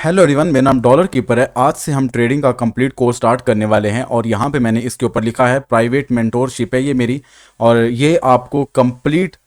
Hello everyone, मेरा नाम dollar keeper है। आज से हम ट्रेडिंग का कंप्लीट कोर्स स्टार्ट करने वाले हैं और यहाँ पे मैंने इसके ऊपर लिखा है प्राइवेट मेंटोरशिप है ये मेरी। और ये आपको कंप्लीट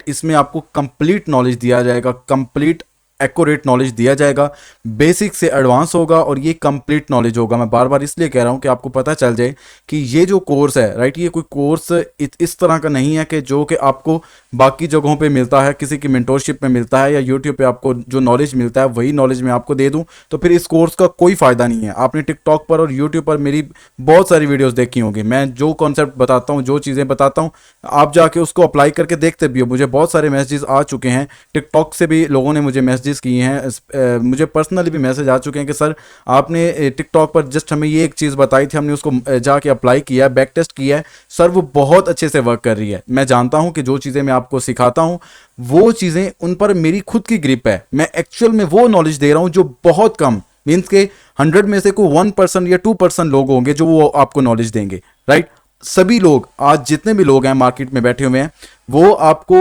इसमें आपको कंप्लीट नॉलेज दिया जाएगा, कंप्लीट एक्यूरेट नॉलेज दिया जाएगा, बेसिक से एडवांस होगा और ये कंप्लीट नॉलेज होगा। मैं बार बार इसलिए कह रहा हूँ कि आपको पता चल जाए कि ये जो कोर्स है ये कोई कोर्स इस तरह का नहीं है कि जो कि आपको बाकी जगहों पे मिलता है, किसी की मेंटोरशिप में मिलता है या यूट्यूब पे आपको जो नॉलेज मिलता है वही नॉलेज मैं आपको दे दूं तो फिर इस कोर्स का कोई फ़ायदा नहीं है। आपने टिकटॉक पर और यूट्यूब पर मेरी बहुत सारी वीडियोस देखी होंगी। मैं जो कॉन्सेप्ट बताता हूँ, जो चीज़ें बताता हूँ, आप जाके उसको अप्लाई करके देखते भी हो। मुझे बहुत सारे मैसेजेस आ चुके हैं, टिकटॉक से भी लोगों ने मुझे मैसेजेस किए हैं, मुझे पर्सनली भी मैसेज आ चुके हैं कि सर आपने टिकटॉक पर जस्ट हमें ये एक चीज़ बताई थी, हमने उसको जाके अप्लाई किया है, बैक टेस्ट किया है सर, वो बहुत अच्छे से वर्क कर रही है। मैं जानता हूँ कि जो चीज़ें मैं आपको सिखाता हूँ वो चीज़ें उन पर मेरी खुद की ग्रिप है। मैं एक्चुअल में वो नॉलेज दे रहा हूँ जो बहुत कम, मीन्स के 100 में से कोई 1% या 2% लोग होंगे जो वो आपको नॉलेज देंगे। राइट, सभी लोग, आज जितने भी लोग हैं मार्केट में बैठे हुए हैं, वो आपको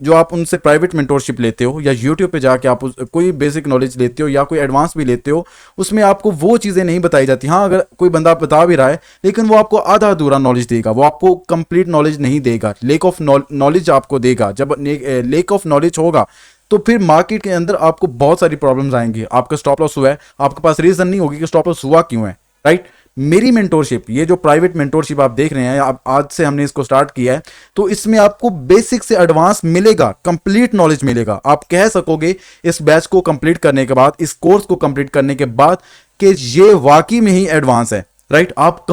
जो आप उनसे प्राइवेट मेंटोरशिप लेते हो या यूट्यूब पे जाके आप कोई बेसिक नॉलेज लेते हो या कोई एडवांस भी लेते हो, उसमें आपको वो चीज़ें नहीं बताई जाती। हाँ, अगर कोई बंदा बता भी रहा है लेकिन वो आपको आधा अधूरा नॉलेज देगा, वो आपको कंप्लीट नॉलेज नहीं देगा, लेक ऑफ नॉलेज आपको देगा। जब लेक ऑफ नॉलेज होगा तो फिर मार्केट के अंदर आपको बहुत सारी प्रॉब्लम्स आएंगी। आपका स्टॉप लॉस हुआ है, आपके पास रीजन नहीं होगी कि स्टॉप लॉस हुआ क्यों है। राइट, मेरी मेंटोरशिप, ये जो प्राइवेट मेंटोरशिप आप देख रहे हैं, आप आज से हमने इसको स्टार्ट किया है, तो इसमें आपको बेसिक से एडवांस मिलेगा, कंप्लीट नॉलेज मिलेगा। आप कह सकोगे इस बैच को कंप्लीट करने के बाद, इस कोर्स को कंप्लीट करने के बाद कि ये वाकई में ही एडवांस है। राइट, आप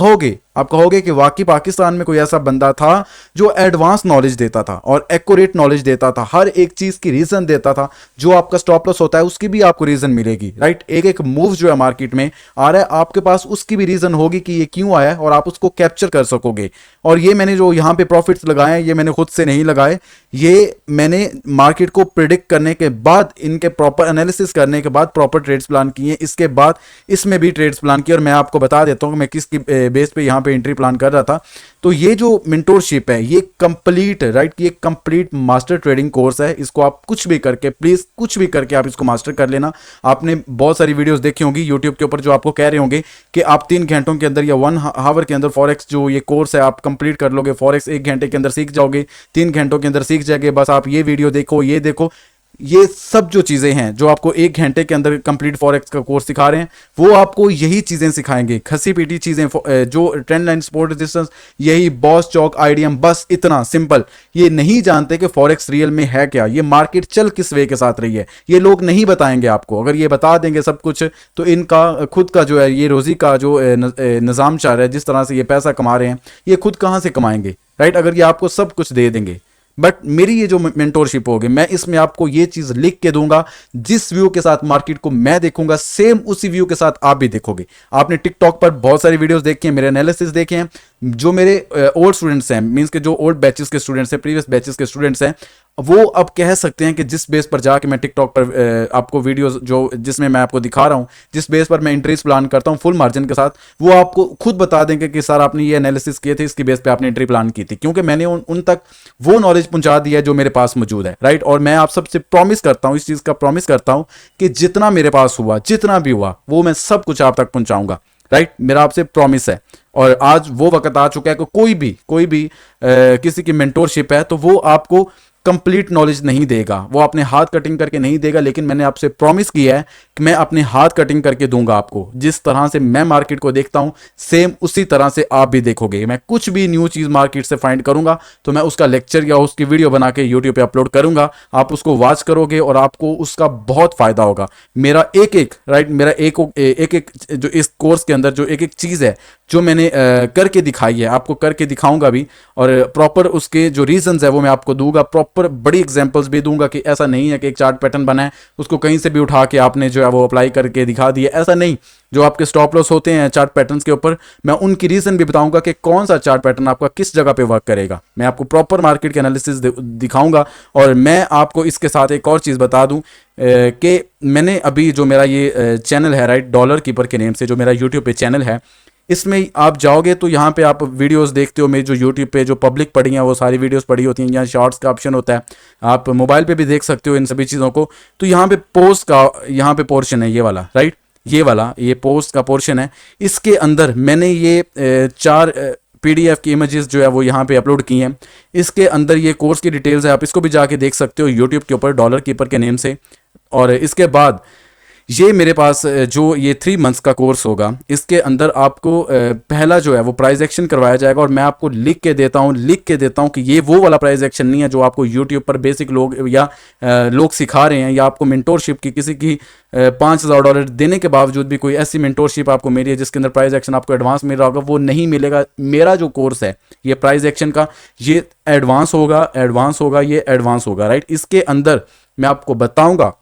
कहोगे कि वाकई पाकिस्तान में कोई ऐसा बंदा था जो एडवांस नॉलेज देता था और एक्यूरेट नॉलेज देता था, हर एक चीज की रीजन देता था। जो आपका स्टॉप लॉस होता है उसकी भी आपको रीजन मिलेगी। राइट, एक एक मूव जो है मार्केट में आ रहा है, आपके पास उसकी भी रीजन होगी कि ये क्यों आया है और आप उसको कैप्चर कर सकोगे। और ये मैंने जो यहाँ पे प्रॉफिट्स लगाए हैं, ये मैंने खुद से नहीं लगाए, ये मैंने मार्केट को प्रिडिक्ट करने के बाद, इनके प्रॉपर एनालिसिस करने के बाद प्रॉपर ट्रेड्स प्लान किए। इसके बाद इसमें भी ट्रेड्स प्लान किए और मैं आपको बता देता हूँ कि मैं किसकी बेस पे यहाँ पे एंट्री प्लान कर रहा था। तो ये जो मेंटोरशिप है ये कंप्लीट, राइट, ये कंप्लीट मास्टर ट्रेडिंग कोर्स है। इसको आप कुछ भी करके, प्लीज कुछ भी करके आप इसको मास्टर कर लेना। आपने बहुत सारी वीडियोस देखी होंगी यूट्यूब के ऊपर जो आपको कह रहे होंगे कि आप 3 घंटों के अंदर या 1 आवर के अंदर फॉरेक्स जो ये कोर्स है आप कंप्लीट कर लोगे, फॉरेक्स 1 घंटे के अंदर सीख जाओगे, 3 घंटों के अंदर सीख जाओगे, बस आप ये वीडियो देखो, ये देखो। ये सब जो चीज़ें हैं जो आपको 1 घंटे के अंदर कंप्लीट फॉरेक्स का कोर्स सिखा रहे हैं, वो आपको यही चीज़ें सिखाएंगे, खसी पीटी चीज़ें, जो ट्रेंड लाइन, सपोर्ट, रेजिस्टेंस, यही बॉस चौक, आईडीएम, बस इतना सिंपल। ये नहीं जानते कि फॉरेक्स रियल में है क्या, ये मार्केट चल किस वे के साथ रही है, ये लोग नहीं बताएंगे आपको। अगर ये बता देंगे सब कुछ तो इनका खुद का जो है ये रोज़ी का जो निज़ाम चल रहा है, जिस तरह से ये पैसा कमा रहे हैं, ये खुद कहाँ से कमाएंगे। राइट, अगर ये आपको सब कुछ दे देंगे। बट मेरी ये जो मेंटोरशिप होगी, मैं इसमें आपको ये चीज लिख के दूंगा, जिस व्यू के साथ मार्केट को मैं देखूंगा सेम उसी व्यू के साथ आप भी देखोगे। आपने टिकटॉक पर बहुत सारी वीडियोस देखी हैं, मेरे एनालिसिस देखे हैं। जो मेरे ओल्ड स्टूडेंट्स हैं, मींस के जो ओल्ड बैचेस के स्टूडेंट्स हैं, प्रीवियस बैचेस के स्टूडेंट्स हैं, वो अब कह सकते हैं कि जिस बेस पर जाके मैं टिकटॉक पर आपको वीडियोस जो जिसमें मैं आपको दिखा रहा हूँ, जिस बेस पर मैं एंट्रीज प्लान करता हूँ फुल मार्जिन के साथ, वो आपको खुद बता देंगे कि सर आपने ये एनालिसिस किए थे, इसकी बेस पे आपने एंट्री प्लान की थी, क्योंकि मैंने उन तक वो नॉलेज पहुंचा दिया है जो मेरे पास मौजूद है। राइट, और मैं आप सबसे प्रॉमिस करता हूँ, इस चीज़ का प्रॉमिस करता हूँ कि जितना मेरे पास हुआ, जितना भी हुआ, वो मैं सब कुछ आप तक पहुंचाऊंगा। राइट, मेरा आपसे प्रॉमिस है। और आज वो वक्त आ चुका है कि कोई भी किसी की मेंटोरशिप है तो वो आपको कंप्लीट नॉलेज नहीं देगा, वो अपने हाथ कटिंग करके नहीं देगा, लेकिन मैंने आपसे प्रॉमिस किया है कि मैं अपने हाथ कटिंग करके दूंगा आपको। जिस तरह से मैं मार्केट को देखता हूं सेम उसी तरह से आप भी देखोगे। मैं कुछ भी न्यू चीज मार्केट से फाइंड करूंगा तो मैं उसका लेक्चर या उसकी वीडियो बना के यूट्यूब पे अपलोड करूंगा, आप उसको वॉच करोगे और आपको उसका बहुत फायदा होगा। मेरा एक जो इस कोर्स के अंदर जो एक एक चीज है जो मैंने करके दिखाई है, आपको करके दिखाऊंगा भी, और प्रॉपर उसके जो रीजंस है वो मैं आपको दूंगा, प्रॉपर बड़ी एग्जांपल्स भी दूंगा कि ऐसा नहीं है कि एक चार्ट पैटर्न बना है उसको कहीं से भी उठा के आपने जो है वो अप्लाई करके दिखा दिया, ऐसा नहीं। जो आपके स्टॉप लॉस होते हैं चार्ट पैटर्न्स के ऊपर, मैं उनकी रीजन भी बताऊंगा कि कौन सा चार्ट पैटर्न आपका किस जगह पे वर्क करेगा। मैं आपको प्रॉपर मार्केट के एनालिसिस दिखाऊंगा। और मैं आपको इसके साथ एक और चीज़ बता दूं कि मैंने अभी जो मेरा ये चैनल है, राइट, डॉलर कीपर के नेम से जो मेरा यूट्यूब पे चैनल है, इसमें आप जाओगे तो यहाँ पे आप वीडियोस देखते हो, मेरी जो यूट्यूब पे जो पब्लिक पड़ी हैं वो सारी वीडियोस पड़ी होती हैं। यहाँ शॉर्ट्स का ऑप्शन होता है, आप मोबाइल पे भी देख सकते हो इन सभी चीज़ों को। तो यहाँ पे पोस्ट का यहाँ पे पोर्शन है ये वाला, राइट, ये वाला ये पोस्ट का पोर्शन है। इसके अंदर मैंने ये 4 PDF की इमेजेस जो है वो यहाँ पे अपलोड की हैं। इसके अंदर ये कोर्स की डिटेल्स है, आप इसको भी जाके देख सकते हो यूट्यूब के ऊपर डॉलर कीपर के नेम से। और इसके बाद ये मेरे पास जो ये 3 मंथ्स का कोर्स होगा, इसके अंदर आपको पहला जो है वो प्राइस एक्शन करवाया जाएगा। और मैं आपको लिख के देता हूँ कि ये वो वाला प्राइस एक्शन नहीं है जो आपको यूट्यूब पर बेसिक लोग या लोग सिखा रहे हैं, या आपको मेंटोरशिप की किसी की $5,000 देने के बावजूद भी कोई ऐसी मेंटोरशिप आपको मिली है जिसके अंदर प्राइस एक्शन आपको एडवांस मिल रहा होगा, वो नहीं मिलेगा। मेरा जो कोर्स है ये प्राइस एक्शन का, ये एडवांस होगा, ये एडवांस होगा, राइट। इसके अंदर मैं आपको बताऊंगा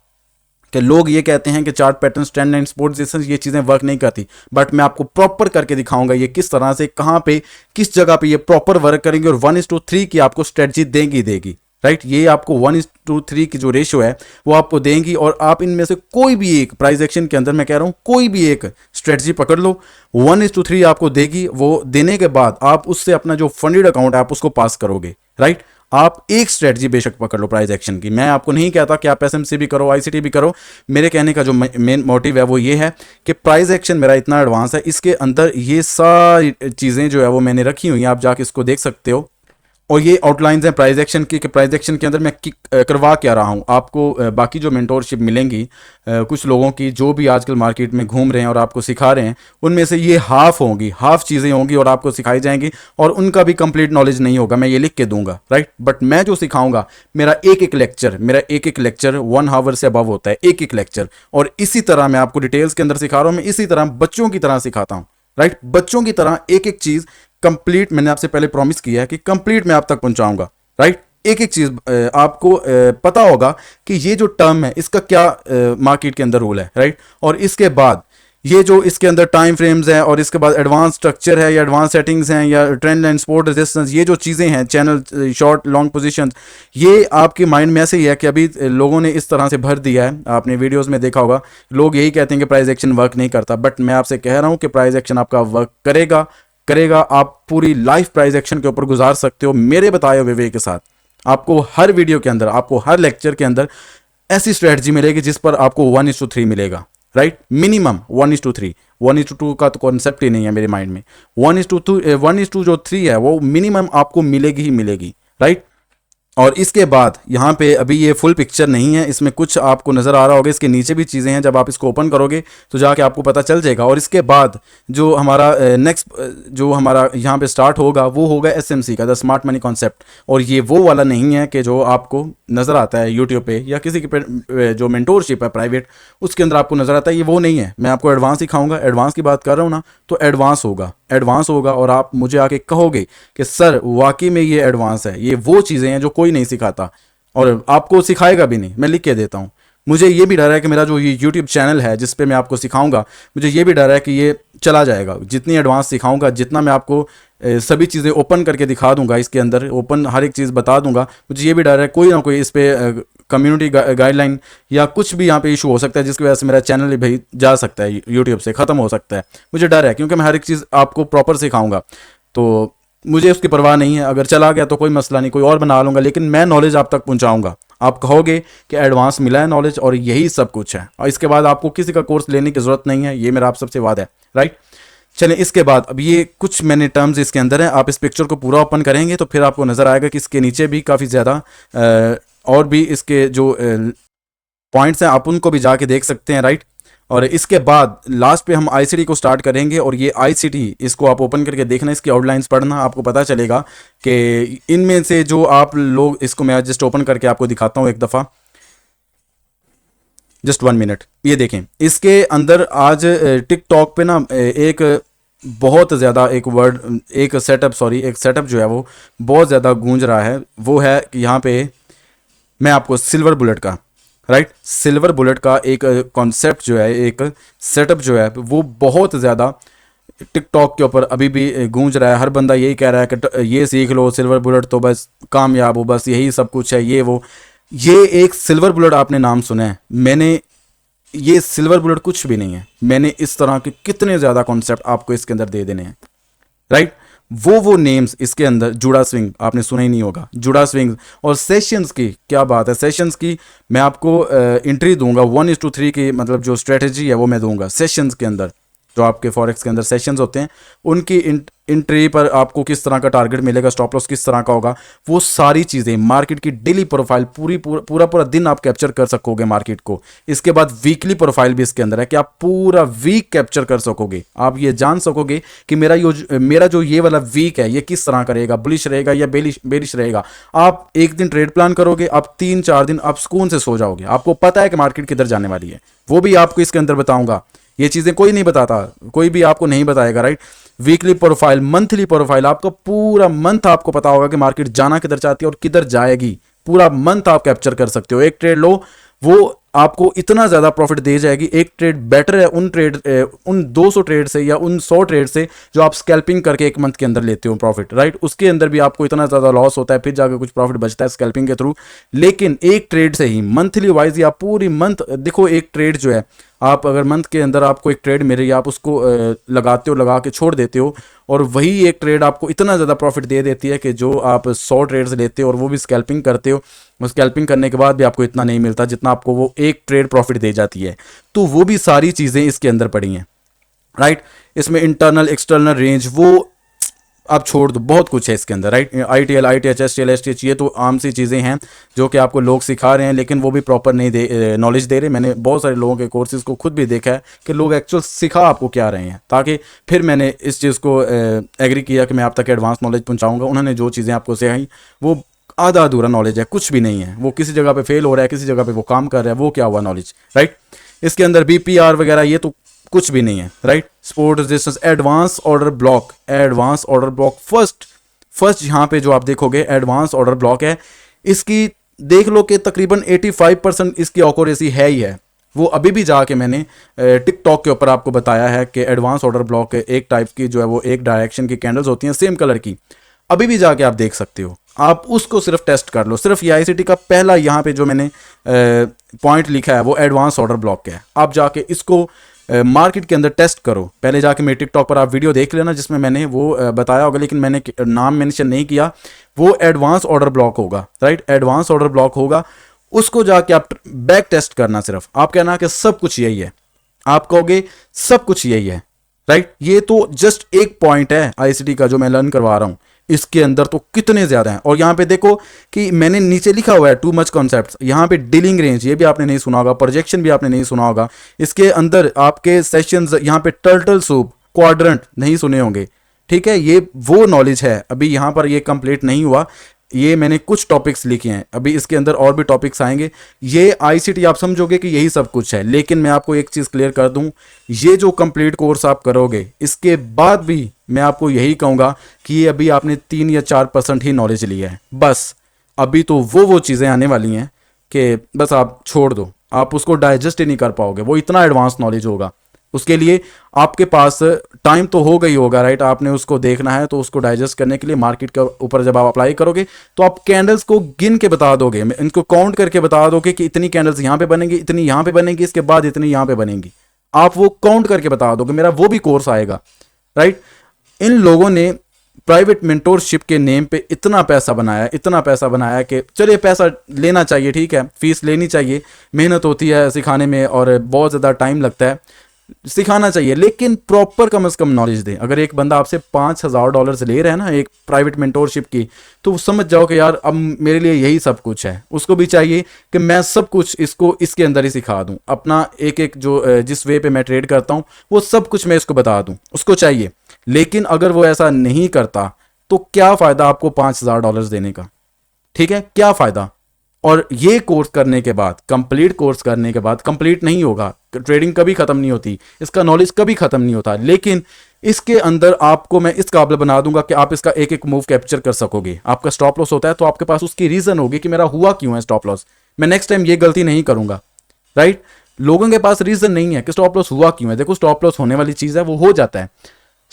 कि लोग ये कहते हैं कि chart pattern, trend line, sport resistance, ये चीज़ें वर्क नहीं करती, बट मैं आपको प्रॉपर करके दिखाऊंगा ये किस तरह से, कहाँ पे, किस जगह पे ये प्रॉपर वर्क करेंगे और 1:3 की आपको स्ट्रेटजी देगी, राइट। ये आपको 1:3 की जो रेशियो है वो आपको देंगी। और आप इनमें से कोई भी एक प्राइस एक्शन के अंदर, मैं कह रहा हूँ कोई भी एक स्ट्रेटजी पकड़ लो, 1:3 आपको देगी। वो देने के बाद आप उससे अपना जो फंडेड अकाउंट है आप उसको पास करोगे, राइट। आप एक स्ट्रेटजी बेशक पकड़ लो प्राइस एक्शन की, मैं आपको नहीं कहता कि आप SMC भी करो, ICT भी करो। मेरे कहने का जो मेन मोटिव है वो ये है कि प्राइस एक्शन मेरा इतना एडवांस है, इसके अंदर ये सारी चीज़ें जो है वो मैंने रखी हुई हैं, आप जाके इसको देख सकते हो। और ये आउटलाइंस हैं प्राइस एक्शन की, कि प्राइस एक्शन के अंदर मैं करवा क्या रहा हूँ। आपको बाकी जो मेंटोरशिप मिलेंगी कुछ लोगों की जो भी आजकल मार्केट में घूम रहे हैं और आपको सिखा रहे हैं, उनमें से ये हाफ चीज़ें होंगी और आपको सिखाई जाएंगी, और उनका भी कंप्लीट नॉलेज नहीं होगा, मैं ये लिख के दूंगा, राइट। बट मैं जो सिखाऊंगा, मेरा एक एक लेक्चर 1 आवर से अबव होता है, एक लेक्चर। और इसी तरह मैं आपको डिटेल्स के अंदर सिखा रहा हूँ, मैं इसी तरह बच्चों की तरह सिखाता हूँ, राइट। बच्चों की तरह एक एक चीज़ कंप्लीट, मैंने आपसे पहले प्रॉमिस किया है कि कंप्लीट मैं आप तक पहुंचाऊंगा, राइट। एक एक चीज आपको पता होगा कि ये जो टर्म है इसका क्या मार्केट के अंदर रूल है, राइट। और इसके बाद ये जो इसके अंदर टाइम फ्रेम्स हैं, और इसके बाद एडवांस स्ट्रक्चर है या एडवांस सेटिंग्स हैं या ट्रेंड लाइन, स्पोर्ट रेजिस्टेंस, ये जो चीज़ें हैं, चैनल शॉर्ट लॉन्ग पोजीशंस, ये आपके माइंड में ऐसे ही है कि अभी लोगों ने इस तरह से भर दिया है। आपने वीडियोस में देखा होगा, लोग यही कहते हैं कि प्राइस एक्शन वर्क नहीं करता, बट मैं आपसे कह रहा हूँ कि प्राइस एक्शन आपका वर्क करेगा। आप पूरी लाइफ प्राइस एक्शन के ऊपर गुजार सकते हो मेरे बताए हुए वे के साथ। आपको हर वीडियो के अंदर, आपको हर लेक्चर के अंदर ऐसी स्ट्रेटजी मिलेगी जिस पर आपको 1:3 मिलेगा, राइट। मिनिमम 1:3, 1:2 का तो कॉन्सेप्ट ही नहीं है मेरे माइंड में। 1:2 जो 3 है वो मिनिमम आपको मिलेगी ही मिलेगी, राइट। और इसके बाद यहाँ पे अभी ये फुल पिक्चर नहीं है, इसमें कुछ आपको नज़र आ रहा होगा, इसके नीचे भी चीज़ें हैं, जब आप इसको ओपन करोगे तो जाके आपको पता चल जाएगा। और इसके बाद जो हमारा नेक्स्ट जो हमारा यहाँ पे स्टार्ट होगा वो होगा SMC का, द स्मार्ट मनी कॉन्सेप्ट। और ये वो वाला नहीं है कि जो आपको नज़र आता है यूट्यूब पे या किसी की जो मेंटोरशिप है प्राइवेट, उसके अंदर आपको नज़र आता है, ये वो नहीं है। मैं आपको एडवांस सिखाऊंगा, एडवांस की बात कर रहा हूँ ना, तो एडवांस होगा और आप मुझे आके कहोगे कि सर वाकई में ये एडवांस है, ये वो चीज़ें हैं जो कोई नहीं सिखाता और आपको सिखाएगा भी नहीं, मैं लिख के देता हूँ। मुझे ये भी डर है कि मेरा जो ये यूट्यूब चैनल है जिस पे मैं आपको सिखाऊंगा, मुझे ये भी डर है कि ये चला जाएगा। जितनी एडवांस सिखाऊंगा, जितना मैं आपको सभी चीज़ें ओपन करके दिखा दूंगा, इसके अंदर ओपन हर एक चीज़ बता दूंगा, मुझे ये भी डर है कोई ना कोई इस पर कम्युनिटी गाइडलाइन या कुछ भी यहाँ पे इशू हो सकता है, जिसकी वजह से मेरा चैनल भाई जा सकता है, यूट्यूब से ख़त्म हो सकता है। मुझे डर है क्योंकि मैं हर एक चीज़ आपको प्रॉपर सिखाऊंगा, तो मुझे उसकी परवाह नहीं है। अगर चला गया तो कोई मसला नहीं, कोई और बना लूँगा, लेकिन मैं नॉलेज आप तक पहुँचाऊँगा। आप कहोगे कि एडवांस मिला है नॉलेज और यही सब कुछ है, और इसके बाद आपको किसी का कोर्स लेने की ज़रूरत नहीं है, ये मेरा आप सबसे वादा है, राइट। चलें, इसके बाद अब ये कुछ मैंने टर्म्स इसके अंदर हैं, आप इस पिक्चर को पूरा ओपन करेंगे तो फिर आपको नज़र आएगा कि इसके नीचे भी काफ़ी ज़्यादा और भी इसके जो पॉइंट्स हैं आप उनको भी जाके देख सकते हैं, राइट। और इसके बाद लास्ट पे हम ICT को स्टार्ट करेंगे, और ये ICT इसको आप ओपन करके देखना, इसकी आउटलाइंस पढ़ना, आपको पता चलेगा कि इनमें से जो आप लोग, इसको मैं जस्ट ओपन करके आपको दिखाता हूँ एक दफ़ा, जस्ट 1 मिनट। ये देखें, इसके अंदर आज टिकटॉक पे ना एक बहुत ज़्यादा एक सेटअप जो है वो बहुत ज़्यादा गूंज रहा है। वो है कि यहाँ पे मैं आपको सिल्वर बुलेट का, राइट, सिल्वर बुलेट का एक कॉन्सेप्ट जो है, एक सेटअप जो है वो बहुत ज़्यादा टिकटॉक के ऊपर अभी भी गूंज रहा है। हर बंदा यही कह रहा है कि ये सीख लो, सिल्वर बुलेट तो बस कामयाब हो, बस यही सब कुछ है, ये वो। ये एक सिल्वर बुलेट आपने नाम सुना है, मैंने ये सिल्वर बुलेट कुछ भी नहीं है। मैंने इस तरह के कितने ज़्यादा कॉन्सेप्ट आपको इसके अंदर दे देने हैं, राइट। वो नेम्स इसके अंदर, जुड़ा स्विंग आपने सुना ही नहीं होगा, जुड़ा स्विंग। और सेशंस की क्या बात है, सेशंस की मैं आपको एंट्री दूंगा 1:3 की, मतलब जो स्ट्रेटजी है वो मैं दूंगा सेशंस के अंदर। जो आपके फॉरेक्स के अंदर सेशंस होते हैं उनकी एंट्री पर आपको किस तरह का टारगेट मिलेगा, स्टॉप लॉस किस तरह का होगा, वो सारी चीज़ें, मार्केट की डेली प्रोफाइल पूरा दिन आप कैप्चर कर सकोगे मार्केट को। इसके बाद वीकली प्रोफाइल भी इसके अंदर है कि आप पूरा वीक कैप्चर कर सकोगे। आप ये जान सकोगे कि मेरा जो ये वाला वीक है ये किस तरह का रहेगा, बुलिश रहेगा या बेरिश रहेगा। आप एक दिन ट्रेड प्लान करोगे, आप 3-4 दिन आप सुकून से सो जाओगे। आपको पता है कि मार्केट किधर जाने वाली है, वो भी आपको इसके अंदर बताऊंगा। ये चीज़ें कोई नहीं बताता, कोई भी आपको नहीं बताएगा, right. Weekly profile, monthly profile, आपका पूरा मंथ आपको पता होगा कि मार्केट जाना किधर चाहती है और किधर जाएगी। पूरा मंथ आप कैप्चर कर सकते हो। एक ट्रेड लो, वो आपको इतना ज़्यादा प्रॉफिट दे जाएगी। एक ट्रेड बेटर है उन 200 ट्रेड से या उन 100 ट्रेड से जो आप स्कैल्पिंग करके एक मंथ के अंदर लेते हो प्रॉफिट, राइट। उसके अंदर भी आपको इतना ज़्यादा लॉस होता है, फिर जाकर कुछ प्रॉफिट बचता है स्कैल्पिंग के थ्रू। लेकिन एक ट्रेड से ही मंथली वाइज या पूरी मंथ, देखो एक ट्रेड जो है, आप अगर मंथ के अंदर आपको एक ट्रेड मिल रही है, आप उसको लगाते हो, लगा के छोड़ देते हो, और वही एक ट्रेड आपको इतना ज़्यादा प्रॉफिट दे देती है कि जो आप 100 ट्रेड्स लेते हो और वो भी स्कैल्पिंग करते हो, स्कैल्पिंग करने के बाद भी आपको इतना नहीं मिलता जितना आपको वो एक ट्रेड प्रॉफिट दे जाती है। तो वो भी सारी चीज़ें इसके अंदर पड़ी हैं, राइट। इसमें इंटरनल एक्सटर्नल रेंज वो आप छोड़ दो, बहुत कुछ है इसके अंदर, right. ITL, ITH, STL, STH, ये तो आम सी चीज़ें हैं जो कि आपको लोग सिखा रहे हैं, लेकिन वो भी प्रॉपर नहीं नॉलेज दे रहे। मैंने बहुत सारे लोगों के कोर्सेज को खुद भी देखा है कि लोग एक्चुअल सिखा आपको क्या रहे हैं, ताकि फिर मैंने इस चीज़ को एग्री किया कि मैं आप तक एडवांस नॉलेज पहुँचाऊँगा। उन्होंने जो चीज़ें आपको सिखाई वो आधा अधूरा नॉलेज है, कुछ भी नहीं है। वो किसी जगह पे फेल हो रहा है, किसी जगह पे वो काम कर रहा है, वो क्या हुआ नॉलेज, राइट। इसके अंदर BPR वगैरह ये तो कुछ भी नहीं है, right. Support resistance, advance order block, advance order block first यहाँ पे जो आप देखोगे एडवांस ऑर्डर ब्लॉक है। इसकी देख लो कि तकरीबन 85% इसकी ऑक्यूरेसी है ही है। वो अभी भी जाके मैंने टिकटॉक के ऊपर आपको बताया है कि एडवांस ऑर्डर ब्लॉक एक टाइप की जो है वो एक डायरेक्शन की कैंडल्स होती हैं सेम कलर की, अभी भी जाके आप देख सकते हो। आप उसको सिर्फ टेस्ट कर लो। सिर्फ ये ICT का पहला यहाँ पे जो मैंने पॉइंट लिखा है वो एडवांस ऑर्डर ब्लॉक है। आप जाके इसको मार्केट के अंदर टेस्ट करो। पहले जाके मेरे टिकटॉक पर आप वीडियो देख लेना जिसमें मैंने वो बताया होगा, लेकिन मैंने नाम मेंशन नहीं किया। वो एडवांस ऑर्डर ब्लॉक होगा, राइट। एडवांस ऑर्डर ब्लॉक होगा, उसको जाके आप बैक टेस्ट करना। सिर्फ आप कहना कि सब कुछ यही है, आप कहोगे सब कुछ यही है, राइट। ये तो जस्ट एक पॉइंट है ICT का जो मैं लर्न करवा रहा हूं। इसके अंदर तो कितने ज्यादा हैं। और यहाँ पे देखो कि मैंने नीचे लिखा हुआ है टू मच कॉन्सेप्ट्स। यहाँ पे डीलिंग रेंज ये भी आपने नहीं सुना होगा, प्रोजेक्शन भी आपने नहीं सुना होगा। इसके अंदर आपके सेशंस, यहाँ पे टर्टल सूप, क्वाड्रेंट नहीं सुने होंगे, ठीक है। ये वो नॉलेज है, अभी यहाँ पर ये कंप्लीट नहीं हुआ। ये मैंने कुछ टॉपिक्स लिखे हैं, अभी इसके अंदर और भी टॉपिक्स आएंगे। ये ICT आप समझोगे कि यही सब कुछ है, लेकिन मैं आपको एक चीज़ क्लियर कर दूं, ये जो कंप्लीट कोर्स आप करोगे इसके बाद भी मैं आपको यही कहूँगा कि ये अभी आपने 3 या 4% ही नॉलेज लिया है बस। अभी तो वो चीज़ें आने वाली हैं कि बस आप छोड़ दो, आप उसको डाइजेस्ट ही नहीं कर पाओगे, वो इतना एडवांस नॉलेज होगा। उसके लिए आपके पास टाइम तो हो गई होगा, राइट। आपने उसको देखना है, तो उसको डाइजेस्ट करने के लिए मार्केट के ऊपर जब आप अप्लाई करोगे तो आप कैंडल्स को गिन के बता दोगे, इनको काउंट करके बता दोगे कि इतनी कैंडल्स यहाँ पे बनेंगी, इतनी यहाँ पे बनेंगी, इसके बाद इतनी यहाँ पे बनेंगी। आप वो काउंट करके बता दोगे। मेरा वो भी कोर्स आएगा, राइट। इन लोगों ने प्राइवेट मेंटोरशिप के नेम पे इतना पैसा बनाया कि चलिए पैसा लेना चाहिए, ठीक है, फीस लेनी चाहिए, मेहनत होती है सिखाने में और बहुत ज़्यादा टाइम लगता है, सिखाना चाहिए, लेकिन प्रॉपर कम से कम नॉलेज दे। अगर एक बंदा आपसे $5,000 ले रहा है ना एक प्राइवेट मेंटोरशिप की, तो समझ जाओ कि यार अब मेरे लिए यही सब कुछ है। उसको भी चाहिए कि मैं सब कुछ इसको इसके अंदर ही सिखा दूं, अपना एक जो जिस वे पे मैं ट्रेड करता हूं वो सब कुछ मैं इसको बता दूं, उसको चाहिए। लेकिन अगर वो ऐसा नहीं करता तो क्या फ़ायदा आपको $5,000 देने का, ठीक है, क्या फ़ायदा। और ये कोर्स करने के बाद, कंप्लीट कोर्स करने के बाद, कंप्लीट नहीं होगा, ट्रेडिंग कभी ख़त्म नहीं होती, इसका नॉलेज कभी ख़त्म नहीं होता, लेकिन इसके अंदर आपको मैं इस काबिल बना दूंगा कि आप इसका एक एक मूव कैप्चर कर सकोगे। आपका स्टॉप लॉस होता है तो आपके पास उसकी रीज़न होगी कि मेरा हुआ क्यों है स्टॉप लॉस, मैं नेक्स्ट टाइम ये गलती नहीं करूंगा, राइट। लोगों के पास रीज़न नहीं है कि स्टॉप लॉस हुआ क्यों है। देखो स्टॉप लॉस होने वाली चीज़ है, वो हो जाता है।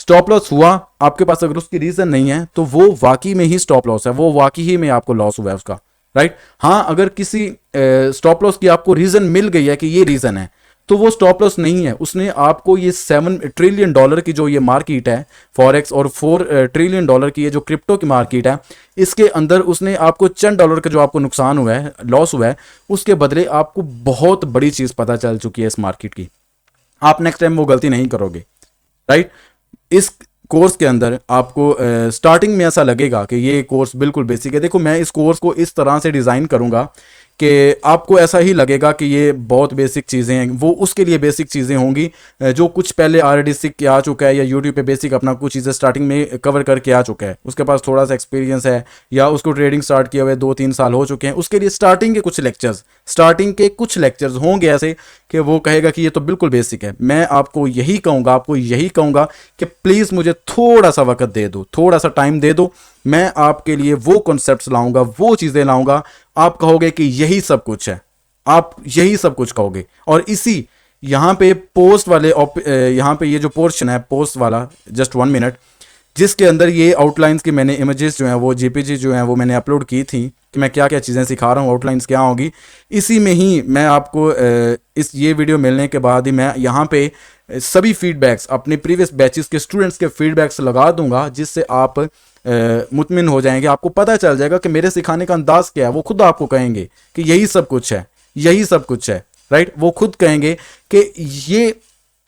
स्टॉप लॉस हुआ आपके पास, अगर उसकी रीज़न नहीं है तो वो वाकई में ही स्टॉप लॉस है, वो वाकई ही में आपको लॉस हुआ है उसका, राइट। हाँ, अगर किसी स्टॉप लॉस की आपको रीज़न मिल गई है कि ये रीज़न है, तो वो स्टॉप लॉस नहीं है। उसने आपको ये $7 ट्रिलियन की जो ये मार्केट है फॉरेक्स, और $4 ट्रिलियन की ये जो क्रिप्टो की मार्केट है, इसके अंदर उसने आपको चंद डॉलर का जो आपको नुकसान हुआ है, लॉस हुआ है, उसके बदले आपको बहुत बड़ी चीज़ पता चल चुकी है इस मार्केट की। आप नेक्स्ट टाइम वो गलती नहीं करोगे, राइट। इस कोर्स के अंदर आपको स्टार्टिंग में ऐसा लगेगा कि ये कोर्स बिल्कुल बेसिक है। देखो, मैं इस कोर्स को इस तरह से डिज़ाइन करूँगा कि आपको ऐसा ही लगेगा कि ये बहुत बेसिक चीज़ें हैं। वो उसके लिए बेसिक चीज़ें होंगी जो कुछ पहले ऑलरेडी सीख के आ चुका है, या यूट्यूब पे बेसिक अपना कुछ चीज़ें स्टार्टिंग में कवर करके आ चुका है, उसके पास थोड़ा सा एक्सपीरियंस है, या उसको ट्रेडिंग स्टार्ट किए हुए 2-3 साल हो चुके हैं। उसके लिए स्टार्टिंग के कुछ लेक्चर्स होंगे ऐसे कि वो कहेगा कि ये तो बिल्कुल बेसिक है। मैं आपको यही कहूँगा कि प्लीज़ मुझे थोड़ा सा वक्त दे दो, थोड़ा सा टाइम दे दो। मैं आपके लिए वो कॉन्सेप्ट्स लाऊंगा, वो चीज़ें लाऊंगा, आप कहोगे कि यही सब कुछ है, आप यही सब कुछ कहोगे। और इसी यहाँ पे पोस्ट वाले यहाँ पे ये जो पोर्शन है पोस्ट वाला, जस्ट 1 मिनट, जिसके अंदर ये आउटलाइंस की मैंने इमेजेस जो हैं वो जेपीजी जो हैं वो मैंने अपलोड की थी कि मैं क्या क्या चीज़ें सिखा रहा हूँ, आउटलाइंस क्या होगी। इसी में ही मैं आपको इस ये वीडियो मिलने के बाद ही मैं यहाँ पे सभी फीडबैक्स अपने प्रीवियस बैचेस के स्टूडेंट्स के फीडबैक्स लगा दूंगा, जिससे आप मुतमिन हो जाएंगे। आपको पता चल जाएगा कि मेरे सिखाने का अंदाज क्या है। वो खुद आपको कहेंगे कि यही सब कुछ है, यही सब कुछ है, राइट। वो खुद कहेंगे कि ये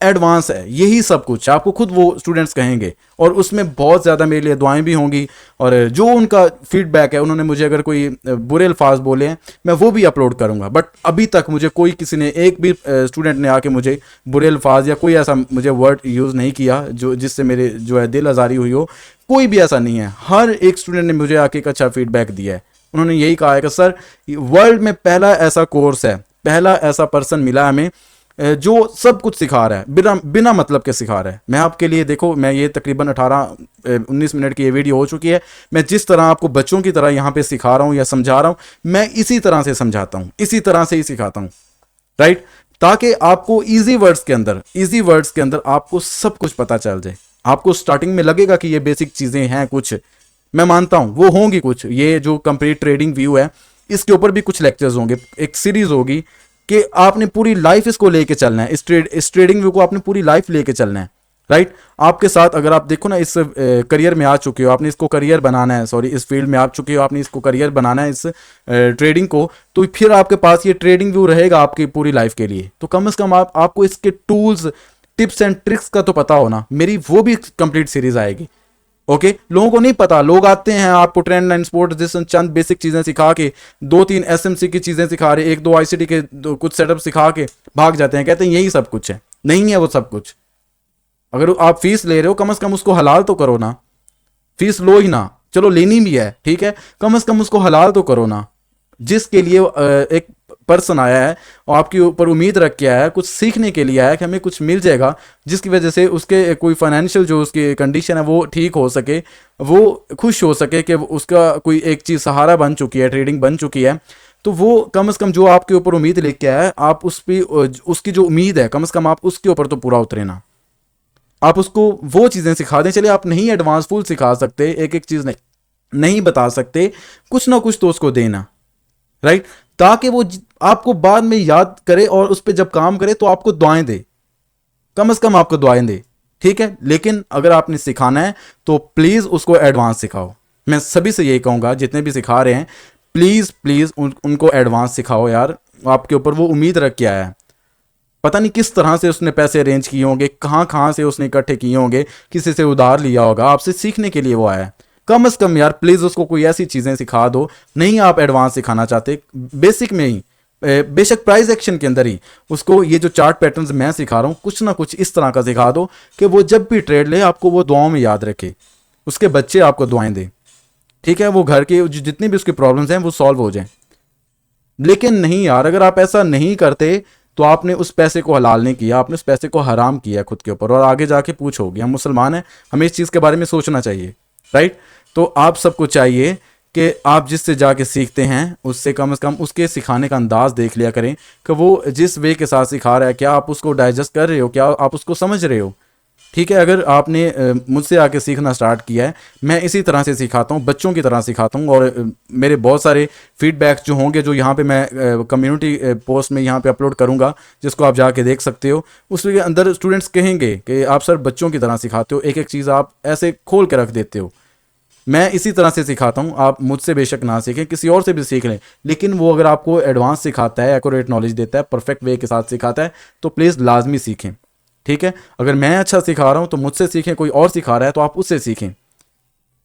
एडवांस है, यही सब कुछ आपको खुद वो स्टूडेंट्स कहेंगे। और उसमें बहुत ज़्यादा मेरे लिए दुआएं भी होंगी, और जो उनका फीडबैक है, उन्होंने मुझे अगर कोई बुरे अल्फाज बोले हैं मैं वो भी अपलोड करूंगा। बट अभी तक मुझे कोई किसी ने, एक भी स्टूडेंट ने आके मुझे बुरे अल्फाज या कोई ऐसा मुझे वर्ड यूज़ नहीं किया जो जिससे मेरे जो है दिल आज़ारी हुई हो। कोई भी ऐसा नहीं है। हर एक स्टूडेंट ने मुझे आके एक अच्छा फीडबैक दिया है। उन्होंने यही कहा है कि सर, वर्ल्ड में पहला ऐसा कोर्स है, पहला ऐसा पर्सन मिला हमें जो सब कुछ सिखा रहा है, बिना मतलब के सिखा रहा है। मैं आपके लिए, देखो, मैं ये तकरीबन 18-19 मिनट की ये वीडियो हो चुकी है। मैं जिस तरह आपको बच्चों की तरह यहाँ पे सिखा रहा हूँ या समझा रहा हूँ, मैं इसी तरह से समझाता हूँ, इसी तरह से ही सिखाता हूँ, राइट। ताकि आपको इजी वर्ड्स के अंदर आपको सब कुछ पता चल जाए। आपको स्टार्टिंग में लगेगा कि ये बेसिक चीज़ें हैं कुछ, मैं मानता हूँ वो होंगी कुछ। ये जो कंप्लीट ट्रेडिंग व्यू है, इसके ऊपर भी कुछ लेक्चर्स होंगे, एक सीरीज होगी कि आपने पूरी लाइफ इसको लेके चलना है। इस ट्रेडिंग व्यू को आपने पूरी लाइफ लेके चलना है, राइट। आपके साथ अगर आप देखो ना, इस करियर में आ चुके हो, आपने इसको करियर बनाना है, सॉरी, इस फील्ड में आ चुके हो, आपने इसको करियर बनाना है, इस ट्रेडिंग को, तो फिर आपके पास ये ट्रेडिंग व्यू रहेगा आपकी पूरी लाइफ के लिए। तो कम से कम आपको इसके टूल्स, टिप्स एंड ट्रिक्स का तो पता होना। मेरी वो भी कंप्लीट सीरीज आएगी, ओके। लोगों को नहीं पता, लोग आते हैं आपको ट्रेंड लाइन स्पोर्ट जैसे चंद बेसिक चीजें सिखा के, 2-3 एसएमसी की चीजें सिखा रहे, 1-2 आईसीटी के कुछ सेटअप सिखा के भाग जाते हैं, कहते हैं यही सब कुछ है। नहीं है वो सब कुछ। अगर आप फीस ले रहे हो, कम से कम उसको हलाल तो करो ना। फीस लो ही ना, चलो लेनी भी है, ठीक है, कम से कम उसको हलाल तो करो ना। जिसके लिए एक पर्सन आया है और आपके ऊपर उम्मीद रख के आया है, कुछ सीखने के लिए आया है कि हमें कुछ मिल जाएगा, जिसकी वजह से उसके कोई फाइनेंशियल जो उसकी कंडीशन है वो ठीक हो सके, वो खुश हो सके कि उसका कोई एक चीज़ सहारा बन चुकी है, ट्रेडिंग बन चुकी है। तो वो कम से कम जो आपके ऊपर उम्मीद लेके आया है, आप उस पर, उसकी जो उम्मीद है, कम से कम आप उसके ऊपर तो पूरा उतरे ना। आप उसको वो चीज़ें सिखा दें। चलिए, आप नहीं एडवांस फुल सिखा सकते, एक एक चीज़ नहीं बता सकते, कुछ ना कुछ तो उसको देना, राइट, ताकि वो आपको बाद में याद करे और उस पर जब काम करे तो आपको दुआएं दे, कम से कम आपको दुआएं दे, ठीक है। लेकिन अगर आपने सिखाना है तो प्लीज़ उसको एडवांस सिखाओ। मैं सभी से यही कहूँगा, जितने भी सिखा रहे हैं, प्लीज़ प्लीज़ उनको एडवांस सिखाओ यार। आपके ऊपर वो उम्मीद रख के आया है, पता नहीं किस तरह से उसने पैसे अरेंज किए होंगे, कहाँ से उसने इकट्ठे किए होंगे, किसी से उधार लिया होगा, आपसे सीखने के लिए वो आया है। कम से कम यार प्लीज़ उसको कोई ऐसी चीज़ें सिखा दो। नहीं आप एडवांस सिखाना चाहते, बेसिक में ही, बेशक प्राइस एक्शन के अंदर ही उसको ये जो चार्ट पैटर्न्स मैं सिखा रहा हूँ, कुछ ना कुछ इस तरह का सिखा दो कि वो जब भी ट्रेड ले आपको वो दुआओं में याद रखे, उसके बच्चे आपको दुआएं दे, ठीक है, वो घर के जितनी भी उसकी प्रॉब्लम्स हैं वो सॉल्व हो जाएं। लेकिन नहीं यार, अगर आप ऐसा नहीं करते तो आपने उस पैसे को हलाल नहीं किया, आपने उस पैसे को हराम किया खुद के ऊपर, और आगे जाके पूछोगे। हम मुसलमान हैं, हमें इस चीज़ के बारे में सोचना चाहिए, राइट। तो आप सबको चाहिए कि आप जिससे जाके सीखते हैं उससे कम से कम उसके सिखाने का अंदाज देख लिया करें कि वो जिस वे के साथ सिखा रहा है, क्या आप उसको डाइजेस्ट कर रहे हो, क्या आप उसको समझ रहे हो, ठीक है, अगर आपने मुझसे आके सीखना स्टार्ट किया है, मैं इसी तरह से सिखाता हूँ, बच्चों की तरह सिखाता हूँ। और मेरे बहुत सारे फीडबैक्स जो होंगे, जो यहाँ पे मैं कम्युनिटी पोस्ट में यहाँ पे अपलोड करूँगा, जिसको आप जाके देख सकते हो, उसके अंदर स्टूडेंट्स कहेंगे कि आप सर बच्चों की तरह सिखाते हो, एक एक चीज़ आप ऐसे खोल के रख देते हो। मैं इसी तरह से सिखाता हूँ, आप मुझसे बेशक ना सीखें, किसी और से भी सीख लें, लेकिन वो अगर आपको एडवांस सिखाता है, एक्यूरेट नॉलेज देता है, परफेक्ट वे के साथ सिखाता है, तो प्लीज़ लाजमी सीखें। ठीक है, अगर मैं अच्छा सिखा रहा हूँ तो मुझसे सीखें, कोई और सिखा रहा है तो आप उससे सीखें।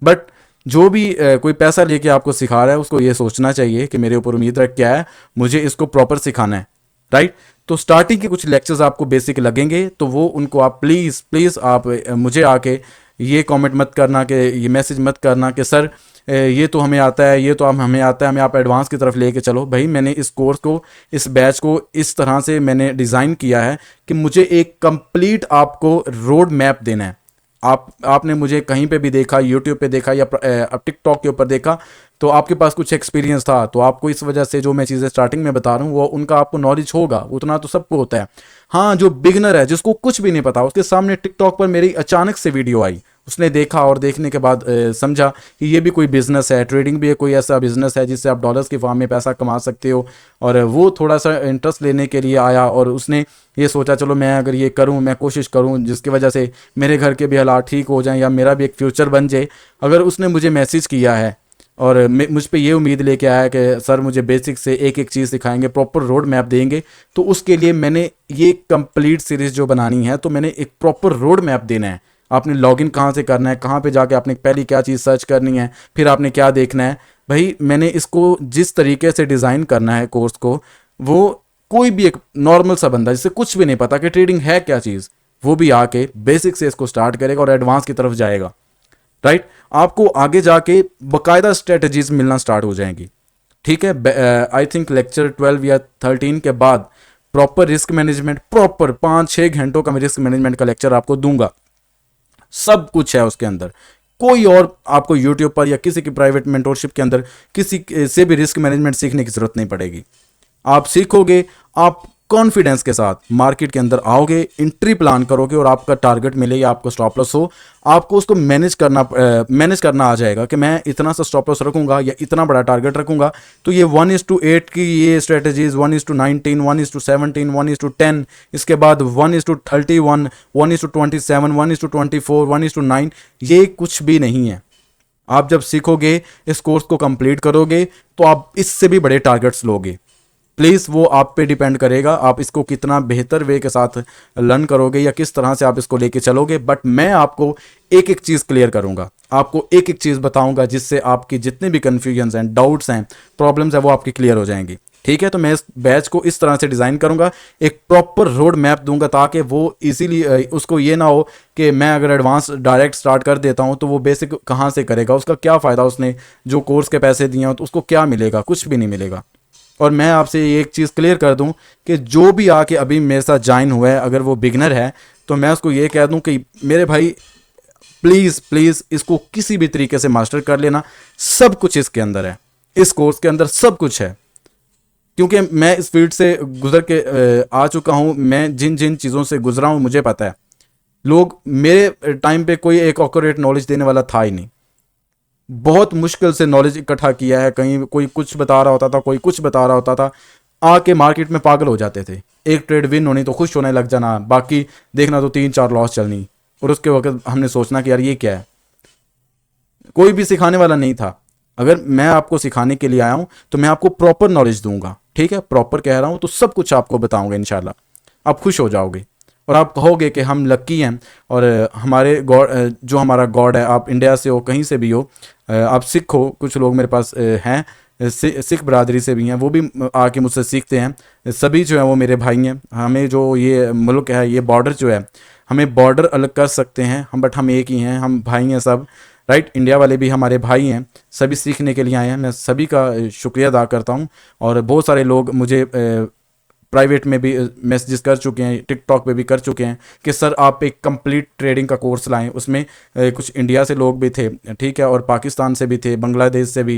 बट जो भी कोई पैसा लेके आपको सिखा रहा है, उसको ये सोचना चाहिए कि मेरे ऊपर उम्मीद रख क्या है, मुझे इसको प्रॉपर सिखाना है। राइट। तो स्टार्टिंग के कुछ लेक्चर्स आपको बेसिक लगेंगे, तो वो उनको आप प्लीज़ प्लीज़ आप मुझे आके ये कमेंट मत करना, कि ये मैसेज मत करना कि सर ये तो हमें आता है, ये तो हम हमें आता है, हमें आप एडवांस की तरफ लेके चलो। भाई मैंने इस कोर्स को, इस बैच को इस तरह से मैंने डिज़ाइन किया है कि मुझे एक कंप्लीट आपको रोड मैप देना है। आपने मुझे कहीं पे भी देखा, यूट्यूब पे देखा या टिकटॉक के ऊपर देखा, तो आपके पास कुछ एक्सपीरियंस था, तो आपको इस वजह से जो मैं चीज़ें स्टार्टिंग में बता रहा हूँ वो उनका आपको नॉलेज होगा, उतना तो सबको होता है। हाँ, जो बिगनर है, जिसको कुछ भी नहीं पता, उसके सामने टिकटॉक पर मेरी अचानक से वीडियो आई, उसने देखा और देखने के बाद समझा कि ये भी कोई बिजनेस है, ट्रेडिंग भी कोई ऐसा बिजनेस है जिससे आप डॉलर्स की फॉर्म में पैसा कमा सकते हो। और वो थोड़ा सा इंटरेस्ट लेने के लिए आया और उसने ये सोचा चलो मैं अगर ये करूं, मैं कोशिश करूं जिसकी वजह से मेरे घर के भी हालात ठीक हो जाएं या मेरा भी एक फ्यूचर बन जाए। अगर उसने मुझे मैसेज किया है और मुझ पे ये उम्मीद लेके आया कि सर मुझे बेसिक से एक एक चीज़ सिखाएंगे, प्रॉपर रोड मैप देंगे, तो उसके लिए मैंने ये कंप्लीट सीरीज़ जो बनानी है, तो मैंने एक प्रॉपर रोड मैप देना है। आपने लॉगिन कहाँ से करना है, कहाँ पे जाके आपने पहली क्या चीज़ सर्च करनी है, फिर आपने क्या देखना है। भाई मैंने इसको जिस तरीके से डिज़ाइन करना है कोर्स को, वो कोई भी एक नॉर्मल सा बंदा जिससे कुछ भी नहीं पता कि ट्रेडिंग है क्या चीज़, वो भी आके बेसिक से इसको स्टार्ट करेगा और एडवांस की तरफ जाएगा। राइट। आपको आगे जाके बकायदा स्ट्रेटजीज मिलना स्टार्ट हो जाएंगी। ठीक है, आई थिंक लेक्चर 12 या 13 के बाद प्रॉपर रिस्क मैनेजमेंट, प्रॉपर 5-6 घंटों का मैं रिस्क मैनेजमेंट का लेक्चर आपको दूंगा। सब कुछ है उसके अंदर, कोई और आपको यूट्यूब पर या किसी की प्राइवेट मेंटोरशिप के अंदर किसी से भी रिस्क मैनेजमेंट सीखने की जरूरत नहीं पड़ेगी। आप सीखोगे, आप कॉन्फिडेंस के साथ मार्केट के अंदर आओगे, एंट्री प्लान करोगे और आपका टारगेट मिले या आपको स्टॉप लॉस हो, आपको उसको मैनेज करना आ जाएगा कि मैं इतना सा स्टॉप लॉस रखूंगा या इतना बड़ा टारगेट रखूंगा। तो ये 1:8 की ये स्ट्रेटेजीज, 1:19, 1:17, 1:10, इसके बाद 1:31, 1:27, 1:24, 1:9, ये कुछ भी नहीं है। आप जब सीखोगे, इस कोर्स को कंप्लीट करोगे, तो आप इससे भी बड़े टारगेट्स लोगे। प्लीज़ वो आप पे डिपेंड करेगा, आप इसको कितना बेहतर वे के साथ लर्न करोगे या किस तरह से आप इसको लेके चलोगे। बट मैं आपको एक एक चीज़ क्लियर करूंगा, आपको एक एक चीज़ बताऊंगा, जिससे आपकी जितने भी कन्फ्यूजन्स हैं, डाउट्स हैं, प्रॉब्लम्स हैं, वो आपकी क्लियर हो जाएंगी। ठीक है, तो मैं इस बैच को इस तरह से डिज़ाइन करूंगा, एक प्रॉपर रोड मैप दूंगा, ताकि वो इजीली उसको ये ना हो कि मैं अगर एडवांस डायरेक्ट स्टार्ट कर देता हूं तो वो बेसिक कहाँ से करेगा, उसका क्या फ़ायदा, उसने जो कोर्स के पैसे दिए हो तो उसको क्या मिलेगा, कुछ भी नहीं मिलेगा। और मैं आपसे एक चीज़ क्लियर कर दूं कि जो भी आके अभी मेरे साथ ज्वाइन हुआ है, अगर वो बिगनर है, तो मैं उसको ये कह दूं कि मेरे भाई प्लीज़ प्लीज़ इसको किसी भी तरीके से मास्टर कर लेना। सब कुछ इसके अंदर है, इस कोर्स के अंदर सब कुछ है। क्योंकि मैं इस फील्ड से गुजर के आ चुका हूं, मैं जिन जिन चीज़ों से गुजरा हूं मुझे पता है। लोग मेरे टाइम पे कोई एक ऑक्यूरेट नॉलेज देने वाला था ही नहीं, बहुत मुश्किल से नॉलेज इकट्ठा किया है। कहीं कोई कुछ बता रहा होता था, कोई कुछ बता रहा होता था, आके मार्केट में पागल हो जाते थे। एक ट्रेड विन होनी तो खुश होने लग जाना, बाकी देखना तो 3-4 लॉस चलनी। और उसके वक्त हमने सोचना कि यार ये क्या है। कोई भी सिखाने वाला नहीं था। अगर मैं आपको सिखाने के लिए आया हूं तो मैं आपको प्रॉपर नॉलेज दूंगा। ठीक है, प्रॉपर कह रहा हूं तो सब कुछ आपको बताऊंगा इंशाल्लाह। आप खुश हो जाओगे और आप कहोगे कि हम लक्की हैं, और हमारे गॉड, जो हमारा गॉड है, आप इंडिया से हो, कहीं से भी हो, आप सिख हो, कुछ लोग मेरे पास हैं सिख बरादरी से भी हैं, वो भी आके मुझसे सीखते हैं। सभी जो है वो मेरे भाई हैं। हमें जो ये मुल्क है, ये बॉर्डर जो है, हमें बॉर्डर अलग कर सकते हैं हम, बट हम एक ही हैं, हम भाई हैं सब। राइट, इंडिया वाले भी हमारे भाई हैं, सभी सीखने के लिए आए हैं। मैं सभी का शुक्रिया अदा करता हूँ। और बहुत सारे लोग मुझे प्राइवेट में भी मैसेजेस कर चुके हैं, टिकटॉक पे भी कर चुके हैं कि सर आप एक कंप्लीट ट्रेडिंग का कोर्स लाएं। उसमें कुछ इंडिया से लोग भी थे, ठीक है, और पाकिस्तान से भी थे, बांग्लादेश से भी,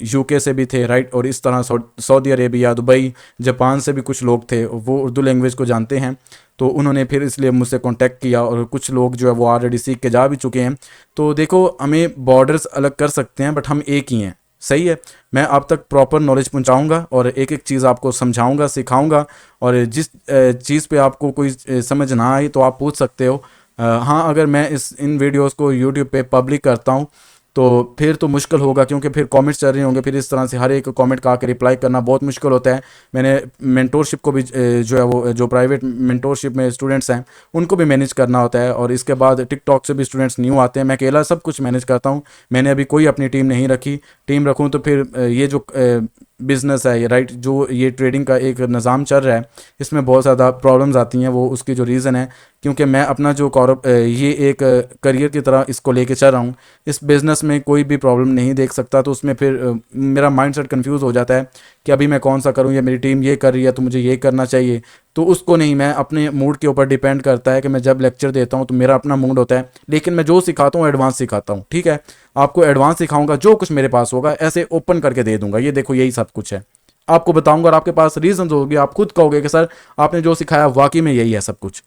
यूके से भी थे, राइट, और इस तरह सऊदी अरेबिया, दुबई, जापान से भी कुछ लोग थे, वो उर्दू लैंग्वेज को जानते हैं। तो उन्होंने फिर इसलिए मुझसे कांटेक्ट किया, और कुछ लोग जो है वो ऑलरेडी सीख के जा भी चुके हैं। तो देखो, हमें बॉर्डर्स अलग कर सकते हैं बट हम एक ही हैं, सही है। मैं आप तक प्रॉपर नॉलेज पहुंचाऊंगा और एक एक चीज़ आपको समझाऊंगा, सिखाऊंगा, और जिस चीज़ पे आपको कोई समझ ना आई तो आप पूछ सकते हो। हाँ, अगर मैं इन वीडियोस को यूट्यूब पे पब्लिक करता हूँ तो फिर तो मुश्किल होगा, क्योंकि फिर कमेंट्स चल रहे होंगे, फिर इस तरह से हर एक कमेंट का आके रिप्लाई करना बहुत मुश्किल होता है। मैंने मेंटोरशिप को भी जो है वो जो प्राइवेट मेंटोरशिप में स्टूडेंट्स हैं उनको भी मैनेज करना होता है, और इसके बाद टिकटॉक से भी स्टूडेंट्स न्यू आते हैं। मैं अकेला सब कुछ मैनेज करता हूँ, मैंने अभी कोई अपनी टीम नहीं रखी। टीम रखूँ तो फिर ये जो बिज़नेस है ये, राइट, जो ये ट्रेडिंग का एक निज़ाम चल रहा है, इसमें बहुत ज़्यादा प्रॉब्लम्स आती हैं। वो उसकी जो रीज़न है, क्योंकि मैं अपना जो ये एक करियर की तरह इसको लेके चल रहा हूँ। इस बिज़नेस में कोई भी प्रॉब्लम नहीं देख सकता, तो उसमें फिर मेरा माइंडसेट कंफ्यूज हो जाता है कि अभी मैं कौन सा करूँ, या मेरी टीम ये कर रही है तो मुझे ये करना चाहिए। तो उसको नहीं, मैं अपने मूड के ऊपर डिपेंड करता है कि मैं जब लेक्चर देता हूँ तो मेरा अपना मूड होता है, लेकिन मैं जो सिखाता हूँ एडवांस सिखाता हूँ, ठीक है। आपको एडवांस सिखाऊंगा, जो कुछ मेरे पास होगा ऐसे ओपन करके दे दूंगा, ये देखो यही सब कुछ है, आपको बताऊंगा, और आपके पास रीजन होगी, आप खुद कहोगे कि सर आपने जो सिखाया वाकई में यही है सब कुछ,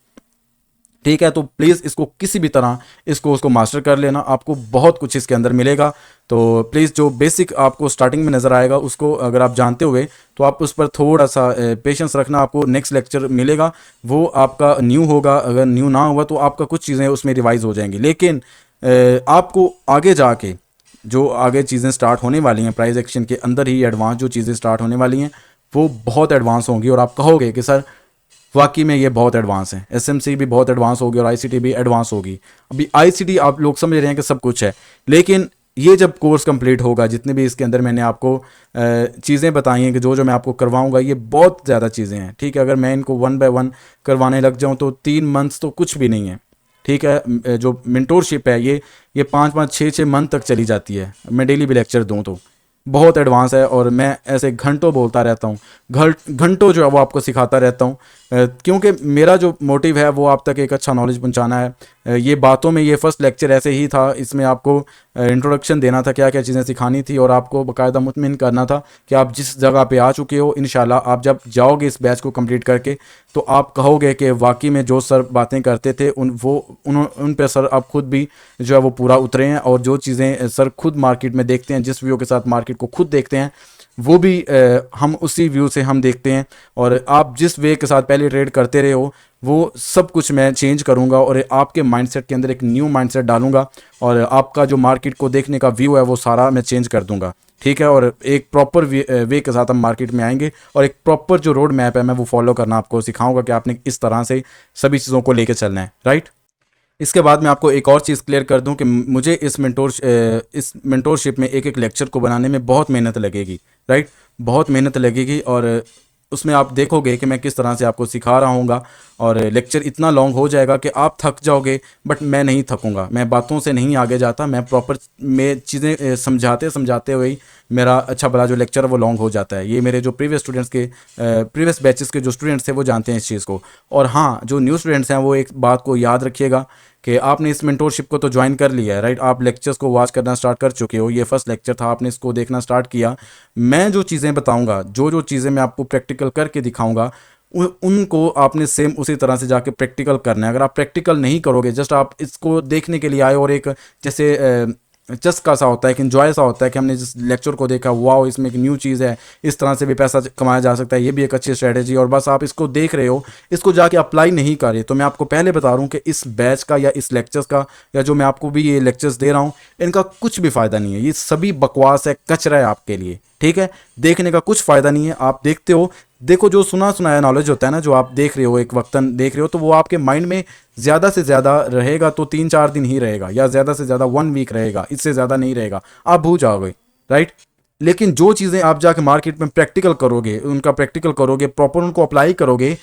ठीक है। तो प्लीज़ इसको किसी भी तरह उसको मास्टर कर लेना, आपको बहुत कुछ इसके अंदर मिलेगा। तो प्लीज़ जो बेसिक आपको स्टार्टिंग में नज़र आएगा उसको अगर आप जानते हुए तो आप उस पर थोड़ा सा पेशेंस रखना, आपको नेक्स्ट लेक्चर मिलेगा वो आपका न्यू होगा। अगर न्यू ना हुआ तो आपका कुछ चीज़ें उसमें रिवाइज हो जाएंगी, लेकिन आपको आगे जाके जो आगे चीज़ें स्टार्ट होने वाली हैं प्राइस एक्शन के अंदर ही, एडवांस जो चीज़ें स्टार्ट होने वाली हैं वो बहुत एडवांस होंगी, और आप कहोगे कि सर वाकई में ये बहुत एडवांस है। एसएमसी भी बहुत एडवांस होगी और आईसीटी भी एडवांस होगी। अभी आईसीटी आप लोग समझ रहे हैं कि सब कुछ है, लेकिन ये जब कोर्स कंप्लीट होगा, जितने भी इसके अंदर मैंने आपको चीज़ें बताई हैं कि जो मैं आपको करवाऊंगा, ये बहुत ज़्यादा चीज़ें हैं, ठीक है। अगर मैं इनको 1 बाय 1 करवाने लग जाऊँ तो 3 मंथ्स तो कुछ भी नहीं है, ठीक है। जो मेंटोरशिप है ये 5-5 6-6 मंथ तक चली जाती है। मैं डेली भी लेक्चर दूँ तो बहुत एडवांस है, और मैं ऐसे घंटों बोलता रहता हूँ, घंटों जो है वो आपको सिखाता रहता हूँ, क्योंकि मेरा जो मोटिव है वो आप तक एक अच्छा नॉलेज पहुँचाना है। ये बातों में ये फर्स्ट लेक्चर ऐसे ही था, इसमें आपको इंट्रोडक्शन देना था, क्या क्या चीज़ें सिखानी थी, और आपको बाकायदा मुतमिन करना था कि आप जिस जगह पे आ चुके हो, इंशाल्लाह आप जब जाओगे इस बैच को कंप्लीट करके तो आप कहोगे कि वाकई में जो सर बातें करते थे उन पे सर आप खुद भी जो है वो पूरा उतरे हैं, और जो चीज़ें सर खुद मार्केट में देखते हैं, जिस व्यू के साथ मार्केट को खुद देखते हैं वो भी हम उसी व्यू से हम देखते हैं। और आप जिस वे के साथ पहले ट्रेड करते रहे हो वो सब कुछ मैं चेंज करूंगा, और आपके माइंडसेट के अंदर एक न्यू माइंडसेट डालूंगा, और आपका जो मार्केट को देखने का व्यू है वो सारा मैं चेंज कर दूंगा, ठीक है। और एक प्रॉपर वे के साथ हम मार्केट में आएंगे, और एक प्रॉपर जो रोड मैप है मैं वो फॉलो करना आपको सिखाऊंगा कि आपने इस तरह से सभी चीज़ों को लेके चलना है, राइट। इसके बाद मैं आपको एक और चीज़ क्लियर कर दूं कि मुझे इस मेंटोरशिप में एक एक लेक्चर को बनाने में बहुत मेहनत लगेगी, राइट, बहुत मेहनत लगेगी। और उसमें आप देखोगे कि मैं किस तरह से आपको सिखा रहा हूँगा, और लेक्चर इतना लॉन्ग हो जाएगा कि आप थक जाओगे, बट मैं नहीं थकूँगा। मैं बातों से नहीं आगे जाता, मैं प्रॉपर में चीज़ें समझाते हुए ही मेरा अच्छा भला जो लेक्चर है वो लॉन्ग हो जाता है। ये मेरे जो प्रीवियस बैचेस के जो स्टूडेंट्स थे वो जानते हैं इस चीज़ को। और हाँ, जो न्यू स्टूडेंट्स हैं वो एक बात को याद रखिएगा कि आपने इस मेंटोरशिप को तो ज्वाइन कर लिया है, राइट, आप लेक्चर्स को वॉच करना स्टार्ट कर चुके हो, ये फर्स्ट लेक्चर था, आपने इसको देखना स्टार्ट किया। मैं जो चीज़ें बताऊंगा, जो चीज़ें मैं आपको प्रैक्टिकल करके दिखाऊंगा, उनको आपने सेम उसी तरह से जाके प्रैक्टिकल करना है। अगर आप प्रैक्टिकल नहीं करोगे, जस्ट आप इसको देखने के लिए आए और एक जैसे चस्का सा होता है, एक इन्जॉय सा होता है कि हमने जिस लेक्चर को देखा, वाओ इसमें एक न्यू चीज़ है, इस तरह से भी पैसा कमाया जा सकता है, ये भी एक अच्छी स्ट्रैटेजी, और बस आप इसको देख रहे हो, इसको जाके अप्लाई नहीं कर रहे। तो मैं आपको पहले बता रहा हूँ कि इस बैच का या इस लेक्चर्स का, या जो मैं आपको भी ये लेक्चर्स दे रहा हूँ, इनका कुछ भी फ़ायदा नहीं है। ये सभी बकवास है, कचरा है आपके लिए, ठीक है। देखने का कुछ फ़ायदा नहीं है। आप देखते हो, देखो जो सुना सुनाया नॉलेज होता है ना, जो आप देख रहे हो, एक वक्तन देख रहे हो, तो वो आपके माइंड में ज़्यादा से ज़्यादा रहेगा तो 3-4 दिन ही रहेगा, या ज़्यादा से ज़्यादा 1 वीक रहेगा, इससे ज़्यादा नहीं रहेगा, आप भूल जाओगे, राइट। लेकिन जो चीज़ें आप जाके मार्केट में प्रैक्टिकल करोगे, उनका प्रैक्टिकल करोगे, प्रॉपर उनको अप्लाई करोगे,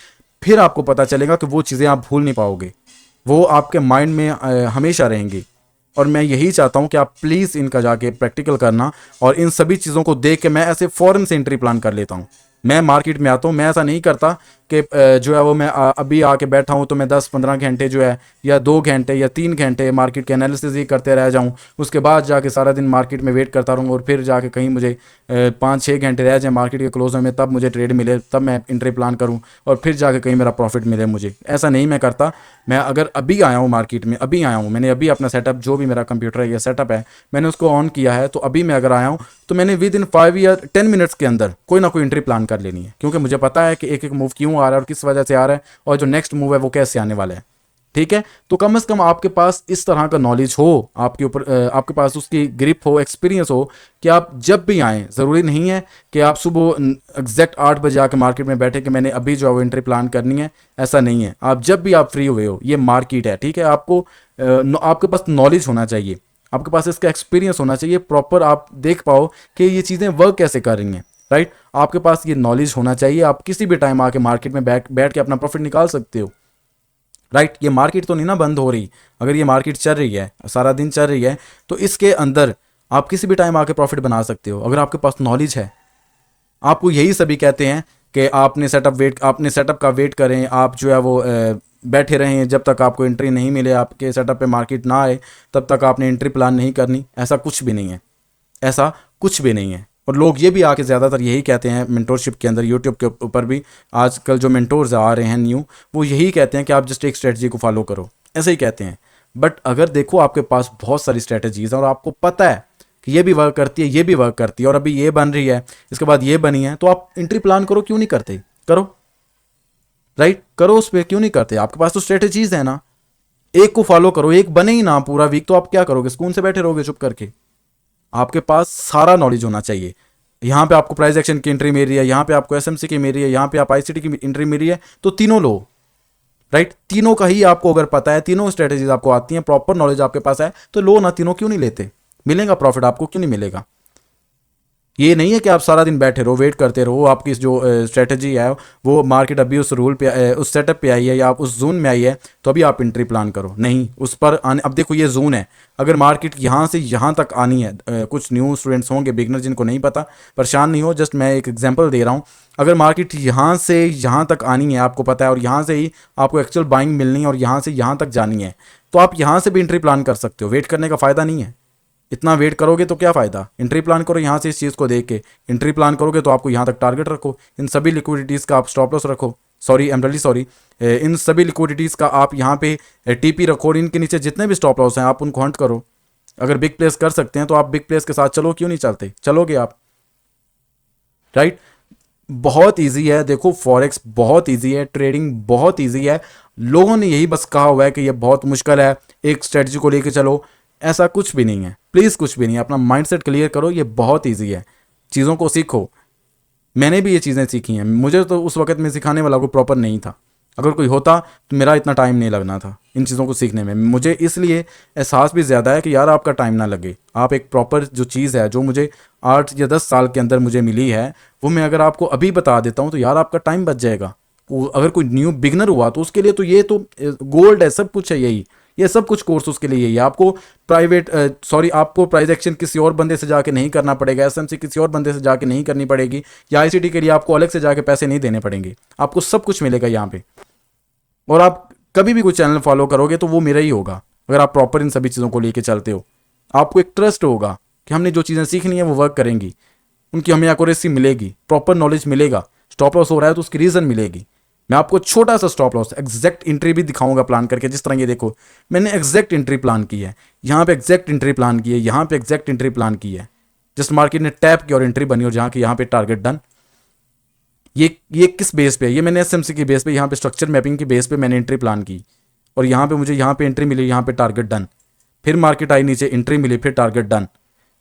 फिर आपको पता चलेगा कि वो चीज़ें आप भूल नहीं पाओगे, वो आपके माइंड में हमेशा रहेंगी। और मैं यही चाहता हूँ कि आप प्लीज़ इनका जाके प्रैक्टिकल करना, और इन सभी चीज़ों को देख के मैं ऐसे फ़ौरन से एंट्री प्लान कर लेता हूँ, मैं मार्केट में आता हूँ, मैं ऐसा नहीं करता कि जो है वो मैं अभी आके बैठा हूँ तो मैं 10-15 घंटे जो है या 2 घंटे या 3 घंटे मार्केट के एनालिसिस ही करते रह जाऊँ, उसके बाद जाके सारा दिन मार्केट में वेट करता रहूँ और फिर जाके कहीं मुझे 5-6 घंटे रह जाए मार्केट के क्लोज में, तब मुझे ट्रेड मिले, तब मैं एंट्री प्लान करूँ और फिर जाके कहीं मेरा प्रॉफिट मिले मुझे। ऐसा नहीं मैं करता। मैं अगर अभी आया हूँ मार्केट में, अभी आया हूँ, मैंने अभी अपना सेटअप, जो भी मेरा कंप्यूटर है या सेटअप है, मैंने उसको ऑन किया है, तो अभी मैं अगर आया हूँ तो मैंने विद इन 5 या 10 मिनट्स के अंदर कोई ना कोई एंट्री प्लान कर लेनी है, क्योंकि मुझे पता है कि एक एक मूव क्यों आ रहा है और किस वजह से आ रहा है और जो नेक्स्ट मूव है वो कैसे आने वाला है। ठीक है, तो कम से कम आपके पास इस तरह का नॉलेज हो, आपके ऊपर आपके पास उसकी ग्रिप हो, एक्सपीरियंस हो कि आप जब भी आएँ, ज़रूरी नहीं है कि आप सुबह एग्जैक्ट 8 बजे आके मार्केट में बैठे कि मैंने अभी जो है वो एंट्री प्लान करनी है। ऐसा नहीं है, आप जब भी आप फ्री हुए हो, ये मार्केट है, ठीक है, आपको आपके पास नॉलेज होना चाहिए, आपके पास इसका एक्सपीरियंस होना चाहिए, प्रॉपर आप देख पाओ कि ये चीज़ें वर्क कैसे कर रही हैं। राइट, आपके पास ये नॉलेज होना चाहिए, आप किसी भी टाइम आके मार्केट में बैठ बैठ के अपना प्रॉफिट निकाल सकते हो। राइट, ये मार्केट तो नहीं ना बंद हो रही, अगर ये मार्केट चल रही है, सारा दिन चल रही है, तो इसके अंदर आप किसी भी टाइम आके प्रॉफिट बना सकते हो अगर आपके पास नॉलेज है। आपको यही सभी कहते हैं कि आपने सेटअप का वेट करें, आप जो है वो बैठे रहें जब तक आपको एंट्री नहीं मिले, आपके सेटअप पे मार्केट ना आए तब तक आपने एंट्री प्लान नहीं करनी। ऐसा कुछ भी नहीं है, ऐसा कुछ भी नहीं है। और लोग ये भी आके ज़्यादातर यही कहते हैं मेंटोरशिप के अंदर, यूट्यूब के ऊपर भी आजकल जो मेंटोर्स आ रहे हैं न्यू, वो यही कहते हैं कि आप जस्ट एक स्ट्रेटजी को फॉलो करो, ऐसे ही कहते हैं। बट अगर देखो आपके पास बहुत सारी स्ट्रेटजीज हैं और आपको पता है कि ये भी वर्क करती है, ये भी वर्क करती है, और अभी ये बन रही है, इसके बाद ये बनी है, तो आप एंट्री प्लान करो, क्यों नहीं करते? करो। राइट, करो, उस पर क्यों नहीं करते? आपके पास तो स्ट्रेटजीज है ना, एक को फॉलो करो, एक बने ही ना पूरा वीक तो आप क्या करोगे? सुकून से बैठे रहोगे चुप करके? आपके पास सारा नॉलेज होना चाहिए। यहाँ पे आपको प्राइस एक्शन की एंट्री मिल रही है, यहाँ पे आपको एसएमसी की मिल रही है, यहाँ पे आप आईसीटी की एंट्री मिल रही है, तो तीनों लो। राइट, तीनों का ही आपको अगर पता है, तीनों स्ट्रेटेजीज आपको आती हैं, प्रॉपर नॉलेज आपके पास है, तो लो ना, तीनों क्यों नहीं लेते? मिलेगा प्रॉफिट आपको, क्यों नहीं मिलेगा? ये नहीं है कि आप सारा दिन बैठे रहो, वेट करते रहो, आपकी जो स्ट्रेटजी है वो मार्केट अभी उस रूल पे उस सेटअप पे आई है या आप उस जोन में आई है तो अभी आप एंट्री प्लान करो। नहीं, उस पर आने, अब देखो ये जोन है, अगर मार्केट यहाँ से यहाँ तक आनी है, कुछ न्यू स्टूडेंट्स होंगे, बिगनर, जिनको नहीं पता, परेशान नहीं हो, जस्ट मैं एक एग्जांपल दे रहा हूँ। अगर मार्केट यहाँ से यहाँ तक आनी है, आपको पता है, और यहाँ से ही आपको एक्चुअल बाइंग मिलनी है और यहाँ से यहाँ तक जानी है, तो आप यहाँ से भी एंट्री प्लान कर सकते हो। वेट करने का फ़ायदा नहीं है, इतना वेट करोगे तो क्या फ़ायदा? एंट्री प्लान करो, यहाँ से इस चीज़ को देख के एंट्री प्लान करोगे तो आपको यहाँ तक टारगेट रखो, इन सभी लिक्विडिटीज़ का आप स्टॉप लॉस रखो, sorry, I am really sorry, इन सभी लिक्विडिटीज़ का आप यहाँ पे टीपी रखो, और इनके नीचे जितने भी स्टॉप लॉस हैं आप उनको हंट करो। अगर बिग प्लेस कर सकते हैं तो आप बिग प्लेस के साथ चलो, क्यों नहीं चलते? चलोगे आप। राइट, बहुत ईजी है, देखो फॉरेक्स बहुत ईजी है, ट्रेडिंग बहुत ईजी है। लोगों ने यही बस कहा हुआ है कि ये बहुत मुश्किल है, एक स्ट्रेटजी को लेके चलो। ऐसा कुछ भी नहीं है, प्लीज़ कुछ भी नहीं है, अपना माइंडसेट क्लियर करो, ये बहुत ईजी है, चीज़ों को सीखो। मैंने भी ये चीज़ें सीखी हैं, मुझे तो उस वक्त में सिखाने वाला कोई प्रॉपर नहीं था, अगर कोई होता तो मेरा इतना टाइम नहीं लगना था इन चीज़ों को सीखने में। मुझे इसलिए एहसास भी ज़्यादा है कि यार आपका टाइम ना लगे, आप एक प्रॉपर जो चीज़ है जो मुझे 8 या 10 साल के अंदर मुझे मिली है, वो मैं अगर आपको अभी बता देता हूँ तो यार आपका टाइम बच जाएगा। अगर कोई न्यू बिगनर हुआ तो उसके लिए तो ये तो गोल्ड है, सब कुछ है, यही ये सब कुछ कोर्स उसके लिए यही है। आपको आपको प्राइस एक्शन किसी और बंदे से जाके नहीं करना पड़ेगा, एसएमसी किसी और बंदे से जाके नहीं करनी पड़ेगी, या आईसीटी के लिए आपको अलग से जाके पैसे नहीं देने पड़ेंगे, आपको सब कुछ मिलेगा यहाँ पे। और आप कभी भी कोई चैनल फॉलो करोगे तो वो मेरा ही होगा, अगर आप प्रॉपर इन सभी चीज़ों को लेके चलते हो। आपको एक ट्रस्ट होगा कि हमने जो चीज़ें सीखनी है वो वर्क करेंगी, उनकी हमें एक्यूरेसी मिलेगी, प्रॉपर नॉलेज मिलेगा। स्टॉप लॉस हो रहा है तो उसकी रीज़न मिलेगी। मैं आपको छोटा सा स्टॉप लॉस एग्जैक्ट एंट्री भी दिखाऊंगा प्लान करके, जिस तरह ये देखो मैंने एग्जैक्ट एंट्री प्लान की है, यहाँ पे एग्जैक्ट एंट्री प्लान की है, यहाँ पे एग्जैक्ट एंट्री प्लान की है, जस्ट मार्केट ने टैप की और एंट्री बनी और जहाँ की यहाँ पे टारगेट डन। ये किस बेस पे है? ये मैंने एसएमसी की बेस पे, यहाँ पे स्ट्रक्चर मैपिंग की बेस पे मैंने एंट्री प्लान की, और यहाँ पे मुझे यहाँ पे एंट्री मिली, यहाँ पे टारगेट डन। फिर मार्केट आई नीचे, एंट्री मिली, फिर टारगेट डन,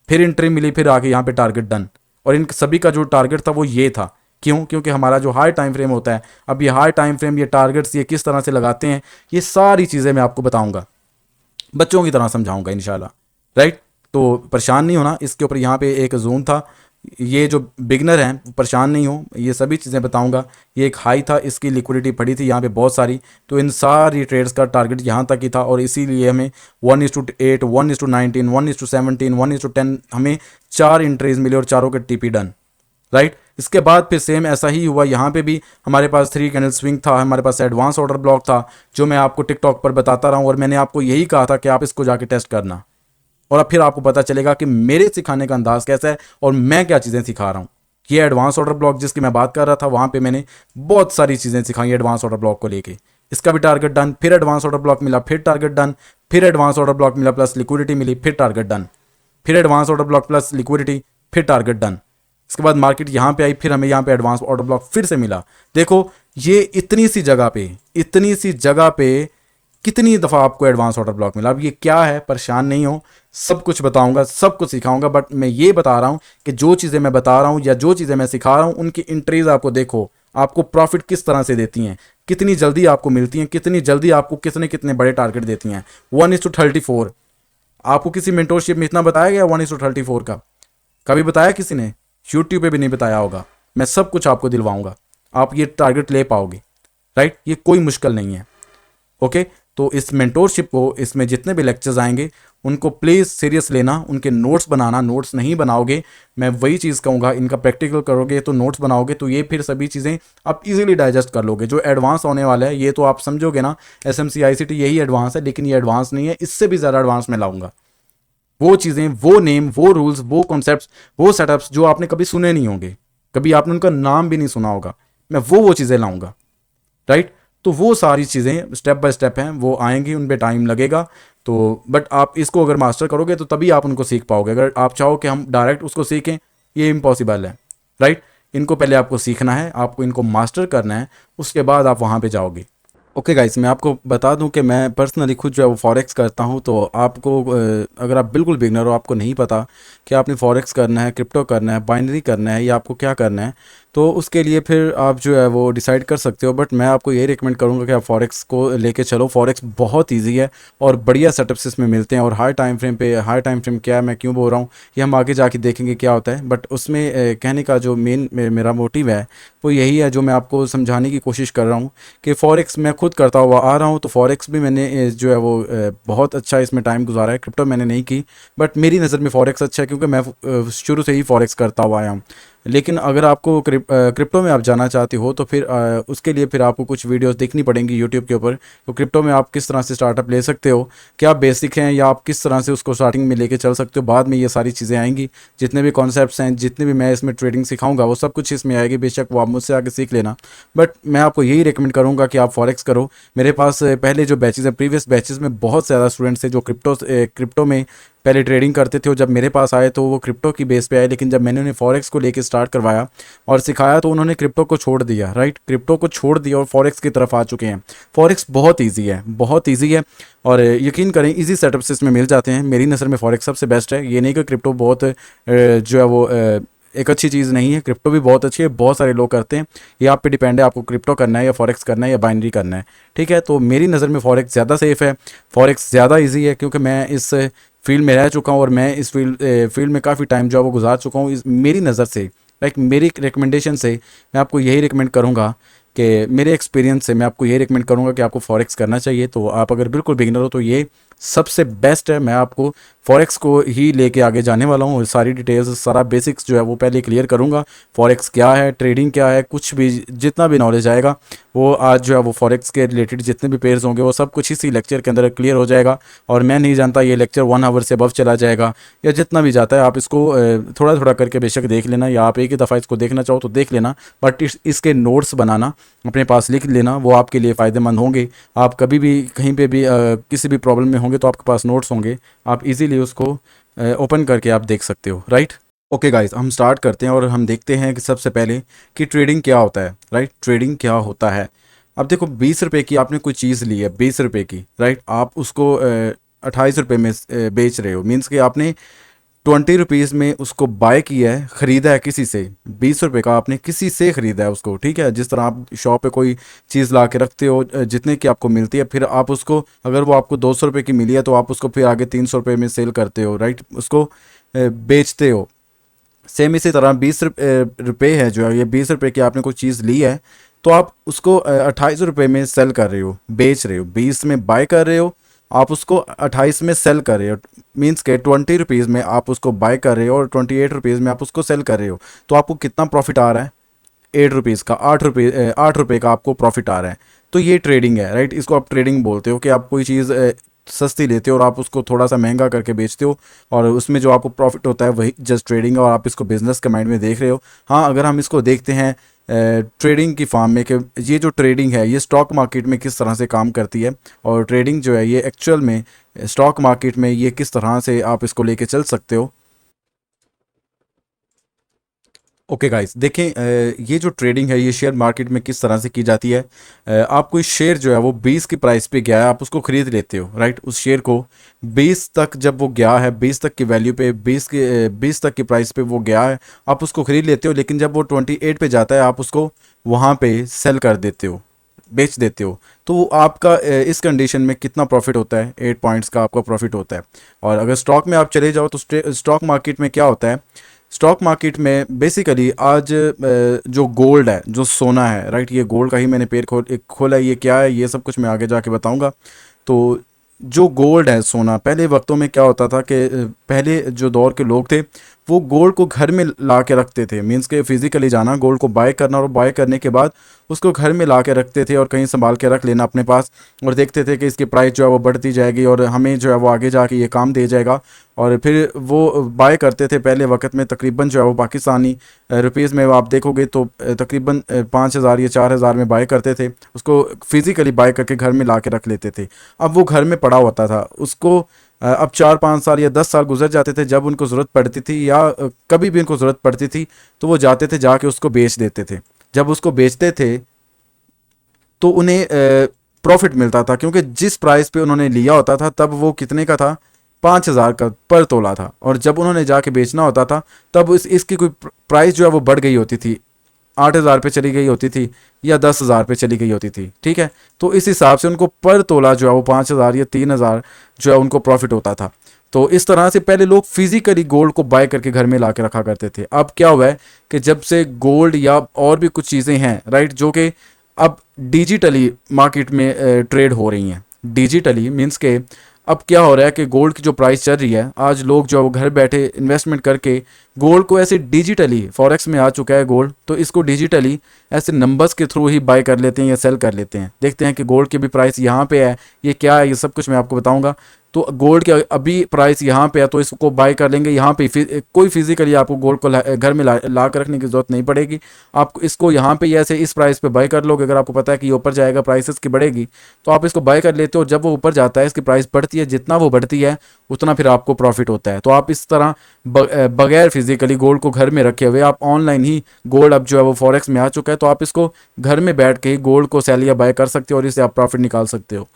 फिर एंट्री मिली, फिर आके यहाँ पे टारगेट डन। और इन सभी का जो टारगेट था वो ये था। क्यों? क्योंकि हमारा जो हाई टाइम फ्रेम होता है, अब ये हाई टाइम फ्रेम, ये टारगेट्स, ये किस तरह से लगाते हैं, ये सारी चीज़ें मैं आपको बताऊंगा, बच्चों की तरह समझाऊंगा इंशाल्लाह। राइट, तो परेशान नहीं होना इसके ऊपर। यहाँ पे एक जोन था, ये जो बिगनर हैं परेशान नहीं हो, ये सभी चीज़ें बताऊंगा। ये एक हाई था, इसकी लिक्विडिटी पड़ी थी यहाँ पे बहुत सारी, तो इन सारी ट्रेड्स का टारगेट यहाँ तक ही था, और इसीलिए हमें 1:8, 1:19, 1:17, 1:10 हमें 4 एंट्रीज मिले और चारों के टीपी डन। राइट। इसके बाद फिर सेम ऐसा ही हुआ, यहाँ पे भी हमारे पास 3 कैंडल स्विंग था, हमारे पास एडवांस ऑर्डर ब्लॉक था, जो मैं आपको टिकटॉक पर बताता रहा हूँ और मैंने आपको यही कहा था कि आप इसको जाके टेस्ट करना, और अब फिर आपको पता चलेगा कि मेरे सिखाने का अंदाज कैसा है और मैं क्या चीज़ें सिखा रहा हूँ। ये एडवांस ऑर्डर ब्लॉक जिसकी मैं बात कर रहा था, वहाँ पे मैंने बहुत सारी चीज़ें सिखाई एडवांस ऑर्डर ब्लॉक को लेके। इसका भी टारगेट डन, फिर एडवांस ऑर्डर ब्लॉक मिला, फिर टारगेट डन, फिर एडवांस ऑर्डर ब्लॉक मिला प्लस लिक्विडिटी मिली, फिर टारगेट डन, फिर advance order block plus liquidity, फिर टारगेट डन। इसके बाद मार्केट यहाँ पे आई, फिर हमें यहाँ पे एडवांस ऑर्डर ब्लॉक फिर से मिला। देखो ये इतनी सी जगह पे कितनी दफ़ा आपको एडवांस ऑर्डर ब्लॉक मिला। अब ये क्या है, परेशान नहीं हो, सब कुछ बताऊंगा, सब कुछ सिखाऊंगा, बट मैं ये बता रहा हूँ कि जो चीज़ें मैं बता रहा हूँ या जो चीज़ें मैं सिखा रहा हूँ उनकी इंट्रीज आपको देखो, आपको प्रॉफिट किस तरह से देती हैं, कितनी जल्दी आपको मिलती हैं, कितनी जल्दी आपको कितने कितने बड़े टारगेट देती हैं। 1:34 आपको किसी मेंटोरशिप में इतना बताया गया 1:34 का? कभी बताया किसी ने? यूट्यूब पे भी नहीं बताया होगा। मैं सब कुछ आपको दिलवाऊंगा, आप ये टारगेट ले पाओगे, राइट। ये कोई मुश्किल नहीं है। ओके, तो इस मेंटोरशिप को, इसमें जितने भी लेक्चर्स आएंगे उनको प्लीज़ सीरियस लेना, उनके नोट्स बनाना। नोट्स नहीं बनाओगे, मैं वही चीज़ कहूँगा, इनका प्रैक्टिकल करोगे तो नोट्स बनाओगे तो ये फिर सभी चीज़ें आप इजीली डाइजेस्ट कर लोगे। जो एडवांस होने वाला है ये तो आप समझोगे ना, SMC ICT यही एडवांस है, लेकिन ये एडवांस नहीं है, इससे भी ज़्यादा एडवांस मैं लाऊंगा। वो चीज़ें, वो नेम, वो रूल्स, वो कॉन्सेप्ट्स, वो सेटअप्स जो आपने कभी सुने नहीं होंगे, कभी आपने उनका नाम भी नहीं सुना होगा, मैं वो चीज़ें लाऊंगा, राइट। तो वो सारी चीज़ें स्टेप बाय स्टेप हैं, वो आएंगी, उन पे टाइम लगेगा। तो बट आप इसको अगर मास्टर करोगे तो तभी आप उनको सीख पाओगे। अगर आप चाहो कि हम डायरेक्ट उसको सीखें, ये इम्पॉसिबल है, राइट। इनको पहले आपको सीखना है, आपको इनको मास्टर करना है, उसके बाद आप वहाँ पे जाओगे। ओके गाइस, मैं आपको बता दूं कि मैं पर्सनली खुद जो है वो फॉरेक्स करता हूं। तो आपको अगर आप बिल्कुल बिगनर हो, आपको नहीं पता कि आपने फॉरेक्स करना है, क्रिप्टो करना है, बाइनरी करना है या आपको क्या करना है, तो उसके लिए फिर आप जो है वो डिसाइड कर सकते हो। बट मैं आपको ये रिकमेंड करूंगा कि आप फॉरेक्स को लेके चलो। फॉरेक्स बहुत ईजी है और बढ़िया सेटअप्स इसमें मिलते हैं, और हाई टाइम फ्रेम पे, हाई टाइम फ्रेम क्या है, मैं क्यों बोल रहा हूँ ये हम आगे जाके देखेंगे क्या होता है। बट उसमें कहने का जो मेन मेरा मोटिव है वो यही है, जो मैं आपको समझाने की कोशिश कर रहा हूँ कि फॉरेक्स मैं खुद करता हुआ आ रहा हूँ। तो फॉरेक्स भी मैंने जो है वो बहुत अच्छा इसमें टाइम गुजारा है। क्रिप्टो मैंने नहीं की, बट मेरी नज़र में फॉरेक्स अच्छा है क्योंकि मैं शुरू से ही फॉरेक्स करता हुआ आया हूँ। लेकिन अगर आपको क्रिप्टो में आप जाना चाहते हो तो फिर उसके लिए फिर आपको कुछ वीडियोस देखनी पड़ेंगी यूट्यूब के ऊपर। तो क्रिप्टो में आप किस तरह से स्टार्टअप ले सकते हो, क्या बेसिक हैं, या आप किस तरह से उसको स्टार्टिंग में लेके चल सकते हो, बाद में ये सारी चीज़ें आएंगी। जितने भी कॉन्सेप्ट्स हैं, जितने भी मैं इसमें ट्रेडिंग सिखाऊंगा वो सब कुछ इसमें आएगी। बेशक वो आप मुझसे आके सीख लेना, बट मैं आपको यही रिकमेंड करूँगा कि आप फॉरेक्स करो। मेरे पास पहले जो बैचेज़ हैं, प्रीवियस बैचेज़ में बहुत ज़्यादा स्टूडेंट्स थे जो क्रिप्टो में पहले ट्रेडिंग करते थे, और जब मेरे पास आए तो वो क्रिप्टो की बेस पे आए। लेकिन जब मैंने उन्हें फॉरेक्स को लेके स्टार्ट करवाया और सिखाया तो उन्होंने क्रिप्टो को छोड़ दिया, राइट। क्रिप्टो को छोड़ दिया और फॉरेक्स की तरफ आ चुके हैं। फॉरेक्स बहुत ईजी है, बहुत ईजी है, और यकीन करें ईजी सेटअप्स इसमें मिल जाते हैं। मेरी नज़र में फॉरेक्स सबसे बेस्ट है। ये नहीं कि क्रिप्टो बहुत जो है वो एक अच्छी चीज़ नहीं है, क्रिप्टो भी बहुत अच्छी है, बहुत सारे लोग करते हैं। ये आप पे डिपेंड है, आपको क्रिप्टो करना है या फॉरेक्स करना है या बाइनरी करना है, ठीक है। तो मेरी नज़र में फॉरेक्स ज़्यादा सेफ़ है, फॉरेक्स ज़्यादा ईजी है, क्योंकि मैं इस फील्ड में रह चुका हूँ और मैं इस फील्ड में काफ़ी टाइम जो है वो गुजार चुका हूँ। मेरी नज़र से, लाइक मेरी रिकमेंडेशन से मैं आपको यही रिकमेंड करूँगा कि मेरे एक्सपीरियंस से मैं आपको यही रिकमेंड करूँगा कि आपको फॉरेक्स करना चाहिए। तो आप अगर बिल्कुल बिगिनर हो तो ये सबसे बेस्ट है। मैं आपको फॉरेक्स को ही लेके आगे जाने वाला हूँ, और सारी डिटेल्स, सारा बेसिक्स जो है वो पहले क्लियर करूँगा। फॉरेक्स क्या है, ट्रेडिंग क्या है, कुछ भी जितना भी नॉलेज आएगा वो आज जो है वो फॉरेक्स के रिलेटेड जितने भी पेयर्स होंगे वो सब कुछ इसी लेक्चर के अंदर क्लियर हो जाएगा। और मैं नहीं जानता ये लेक्चर 1 आवर से अबव चला जाएगा या जितना भी जाता है। आप इसको थोड़ा थोड़ा करके बेशक देख लेना, या आप एक ही दफ़ा इसको देखना चाहो तो देख लेना, बट इसके नोट्स बनाना, अपने पास लिख लेना, वो आपके लिए फ़ायदेमंद होंगे। आप कभी भी कहीं पे भी किसी भी प्रॉब्लम में होंगे तो आपके पास नोट्स होंगे, आप इजीली उसको ओपन करके आप देख सकते हो, राइट। ओके गाइस, हम स्टार्ट करते हैं और हम देखते हैं कि सबसे पहले कि ट्रेडिंग क्या होता है, राइट। ट्रेडिंग क्या होता है। अब देखो 20 रुपये की आपने कोई चीज़ ली है, 20 रुपये की, राइट। आप उसको 28 रुपये में बेच रहे हो। मीन्स कि आपने 20 रुपीज़ में उसको बाय किया है, ख़रीदा है किसी से। 20 रुपये का आपने किसी से ख़रीदा है उसको, ठीक है। जिस तरह आप शॉप पे कोई चीज़ ला के रखते हो जितने की आपको मिलती है, फिर आप उसको, अगर वो आपको 200 रुपये की मिली है तो आप उसको फिर आगे 300 रुपये में सेल करते हो, राइट, उसको बेचते हो। सेम इसी तरह 20 रुपये है जो है, ये 20 रुपये की आपने कोई चीज़ ली है तो आप उसको 28 रुपये में सेल कर रहे हो, बेच रहे हो। 20 में बाय कर रहे हो, आप उसको 28 में सेल कर रहे हो, मीन्स के 20 रुपीज़ में आप उसको बाय कर रहे हो और 28 रुपीज़ में आप उसको सेल कर रहे हो, तो आपको कितना प्रॉफिट आ रहा है? 8 रुपीज़ का, 8 रुपये का आपको प्रॉफिट आ रहा है। तो ये ट्रेडिंग है, राइट। इसको आप ट्रेडिंग बोलते हो कि आप कोई चीज़ सस्ती लेते हो और आप उसको थोड़ा सा महंगा करके बेचते हो, और उसमें जो आपको प्रॉफिट होता है वही जस्ट ट्रेडिंग है, और आप इसको बिजनेस के माइंड में देख रहे हो। हाँ, अगर हम इसको देखते हैं ट्रेडिंग की फॉर्म में कि ये जो ट्रेडिंग है ये स्टॉक मार्केट में किस तरह से काम करती है, और ट्रेडिंग जो है ये एक्चुअल में स्टॉक मार्केट में ये किस तरह से आप इसको लेके चल सकते हो। ओके गाइस, देखें ये जो ट्रेडिंग है ये शेयर मार्केट में किस तरह से की जाती है। आप कोई शेयर जो है वो 20 की प्राइस पे गया है, आप उसको खरीद लेते हो, राइट। उस शेयर को 20 तक जब वो गया है, 20 तक की वैल्यू पे, 20 तक की प्राइस पे वो गया है, आप उसको खरीद लेते हो। लेकिन जब वो 28 पे जाता है आप उसको वहाँ पे सेल कर देते हो, बेच देते हो। तो आपका इस कंडीशन में कितना प्रॉफिट होता है? 8 पॉइंट्स का आपका प्रॉफिट होता है। और अगर स्टॉक में आप चले जाओ तो स्टॉक मार्केट में क्या होता है? स्टॉक मार्केट में बेसिकली आज जो गोल्ड है, जो सोना है, राइट, ये गोल्ड का ही मैंने पेड़ खोला है। ये क्या है ये सब कुछ मैं आगे जाके बताऊंगा। तो जो गोल्ड है, सोना, पहले वक्तों में क्या होता था कि पहले जो दौर के लोग थे वो गोल्ड को घर में ला के रखते थे, मीन्स के फिजिकली जाना, गोल्ड को बाय करना, और बाय करने के बाद उसको घर में ला के रखते थे और कहीं संभाल के रख लेना अपने पास, और देखते थे कि इसकी प्राइस जो है वो बढ़ती जाएगी और हमें जो है वो आगे जाके ये काम दे जाएगा। और फिर वो बाय करते थे पहले वक्त में, तकरीबन जो है वो पाकिस्तानी रुपीज़ में आप देखोगे तो तकरीबन 5,000 या 4,000 में बाय करते थे। उसको फिजिकली बाय करके घर में ला के रख लेते थे। अब वो घर में पड़ा होता था, उसको अब 4-5 साल या 10 साल गुजर जाते थे, जब उनको ज़रूरत पड़ती थी या कभी भी उनको ज़रूरत पड़ती थी तो वो जाते थे, जाके उसको बेच देते थे। जब उसको बेचते थे तो उन्हें प्रॉफिट मिलता था, क्योंकि जिस प्राइस पे उन्होंने लिया होता था तब वो कितने का था? 5,000 का पर तोला था। और जब उन्होंने जाके बेचना होता था तब इसकी कोई प्राइस जो है वो बढ़ गई होती थी, 8,000 पे चली गई होती थी या 10,000 पे चली गई होती थी, ठीक है। तो इस हिसाब से उनको पर तोला जो है वो 5,000 या 3,000 जो है उनको प्रॉफिट होता था। तो इस तरह से पहले लोग फिजिकली गोल्ड को बाय करके घर में ला के रखा करते थे। अब क्या हुआ है कि जब से गोल्ड या और भी कुछ चीज़ें हैं, राइट, जो कि अब डिजिटली मार्केट में ट्रेड हो रही हैं। डिजिटली मीन्स के अब क्या हो रहा है कि गोल्ड की जो प्राइस चल रही है, आज लोग जो है वो घर बैठे इन्वेस्टमेंट करके गोल्ड को ऐसे डिजिटली, फॉरेक्स में आ चुका है गोल्ड, तो इसको डिजिटली ऐसे नंबर्स के थ्रू ही बाय कर लेते हैं या सेल कर लेते हैं। देखते हैं कि गोल्ड की भी प्राइस यहाँ पे है, ये क्या है, ये सब कुछ मैं आपको बताऊंगा। तो गोल्ड के अभी प्राइस यहाँ पे है तो इसको बाय कर लेंगे यहाँ पे। कोई फिजिकली आपको गोल्ड को घर में ला कर रखने की जरूरत नहीं पड़ेगी। आप इसको यहाँ पे ऐसे इस प्राइस पे बाय कर लोगे। अगर आपको पता है कि ये ऊपर जाएगा, प्राइसेस की बढ़ेगी, तो आप इसको बाय कर लेते हो। जब वो ऊपर जाता है इसकी प्राइस बढ़ती है, जितना वो बढ़ती है उतना फिर आपको प्रॉफिट होता है। तो आप इस तरह बगैर फिजिकली गोल्ड को घर में रखे हुए आप ऑनलाइन ही, गोल्ड अब जो है वो फॉरेक्स में आ चुका है, तो आप इसको घर में बैठ के ही गोल्ड को सेल या बाय कर सकते हो और इससे आप प्रॉफिट निकाल सकते हो,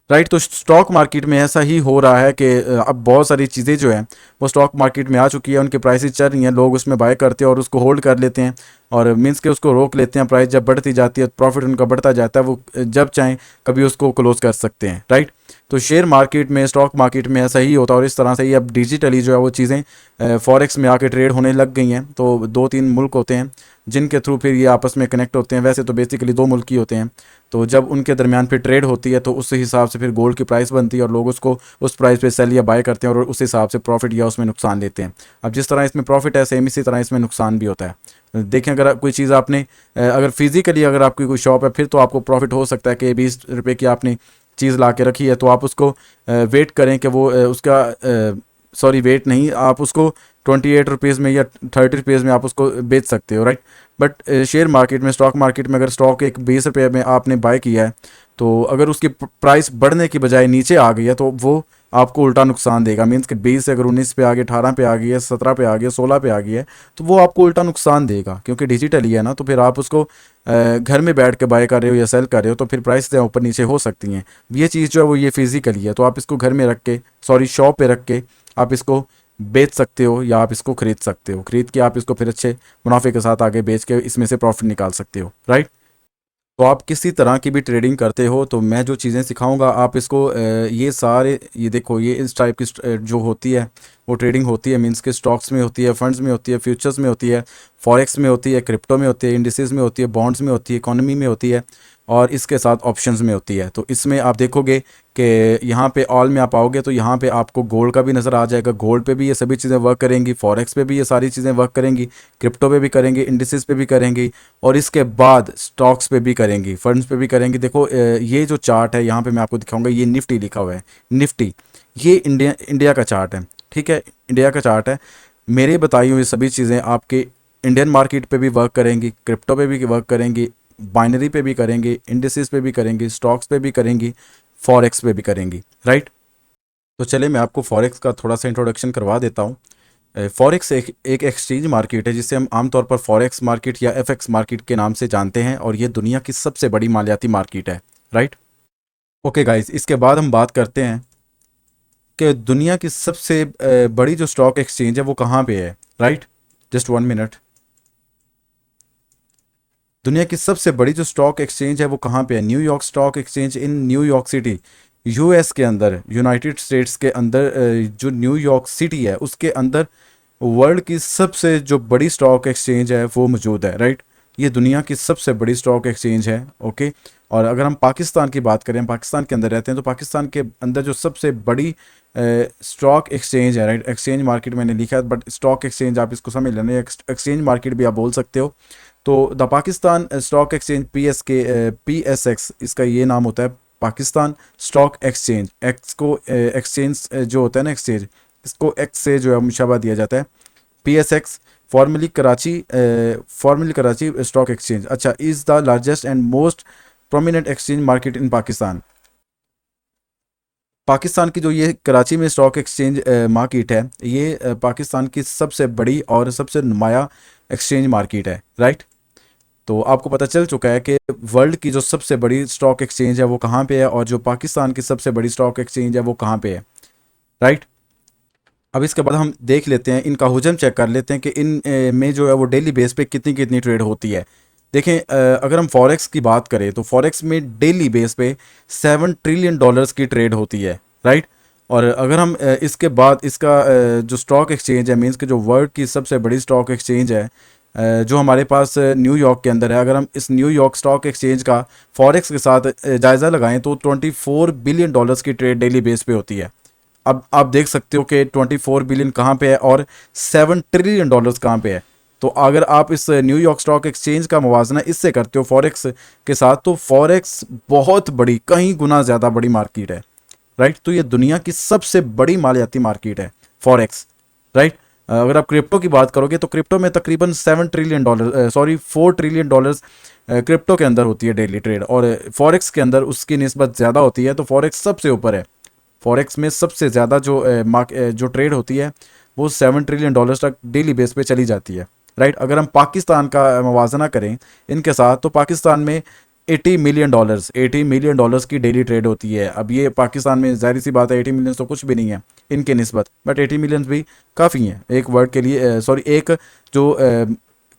राइट। तो स्टॉक मार्केट में ऐसा ही हो रहा है कि अब बहुत सारी चीज़ें जो हैं वो स्टॉक मार्केट में आ चुकी है, उनकी प्राइसेस चल रही हैं, लोग उसमें बाय करते हैं और उसको होल्ड कर लेते हैं, और मीन्स के उसको रोक लेते हैं। प्राइस जब बढ़ती जाती है प्रॉफिट उनका बढ़ता जाता है, वो जब चाहें कभी उसको क्लोज कर सकते हैं, राइट। तो शेयर मार्केट में, स्टॉक मार्केट में ऐसा ही होता है, और इस तरह से ही अब डिजिटली जो है वो चीज़ें फॉरेक्स में आके ट्रेड होने लग गई हैं। तो 2-3 मुल्क होते हैं जिनके थ्रू फिर ये आपस में कनेक्ट होते हैं। वैसे तो बेसिकली 2 मुल्क ही होते हैं। तो जब उनके दरमियान फिर ट्रेड होती है तो उस हिसाब से फिर गोल्ड की प्राइस बनती है और लोग उसको उस प्राइस पे सेल या बाय करते हैं और उस हिसाब से प्रॉफिट या उसमें नुकसान लेते हैं। अब जिस तरह इसमें प्रॉफिट है, सेम इसी तरह इसमें नुकसान भी होता है। देखें, अगर कोई चीज़ आपने अगर फिजिकली अगर आपकी कोई शॉप है फिर तो आपको प्रॉफिट हो सकता है कि 20 रुपये की आपने चीज़ ला के रखी है, तो आप उसको वेट करें कि वो उसका सॉरी वेट नहीं, आप उसको 28 रुपीज़ में या 30 रुपीज़ में आप उसको बेच सकते हो, राइट। बट शेयर मार्केट में, स्टॉक मार्केट में अगर स्टॉक एक 20 रुपये में आपने बाय किया है, तो अगर उसकी प्राइस बढ़ने की बजाय नीचे आ गई है तो वो आपको उल्टा नुकसान देगा। मीन्स कि 20 से अगर 19 पे आ गई, 18 पे आ गई है, 17 पे आ गई है, 16 पे आ गई है, तो वो आपको उल्टा नुकसान देगा, क्योंकि डिजिटल ही है ना। तो फिर आप उसको घर में बैठ के बाय कर रहे हो या सेल कर रहे हो तो फिर प्राइस ऊपर नीचे हो सकती हैं। ये चीज़ जो है वो ये फिजिकली है, तो आप इसको घर में रख के, सॉरी शॉप पे रख के आप इसको बेच सकते हो या आप इसको खरीद सकते हो। खरीद के आप इसको फिर अच्छे मुनाफे के साथ आगे बेच के इसमें से प्रॉफिट निकाल सकते हो, राइट। तो आप किसी तरह की भी ट्रेडिंग करते हो तो मैं जो चीज़ें सिखाऊंगा आप इसको ये सारे, ये देखो, ये इस टाइप की जो होती है वो ट्रेडिंग होती है, मींस के स्टॉक्स में होती है, फंड्स में होती है, फ्यूचर्स में होती है, फॉरेक्स में होती है, क्रिप्टो में होती है, इंडिसेस में होती है, बॉन्ड्स में होती है, इकोनॉमी में होती है, और इसके साथ ऑप्शंस में होती है। तो इसमें आप देखोगे कि यहाँ पे ऑल में आप आओगे तो यहाँ पे आपको गोल्ड का भी नज़र आ जाएगा। गोल्ड पे भी ये सभी चीज़ें वर्क करेंगी, फॉरेक्स पे भी ये सारी चीज़ें वर्क करेंगी, क्रिप्टो पे भी करेंगी, इंडिसेस पे भी करेंगी, और इसके बाद स्टॉक्स पे भी करेंगी, फंड्स पे भी करेंगी। देखो ये जो चार्ट है यहाँ पे मैं आपको दिखाऊंगा, ये निफ्टी लिखा हुआ है, निफ्टी, ये इंडिया का चार्ट है, ठीक है, इंडिया का चार्ट है। मेरे बताई हुई सभी चीज़ें आपके इंडियन मार्केट पे भी वर्क करेंगी, क्रिप्टो पे भी वर्क करेंगी, बाइनरी पे भी करेंगे, इंडिसेस पे भी करेंगी, स्टॉक्स पे भी करेंगी, फॉरेक्स पे भी करेंगी, राइट। तो चले मैं आपको फॉरेक्स का थोड़ा सा इंट्रोडक्शन करवा देता हूँ। फॉरेक्स एक एक्सचेंज मार्केट है जिसे हम आमतौर पर फॉरेक्स मार्केट या एफएक्स मार्केट के नाम से जानते हैं, और ये दुनिया की सबसे बड़ी मालियाती मार्केट है, राइट। ओके गाइस, इसके बाद हम बात करते हैं कि दुनिया की सबसे बड़ी जो स्टॉक एक्सचेंज है वो कहाँ पे है, राइट। Just 1 minute. दुनिया की सबसे बड़ी जो स्टॉक एक्सचेंज है वो कहाँ पे है? New York stock exchange in New York city, US के अंदर, यूनाइटेड स्टेट्स के अंदर। जो न्यूयॉर्क सिटी है उसके अंदर वर्ल्ड की सबसे जो बड़ी स्टॉक एक्सचेंज है वो मौजूद है, राइट। ये दुनिया की सबसे बड़ी स्टॉक एक्सचेंज है, ओके। और अगर हम पाकिस्तान की बात करें, हम पाकिस्तान के अंदर रहते हैं, तो पाकिस्तान के अंदर जो सबसे बड़ी स्टॉक एक्सचेंज है, राइट, एक्सचेंज मार्केट मैंने लिखा है, बट स्टॉक एक्सचेंज आप इसको समझ लेना, एक्सचेंज मार्केट भी आप बोल सकते हो। तो the Pakistan stock exchange, PSX इसका ये नाम होता है, पाकिस्तान स्टॉक एक्सचेंज। एक्स को एक्सचेंज जो होता है ना, एक्सचेंज, इसको एक्स से जो है मुशाबा दिया जाता है। PSX formerly Karachi stock exchange, अच्छा, is the largest and most prominent exchange market इन पाकिस्तान। पाकिस्तान की जो ये कराची में स्टॉक एक्सचेंज मार्केट है, ये पाकिस्तान की सबसे बड़ी और सबसे नुमाया एक्सचेंज मार्केट है, राइट। तो आपको पता चल चुका है कि वर्ल्ड की जो सबसे बड़ी स्टॉक एक्सचेंज है वो कहाँ पे है, और जो पाकिस्तान की सबसे बड़ी स्टॉक एक्सचेंज है वो कहाँ पे है, राइट। अब इसके बाद हम देख लेते हैं, इनका हुजम चेक कर लेते हैं कि इन में जो है वो डेली बेस पे कितनी कितनी ट्रेड होती है। देखें, अगर हम फॉरेक्स की बात करें तो फॉरेक्स में डेली बेस पे $7 ट्रिलियन की ट्रेड होती है, राइट। और अगर हम इसके बाद इसका जो स्टॉक एक्सचेंज है, मीन्स कि जो वर्ल्ड की सबसे बड़ी स्टॉक एक्सचेंज है, जो हमारे पास न्यूयॉर्क के अंदर है, अगर हम इस न्यूयॉर्क स्टॉक एक्सचेंज का फॉरेक्स के साथ जायज़ा लगाएं तो $24 बिलियन की ट्रेड डेली बेस पे होती है। अब आप देख सकते हो कि 24 बिलियन कहाँ पे है और $7 ट्रिलियन कहाँ पे है। तो अगर आप इस न्यूयॉर्क स्टॉक एक्सचेंज का मुवाजना इससे करते हो फॉरेक्स के साथ, तो फॉरेक्स बहुत बड़ी, कहीं गुना ज़्यादा बड़ी मार्केट है, राइट। तो ये दुनिया की सबसे बड़ी मालियाती मार्केट है फॉरेक्स, राइट। अगर आप क्रिप्टो की बात करोगे तो क्रिप्टो में तकरीबन $4 ट्रिलियन क्रिप्टो के अंदर होती है डेली ट्रेड, और फॉरेक्स के अंदर उसकी निस्बत ज़्यादा होती है, तो फॉरेक्स सबसे ऊपर है। फॉरेक्स में सबसे ज़्यादा जो ट्रेड होती है वो $7 ट्रिलियन तक डेली बेस पे चली जाती है, राइट। अगर हम पाकिस्तान का मवाजना करें इनके साथ, तो पाकिस्तान में $80 मिलियन की डेली ट्रेड होती है। अब ये पाकिस्तान में जाहिर सी बात है, 80 मिलियन तो कुछ भी नहीं है इनके निस्बत, बट 80 मिलियन भी काफ़ी हैं एक वर्ड के लिए, सॉरी, एक जो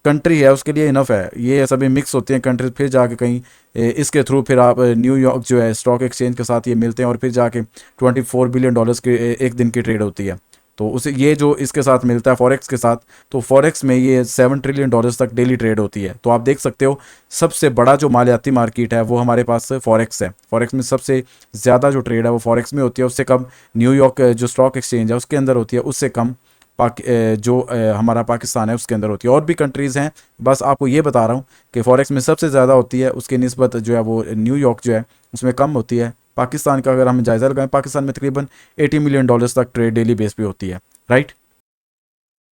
कंट्री है उसके लिए इनफ है। ये सभी मिक्स होते हैं कंट्रीज, फिर जाके कहीं इसके थ्रू फिर आप न्यूयॉर्क जो है स्टॉक एक्सचेंज के साथ ये मिलते हैं, और फिर जाके $24 बिलियन की एक दिन की ट्रेड होती है। तो उसे ये जो इसके साथ मिलता है फॉरेक्स के साथ, तो फॉरेक्स में ये $7 ट्रिलियन तक डेली ट्रेड होती है। तो आप देख सकते हो सबसे बड़ा जो मालियाती मार्केट है वो हमारे पास फॉरेक्स है। फॉरेक्स में सबसे ज़्यादा जो ट्रेड है वो फॉरेक्स में होती है, उससे कम न्यूयॉर्क जो स्टॉक एक्सचेंज है उसके अंदर होती है, उससे कम हमारा पाकिस्तान है उसके अंदर होती है। और भी कंट्रीज़ हैं, बस आपको ये बता रहा हूँ कि फॉरेक्स में सबसे ज़्यादा होती है, उसकी निस्बत जो है वो न्यूयॉर्क जो है उसमें कम होती है। पाकिस्तान का अगर हम जायज़ा लगाएं, पाकिस्तान में तकरीबन $80 मिलियन तक ट्रेड डेली बेस पे होती है, राइट।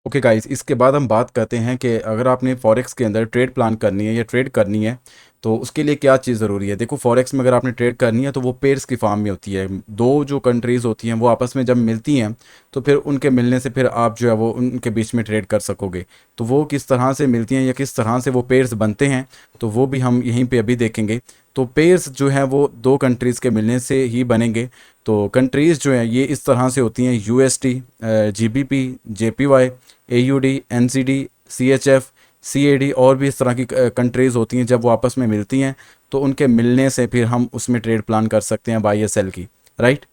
ओके गाइस, इसके बाद हम बात करते हैं कि अगर आपने फॉरेक्स के अंदर ट्रेड प्लान करनी है या ट्रेड करनी है तो उसके लिए क्या चीज़ ज़रूरी है। देखो, फॉरेक्स में अगर आपने ट्रेड करनी है तो वो पेयर्स की फॉर्म में होती है। दो जो कंट्रीज़ होती हैं वो आपस में जब मिलती हैं तो फिर उनके मिलने से फिर आप जो है वो उनके बीच में ट्रेड कर सकोगे। तो वो किस तरह से मिलती हैं या किस तरह से वो पेयर्स बनते हैं तो वो भी हम यहीं पे अभी देखेंगे। तो पेयर्स जो है वो दो कंट्रीज़ के मिलने से ही बनेंगे। तो कंट्रीज़ जो हैं ये इस तरह से होती हैं: USD, GBP, JPY, AUD, NCD, CHF, CAD, और भी इस तरह की कंट्रीज़ होती हैं। जब वो आपस में मिलती हैं तो उनके मिलने से फिर हम उसमें ट्रेड प्लान कर सकते हैं बाई या सेल की, राइट।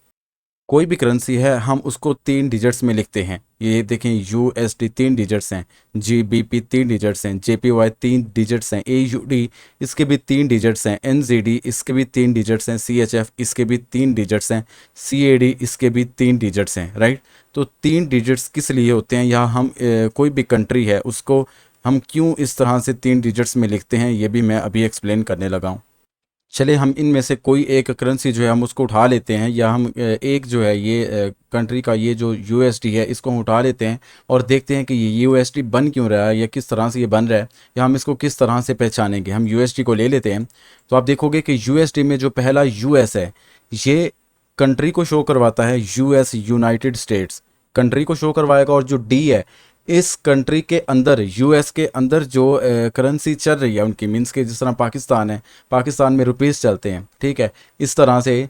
कोई भी करेंसी है हम उसको 3 डिजिट्स में लिखते हैं, ये देखें USD 3 डिजिट्स हैं, GBP 3 डिजिट्स हैं, JPY 3 डिजिट्स हैं, AUD इसके भी 3 डिजिट्स हैं, NZD इसके भी 3 डिजिट्स हैं, CHF इसके भी 3 डिजिट्स हैं, CAD इसके भी 3 डिजिट्स हैं, राइट। तो 3 डिजिट्स किस लिए होते हैं, या हम कोई भी कंट्री है उसको हम क्यों इस तरह से 3 डिजिट्स में लिखते हैं, ये भी मैं अभी एक्सप्लेन करने लगा हूँ। चले हम इनमें से कोई एक करेंसी जो है हम उसको उठा लेते हैं, या हम एक जो है ये कंट्री का ये जो USD है इसको हम उठा लेते हैं और देखते हैं कि ये USD बन क्यों रहा है, या किस तरह से ये बन रहा है, या हम इसको किस तरह से पहचानेंगे। हम USD को ले लेते हैं, तो आप देखोगे कि USD में जो पहला US है ये कंट्री को शो करवाता है, US यूनाइटेड स्टेट्स कंट्री को शो करवाएगा, और जो D है इस कंट्री के अंदर US के अंदर जो करेंसी चल रही है उनकी, मीन्स के जिस तरह पाकिस्तान है, पाकिस्तान में रुपीस चलते हैं, ठीक है, इस तरह से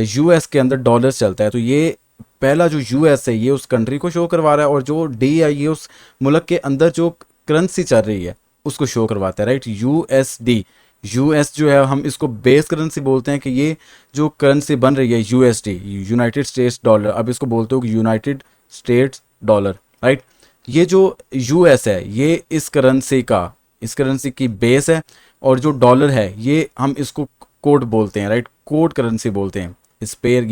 US के अंदर डॉलर्स चलता है। तो ये पहला जो US है ये उस कंट्री को शो करवा रहा है, और जो D है ये उस मुल्क के अंदर जो करेंसी चल रही है उसको शो करवाता है, राइट। USD US जो है हम इसको बेस करेंसी बोलते हैं, कि ये जो करेंसी बन रही है USD यूनाइटेड स्टेट्स डॉलर, अब इसको बोलते हो यूनाइटेड स्टेट्स डॉलर, राइट। ये जो US है ये इस करेंसी की बेस है, और जो डॉलर है ये हम इसको कोड बोलते हैं, राइट, कोड करेंसी बोलते हैं। इस पेयर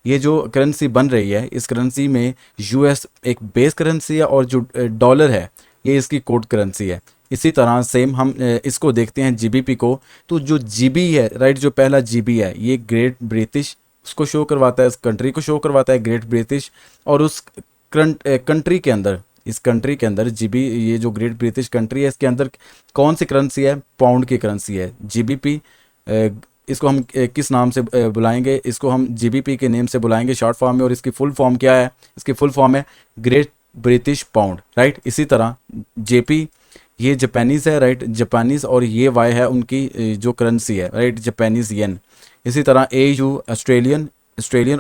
ये जो करेंसी बन रही है इस करेंसी में US एक बेस करेंसी है, और जो डॉलर है ये इसकी कोड करेंसी है। इसी तरह सेम हम इसको देखते हैं GBP को, तो जो GB है, राइट, जो पहला GB है ये ग्रेट ब्रिटिश उसको शो करवाता है, इस कंट्री को शो करवाता है ग्रेट ब्रिटिश, और उस कंट्री के अंदर, इस कंट्री के अंदर GB ये जो ग्रेट ब्रिटिश कंट्री है इसके अंदर कौन सी करेंसी है, पाउंड की करेंसी है GBP। इसको हम किस नाम से बुलाएंगे, इसको हम GBP के नेम से बुलाएंगे शॉर्ट फॉर्म में, और इसकी फुल फॉर्म क्या है, इसकी फुल फॉर्म है ग्रेट ब्रिटिश पाउंड, राइट। इसी तरह JP ये जापानीज़ है, राइट, जापानीज़, और ये Y है उनकी जो करेंसी है, राइट, जापानीज़ येन। इसी तरह AU ऑस्ट्रेलियन,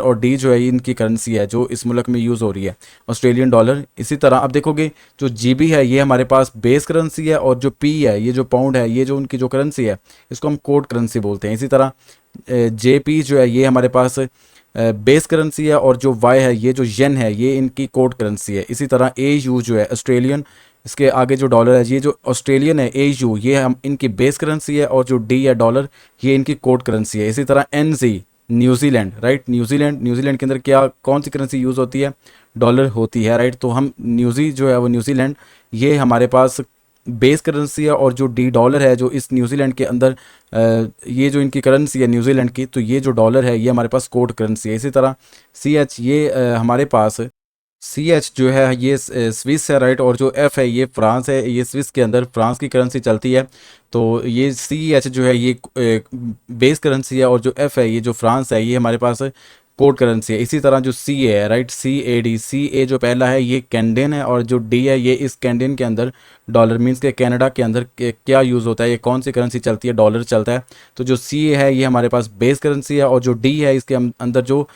और D जो है इनकी करेंसी है जो इस मुल्क में यूज़ हो रही है, ऑस्ट्रेलियन डॉलर। इसी तरह आप देखोगे जो GB है ये हमारे पास बेस करेंसी है, और जो P है ये जो पाउंड है ये जो उनकी जो करेंसी है इसको हम कोड करेंसी बोलते हैं। इसी तरह JP जो है ये हमारे पास बेस करेंसी है, और जो Y है ये जो येन है ये इनकी कोड करेंसी है। इसी तरह AU जो है ऑस्ट्रेलियन, इसके आगे जो डॉलर है ये जो ऑस्ट्रेलियन है AU ये हम इनकी बेस करेंसी है, और जो D है डॉलर ये इनकी कोड करेंसी है। इसी तरह NZ न्यूजीलैंड, राइट, न्यूजीलैंड के अंदर क्या कौन सी करेंसी यूज़ होती है, डॉलर होती है, राइट। तो हम जो है वो न्यूजीलैंड ये हमारे पास बेस करेंसी है, और जो D डॉलर है जो इस न्यूजीलैंड के अंदर ये जो इनकी करेंसी है न्यूजीलैंड की, तो ये जो डॉलर है ये हमारे पास कोड करेंसी है। इसी तरह CH ये हमारे पास CH जो है ये स्विस है, राइट, और जो F है ये फ्रांस है, ये स्विस के अंदर फ्रांस की करेंसी चलती है। तो ये CH जो है ये बेस करेंसी है, और जो F है ये जो फ्रांस है ये हमारे पास कोड करेंसी है। इसी तरह जो CA है, राइट, CA जो पहला है ये कैनेडियन है, और जो D है ये इस कैनेडियन के अंदर डॉलर, मीन्स के कनाडा के अंदर क्या यूज़ होता है, ये कौन सी करेंसी चलती है, डॉलर चलता है। तो जो CA है ये हमारे पास बेस करेंसी है, और जो D है इसके अंदर जो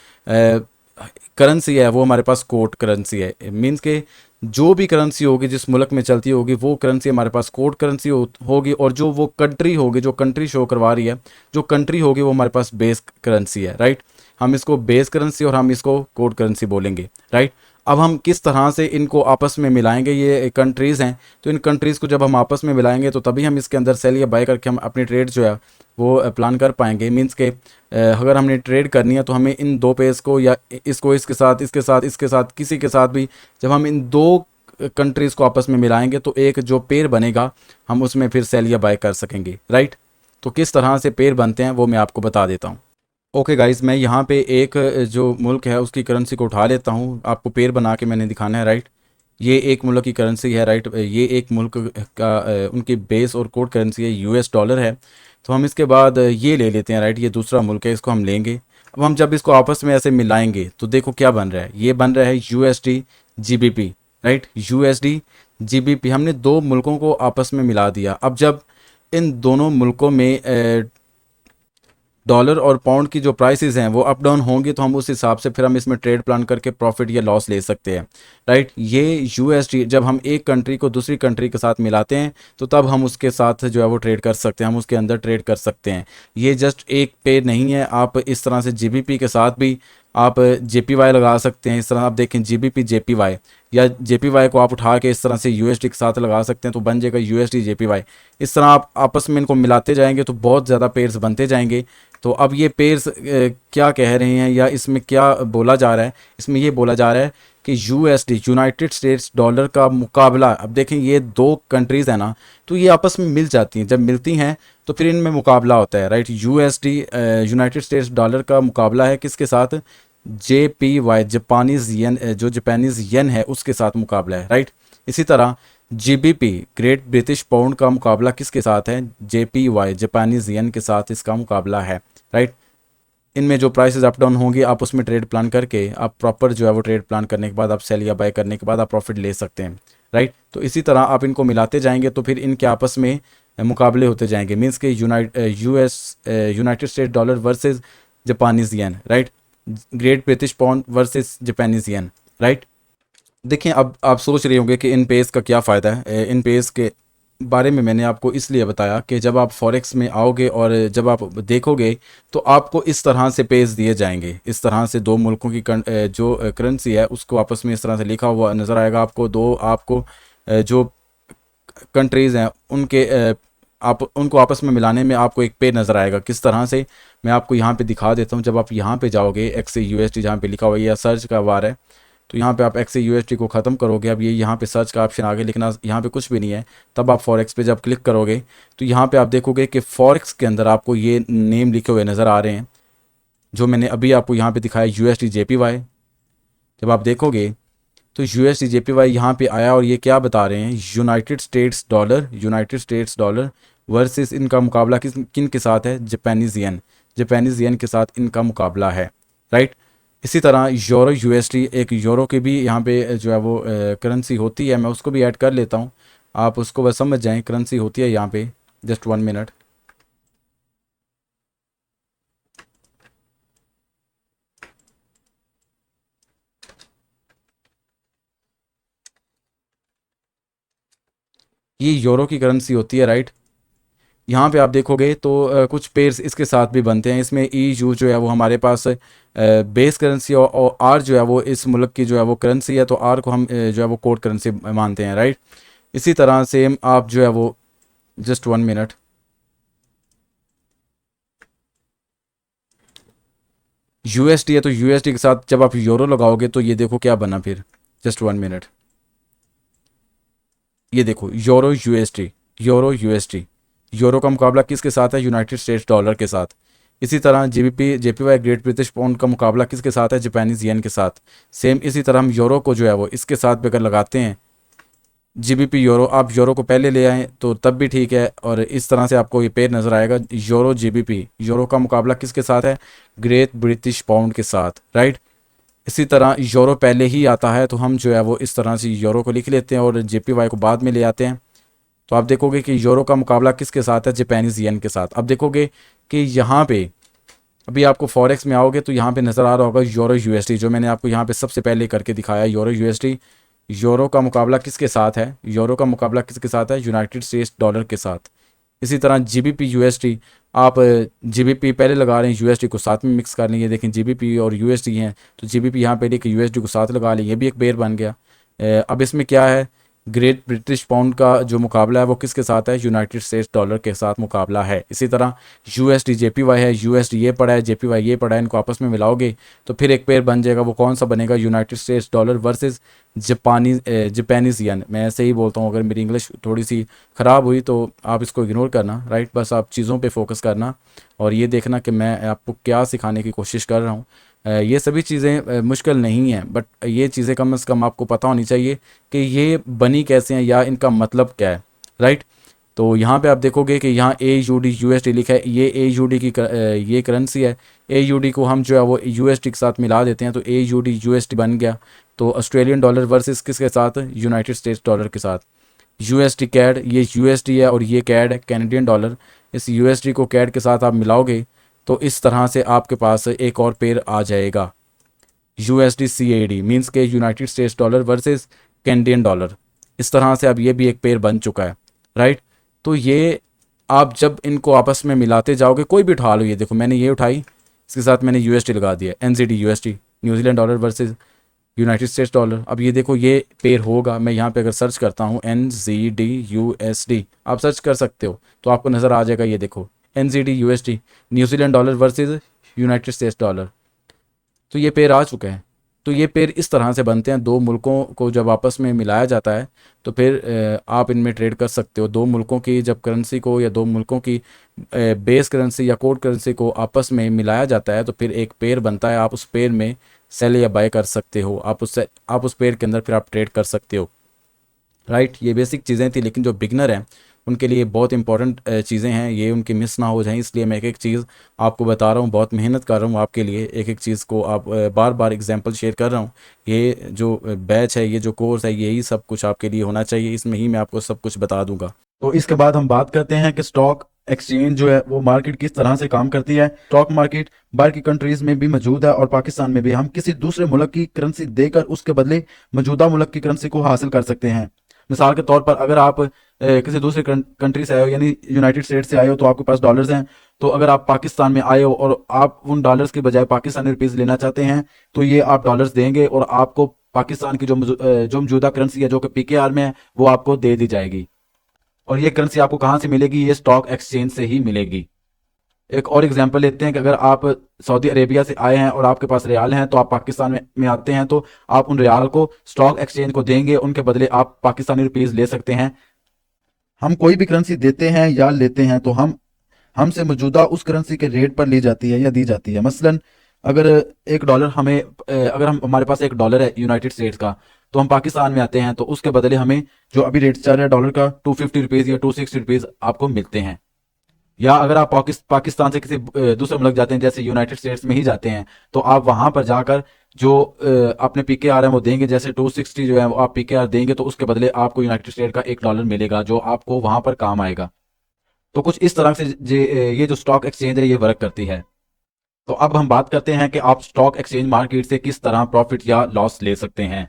करेंसी है वो हमारे पास कोड करेंसी है। मीन्स के जो भी करेंसी होगी जिस मुल्क में चलती होगी वो करेंसी हमारे पास कोड करेंसी होगी, और जो वो कंट्री होगी, जो कंट्री शो करवा रही है, जो कंट्री होगी वो हमारे पास बेस करेंसी है, राइट। हम इसको बेस करेंसी और हम इसको कोड करेंसी बोलेंगे, राइट। अब हम किस तरह से इनको आपस में मिलाएंगे, ये कंट्रीज़ हैं, तो इन कंट्रीज़ को जब हम आपस में मिलाएंगे तो तभी हम इसके अंदर सेल या बाय करके हम अपनी ट्रेड जो है वो प्लान कर पाएंगे। मीन्स के अगर हमने ट्रेड करनी है तो हमें इन दो पेयर्स को, या इसको इसके साथ, इसके साथ, इसके साथ, किसी के साथ भी, जब हम इन दो कंट्रीज़ को आपस में मिलाएंगे तो एक जो पेयर बनेगा हम उसमें फिर सेल या बाय कर सकेंगे, राइट। तो किस तरह से पेयर बनते हैं वो मैं आपको बता देता हूँ। ओके गाइस, मैं यहाँ पे एक जो मुल्क है उसकी करेंसी को उठा लेता हूँ, आपको पेयर बना के मैंने दिखाना है, राइट। ये एक मुल्क की करेंसी है, राइट, ये एक मुल्क का उनकी बेस और कोड करेंसी है US डॉलर है। तो हम इसके बाद ये ले लेते हैं, राइट, ये दूसरा मुल्क है, इसको हम लेंगे। अब हम जब इसको आपस में ऐसे मिलाएंगे तो देखो क्या बन रहा है, ये बन रहा है USD GBP, right, USD GBP। हमने दो मुल्कों को आपस में मिला दिया। अब जब इन दोनों मुल्कों में डॉलर और पाउंड की जो प्राइसेस हैं वो अप डाउन होंगी तो हम उस हिसाब से फिर हम इसमें ट्रेड प्लान करके प्रॉफिट या लॉस ले सकते हैं, राइट। ये USD जब हम एक कंट्री को दूसरी कंट्री के साथ मिलाते हैं तो तब हम उसके साथ जो है वो ट्रेड कर सकते हैं, हम उसके अंदर ट्रेड कर सकते हैं। ये जस्ट एक पे नहीं है, आप इस तरह से GBP के साथ भी आप JPY लगा सकते हैं। इस तरह आप देखें GBP JPY, या JPY को आप उठा के इस तरह से USD के साथ लगा सकते हैं तो बन जाएगा USD JPY। इस तरह आप आपस में इनको मिलाते जाएंगे तो बहुत ज़्यादा पेयर्स बनते जाएंगे। तो अब ये पेयर्स क्या कह रहे हैं या इसमें क्या बोला जा रहा है, इसमें ये बोला जा रहा है कि USD यूनाइटेड स्टेट्स डॉलर का मुकाबला, अब देखें ये दो कंट्रीज़ है ना, तो ये आपस में मिल जाती हैं, जब मिलती हैं तो फिर इनमें मुकाबला होता है, right. USD United States dollar का मुकाबला है किसके साथ, JPY जापानीज येन, जो जापानीज येन है उसके साथ मुकाबला है, राइट। इसी तरह GBP ग्रेट ब्रिटिश पाउंड का मुकाबला किसके साथ है, JPY जापानीज येन के साथ इसका मुकाबला है, राइट। इनमें जो प्राइसेस अप डाउन होंगे आप उसमें ट्रेड प्लान करके आप प्रॉपर जो है वो ट्रेड प्लान करने के बाद आप सेल या बाय करने के बाद आप प्रॉफिट ले सकते हैं, राइट। तो इसी तरह आप इनको मिलाते जाएंगे तो फिर इनके आपस में मुकाबले होते जाएंगे, मीन्स के United state dollar versus Japanese yen, right. Great British pound versus Japanese yen, right. देखिए अब आप सोच रहे होंगे कि इन पेज का क्या फ़ायदा है। इन पेज के बारे में मैंने आपको इसलिए बताया कि जब आप फॉरेक्स में आओगे और जब आप देखोगे तो आपको इस तरह से पेज दिए जाएंगे, इस तरह से दो मुल्कों की जो करेंसी है उसको आपस में इस तरह से लिखा हुआ नज़र आएगा आपको। दो आपको जो कंट्रीज़ हैं उनके आप उनको आपस में मिलाने में आपको एक पेज नज़र आएगा। किस तरह से, मैं आपको यहाँ पे दिखा देता हूँ। जब आप यहाँ पे जाओगे XAUSD जहाँ पे लिखा हुआ है या सर्च का वार है, तो यहाँ पे आप XAUSD को ख़त्म करोगे। अब ये यहाँ पे सर्च का ऑप्शन आगे लिखना, यहाँ पे कुछ भी नहीं है। तब आप फॉरेक्स पे जब क्लिक करोगे तो यहाँ पे आप देखोगे कि फॉरेक्स के अंदर आपको ये नेम लिखे हुए नज़र आ रहे हैं जो मैंने अभी आपको यहाँ पे दिखाया, USD JPY। जब आप देखोगे तो USD JPY यहाँ पे आया और ये क्या बता रहे हैं, यूनाइटेड स्टेट्स डॉलर वर्सेस इनका मुकाबला किन के साथ है, जापानीज येन के साथ इनका मुकाबला है, राइट। इसी तरह यूरो USD, एक यूरो की भी यहाँ पे जो है वो करेंसी होती है, मैं उसको भी ऐड कर लेता हूँ, आप उसको बस समझ जाएं। करेंसी होती है यहाँ पे, जस्ट 1 मिनट। ये यूरो की करेंसी होती है, राइट। यहाँ पे आप देखोगे तो कुछ पेयर्स इसके साथ भी बनते हैं। इसमें EU जो है वो हमारे पास बेस करेंसी और R जो है वो इस मुल्क की जो है वो करेंसी है, तो R को हम जो है वो कोड करेंसी मानते हैं, राइट। इसी तरह सेम आप जो है वो जस्ट 1 मिनट, USD है तो USD के साथ जब आप यूरो लगाओगे तो ये देखो क्या बना फिर, जस्ट 1 मिनट। ये देखो यूरो USD यूरो का मुकाबला किसके साथ है, यूनाइटेड स्टेट्स डॉलर के साथ। इसी तरह GBP JPY great British pound का मुकाबला किसके साथ है, जापानीज येन के साथ। सेम इसी तरह हम यूरो को जो है वो इसके साथ भी अगर लगाते हैं, GBP यूरो, आप यूरो को पहले ले आएँ तो तब भी ठीक है। और इस तरह से आपको ये पेयर नज़र आएगा, यूरो GBP, यूरो का मुकाबला किसके साथ है, ग्रेट ब्रिटिश पाउंड के साथ, राइट। इसी तरह यूरो पहले ही आता है तो हम जो है वो इस तरह से यूरो को लिख लेते हैं और JPY को बाद में ले आते हैं। तो आप देखोगे कि यूरो का मुकाबला किसके साथ है, जापानीज येन के साथ। अब देखोगे कि यहाँ पे अभी आपको फॉरेक्स में आओगे तो यहाँ पे नज़र आ रहा होगा यूरो USD, जो मैंने आपको यहाँ पे सबसे पहले करके दिखाया, यूरो USD। यूरो का मुकाबला किसके साथ है, यूरो का मुकाबला किसके साथ है, यूनाइटेड स्टेट्स डॉलर के साथ। इसी तरह GBP USD, आप GBP पहले लगा रहे हैं, USD को साथ में मिक्स कर लेंगे। देखें GBP और USD हैं तो GBP यहाँ पे लेके USD को साथ लगा लें, ये भी एक पेयर बन गया। अब इसमें क्या है, ग्रेट ब्रिटिश पाउंड का जो मुकाबला है वो किसके साथ है, यूनाइटेड स्टेट्स डॉलर के साथ मुकाबला है। इसी तरह USD JPY है, USD ये पड़ा है, JPY ये पड़ा है, इनको आपस में मिलाओगे तो फिर एक पेयर बन जाएगा। वो कौन सा बनेगा, United States dollar versus Japanese yen. मैं ऐसे ही बोलता हूँ, अगर मेरी इंग्लिश थोड़ी सी ख़राब हुई तो आप इसको इग्नोर करना, राइट। बस आप चीज़ों पे फोकस करना और ये देखना कि मैं आपको क्या सिखाने की कोशिश कर रहा हूँ। ये सभी चीज़ें मुश्किल नहीं हैं, बट ये चीज़ें कम से कम आपको पता होनी चाहिए कि ये बनी कैसे हैं या इनका मतलब क्या है, राइट। तो यहाँ पे आप देखोगे कि यहाँ AUD USD लिखा है, ये AUD की ये करेंसी है। AUD को हम जो है वो USD के साथ मिला देते हैं तो AUD USD बन गया। तो ऑस्ट्रेलियन डॉलर वर्सेस किसके साथ, यूनाइटेड स्टेट्स डॉलर के साथ। USD CAD, ये USD है और ये CAD है, कैनेडियन डॉलर। इस USD को CAD के साथ आप मिलाओगे तो इस तरह से आपके पास एक और पेयर आ जाएगा, USD CAD, मीन्स के United States dollar versus Canadian dollar. इस तरह से अब ये भी एक पेयर बन चुका है, राइट। तो ये आप जब इनको आपस में मिलाते जाओगे, कोई भी उठा लो, ये देखो मैंने ये उठाई, इसके साथ मैंने यूएसडी लगा दिया, NZD USD, New Zealand dollar versus United States dollar. अब ये देखो ये पेयर होगा, मैं यहाँ पे अगर सर्च करता हूँ एनजीडी यूएसडी, आप सर्च कर सकते हो तो आपको नज़र आ जाएगा। ये देखो NZD USD, New Zealand dollar versus United States dollar, तो ये पेयर आ चुके हैं। तो ये पेयर इस तरह से बनते हैं, दो मुल्कों को जब आपस में मिलाया जाता है तो फिर आप इनमें ट्रेड कर सकते हो। दो मुल्कों की जब करेंसी को या दो मुल्कों की बेस करेंसी या कोड करेंसी को आपस में मिलाया जाता है तो फिर एक पेयर बनता है, आप उस पेयर में सेल या बाय कर सकते हो, आप उस पेयर के अंदर फिर आप ट्रेड कर सकते हो। राइट, ये बेसिक चीज़ें थी, लेकिन जो बिगनर हैं उनके लिए बहुत इंपॉर्टेंट चीज़ें हैं, ये उनकी मिस ना हो जाएं, इसलिए मैं एक एक चीज़ आपको बता रहा हूँ, बहुत मेहनत कर रहा हूँ आपके लिए, एक एक चीज़ को आप बार बार एग्जांपल शेयर कर रहा हूँ। ये जो बैच है, ये जो कोर्स है, यही सब कुछ आपके लिए होना चाहिए, इसमें ही मैं आपको सब कुछ बता दूंगा। तो इसके बाद हम बात करते हैं कि स्टॉक एक्सचेंज जो है वो मार्केट किस तरह से काम करती है। स्टॉक मार्केट बाहर की कंट्रीज में भी मौजूद है और पाकिस्तान में भी। हम किसी दूसरे मुल्क की करेंसी देकर उसके बदले मौजूदा मुल्क की करेंसी को हासिल कर सकते हैं। मिसाल के तौर पर अगर आप किसी दूसरे कंट्री से आए हो, यानी यूनाइटेड स्टेट से आए हो, तो आपके पास डॉलर्स हैं, तो अगर आप पाकिस्तान में आए हो और आप उन डॉलर्स के बजाय पाकिस्तानी रुपीस लेना चाहते हैं तो ये आप डॉलर्स देंगे और आपको पाकिस्तान की जो मौजूदा करेंसी है जो कि पीकेआर में है वो आपको दे दी जाएगी। और ये करेंसी आपको कहाँ से मिलेगी? ये स्टॉक एक्सचेंज से ही मिलेगी। एक और एग्जांपल लेते हैं कि अगर आप सऊदी अरेबिया से आए हैं और आपके पास रियाल हैं, तो आप पाकिस्तान में आते हैं तो आप उन रियाल को स्टॉक एक्सचेंज को देंगे, उनके बदले आप पाकिस्तानी रुपीस ले सकते हैं। हम कोई भी करेंसी देते हैं या लेते हैं तो हमसे मौजूदा उस करेंसी के रेट पर ली जाती है या दी जाती है। मसलन अगर एक डॉलर अगर हमारे पास एक डॉलर है यूनाइटेड स्टेट्स का, तो हम पाकिस्तान में आते हैं तो उसके बदले हमें जो अभी रेट चल रहा है डॉलर का 250 रुपीज़ या 260 रुपीज़ आपको मिलते हैं। या अगर आप पाकिस्तान से किसी दूसरे मुल्क जाते हैं, जैसे यूनाइटेड स्टेट्स में ही जाते हैं, तो आप वहां पर जाकर जो अपने पीकेआर है वो देंगे, जैसे 260 जो है वो आप पीकेआर देंगे तो उसके बदले आपको यूनाइटेड स्टेट का $1 मिलेगा जो आपको वहां पर काम आएगा। तो कुछ इस तरह से ये जो स्टॉक एक्सचेंज है ये वर्क करती है। तो अब हम बात करते हैं कि आप स्टॉक एक्सचेंज मार्केट से किस तरह प्रॉफिट या लॉस ले सकते हैं।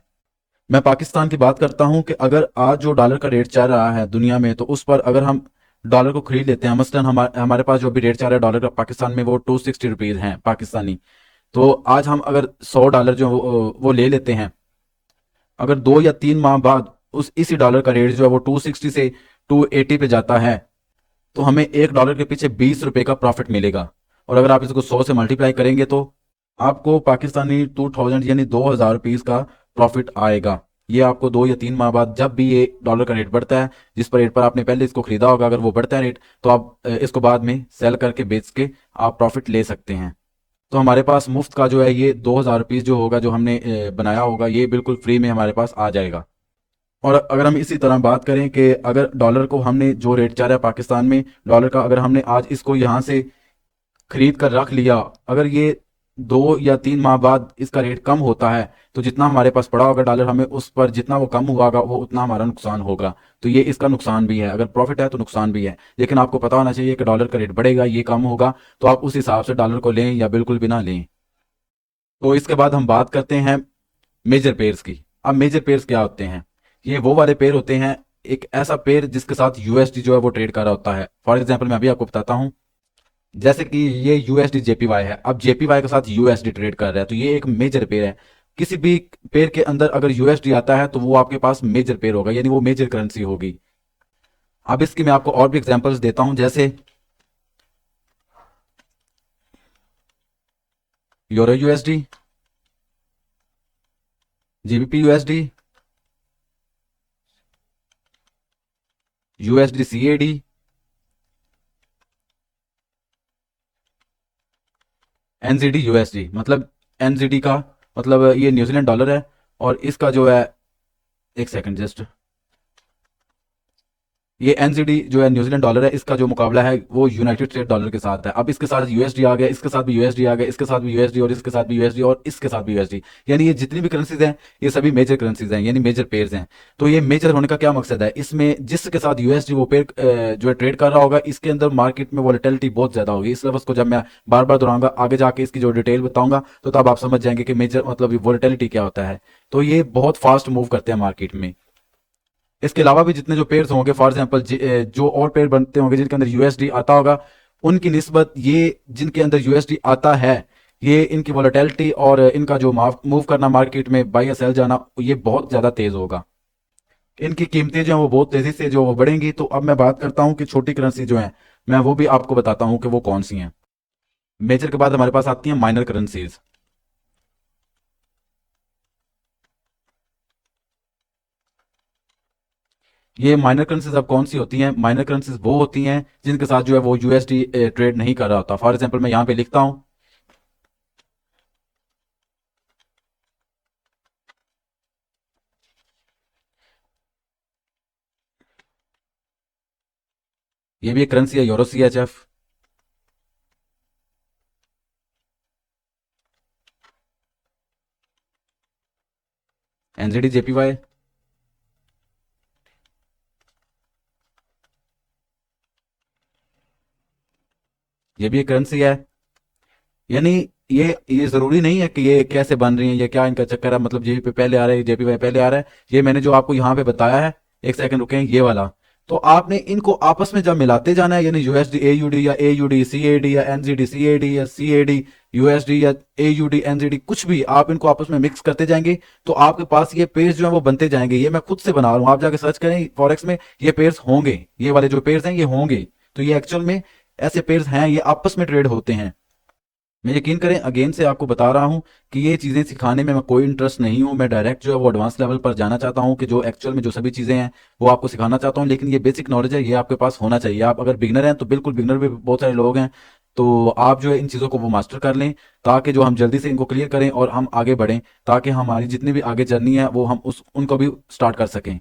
मैं पाकिस्तान की बात करता हूं कि अगर आज जो डॉलर का रेट चल रहा है दुनिया में, तो उस पर अगर हम डॉलर को खरीद लेते हैं, मसलन हमारे पास जो भी रेट चल रहा है डॉलर का पाकिस्तान में वो 260 रुपीज़ हैं पाकिस्तानी, तो आज हम अगर $100 जो वो ले लेते हैं, अगर 2 या 3 माह बाद इसी डॉलर का रेट जो है वो 260 से 280 पे जाता है तो हमें $1 के पीछे 20 रुपए का प्रॉफिट मिलेगा। और अगर आप इसको 100 से मल्टीप्लाई करेंगे तो आपको पाकिस्तानी 2000 यानी 2000 रुपीज का प्रॉफिट आएगा। ये आपको 2 या 3 माह बाद जब भी ये डॉलर का रेट बढ़ता है, जिस पर रेट पर आपने पहले इसको खरीदा होगा, अगर वो बढ़ता है रेट, तो आप इसको बाद में सेल करके बेच के आप प्रॉफिट ले सकते हैं। तो हमारे पास मुफ्त का जो है ये 2000 रुपीज़ जो होगा, जो हमने बनाया होगा, ये बिल्कुल फ्री में हमारे पास आ जाएगा। और अगर हम इसी तरह बात करें कि अगर डॉलर को हमने जो रेट चल रहा है पाकिस्तान में डॉलर का, अगर हमने आज इसको यहाँ से खरीद कर रख लिया, अगर ये 2 या 3 माह बाद इसका रेट कम होता है तो जितना हमारे पास पड़ा होगा डॉलर, हमें उस पर जितना वो कम हुआ वो उतना हमारा नुकसान होगा। तो ये इसका नुकसान भी है, अगर प्रॉफिट है तो नुकसान भी है। लेकिन आपको पता होना चाहिए कि डॉलर का रेट बढ़ेगा, ये कम होगा, तो आप उस हिसाब से डॉलर को लें या बिल्कुल भी ना लें। तो इसके बाद हम बात करते हैं मेजर पेयर्स की। अब मेजर पेयर्स क्या होते हैं? ये वो वाले पेयर होते हैं, एक ऐसा पेयर जिसके साथ यूएसडी जो है वो ट्रेड कर रहा होता है। फॉर एग्जाम्पल मैं अभी आपको बताता हूँ, जैसे कि ये यूएसडी जेपीवाई है, अब जेपीवाई के साथ यूएसडी ट्रेड कर रहा है, तो ये एक मेजर पेयर है। किसी भी पेयर के अंदर अगर यूएसडी आता है तो वो आपके पास मेजर पेयर होगा, यानी वो मेजर करेंसी होगी। अब इसकी मैं आपको और भी एग्जांपल्स देता हूं, जैसे euro USD, GBP USD, USD CAD, NGD USD. मतलब एनजीडी का मतलब ये न्यूजीलैंड डॉलर है और इसका जो है, एक सेकंड जस्ट, ये एनजीडी जो है न्यूजीलैंड डॉलर है, इसका जो मुकाबला है वो यूनाइटेड स्टेट डॉलर के साथ है। अब इसके साथ यूएसडी आ गया, इसके साथ भी यूएसडी आ गया, इसके साथ भी यूएसडी और इसके साथ भी यूएसडी और इसके साथ भी यूएसडी, यानी ये जितनी भी करेंसीज हैं ये सभी मेजर करेंसीज हैं, यानी मेजर पेयर्स हैं। तो ये मेजर होने का क्या मकसद है? इसमें जिसके साथ यूएसडी वो पेयर जो है ट्रेड कर रहा होगा, इसके अंदर मार्केट में वॉलेटिलिटी बहुत ज्यादा होगी। इस लफ्ज को जब मैं बार बार दोहराऊंगा, आगे जाके इसकी जो डिटेल बताऊंगा, तो तब आप समझ जाएंगे कि मेजर मतलब वॉलेटिलिटी क्या होता है। तो ये बहुत फास्ट मूव करते हैं मार्केट में। इसके अलावा भी जितने जो पेयर्स होंगे, फॉर एग्जांपल जो और पेयर बनते होंगे जिनके अंदर यूएसडी आता होगा, उनकी निस्बत ये जिनके अंदर यूएसडी आता है ये इनकी वॉलेटिलिटी और इनका जो मूव करना मार्केट में, बाई या सेल जाना, ये बहुत ज़्यादा तेज़ होगा। इनकी कीमतें जो हैं वो बहुत तेज़ी से जो वो बढ़ेंगी। तो अब मैं बात करता हूँ कि छोटी करेंसी जो है, मैं वो भी आपको बताता हूँ कि वो कौन सी हैं। मेजर के बाद हमारे पास आती हैं माइनर करेंसीज। ये माइनर करेंसीज अब कौन सी होती हैं? माइनर करेंसीज वो होती हैं जिनके साथ जो है वो यूएसडी ट्रेड नहीं कर रहा होता। फॉर एग्जांपल मैं यहाँ पे लिखता हूँ, ये भी एक करेंसी है, यूरो CHF। NZD JPY, ये भी एक करेंसी है। यानी ये जरूरी नहीं है कि ये कैसे बन रही है, ये क्या इनका चक्कर है, मतलब जेपी पे पहले आ रहा है, JPY पहले आ रहा है। ये मैंने जो आपको यहाँ पे बताया है, एक सेकंड रुकें, ये वाला। तो आपने इनको आपस में जब मिलाते जाना है, यानी यूएसडी AUD या AUD CAD या NZD CAD या CAD USD या AUD NZD, कुछ भी आप इनको आपस में मिक्स करते जाएंगे तो आपके पास ये पेयर्स जो है वो बनते जाएंगे। ये मैं खुद से बना रहा हूँ, आप जाके सर्च करें फॉरेक्स में, ये पेयर्स होंगे, ये वाले जो पेयर्स हैं ये होंगे। तो ये एक्चुअल में ऐसे पेयर्स हैं, ये आपस में ट्रेड होते हैं। मैं यकीन करें, अगेन से आपको बता रहा हूं कि ये चीज़ें सिखाने में मैं कोई इंटरेस्ट नहीं हूं। मैं डायरेक्ट जो है वो एडवांस लेवल पर जाना चाहता हूं कि जो एक्चुअल में जो सभी चीज़ें हैं वो आपको सिखाना चाहता हूं। लेकिन ये बेसिक नॉलेज है, ये आपके पास होना चाहिए। आप अगर बिगनर हैं तो बिल्कुल, बिगनर भी बहुत सारे लोग हैं, तो आप जो है इन चीज़ों को वो मास्टर कर लें ताकि जो हम जल्दी से इनको क्लियर करें और हम आगे बढ़ें, ताकि हमारी जितनी भी आगे जर्नी है वो हम उस उनको भी स्टार्ट कर सकें।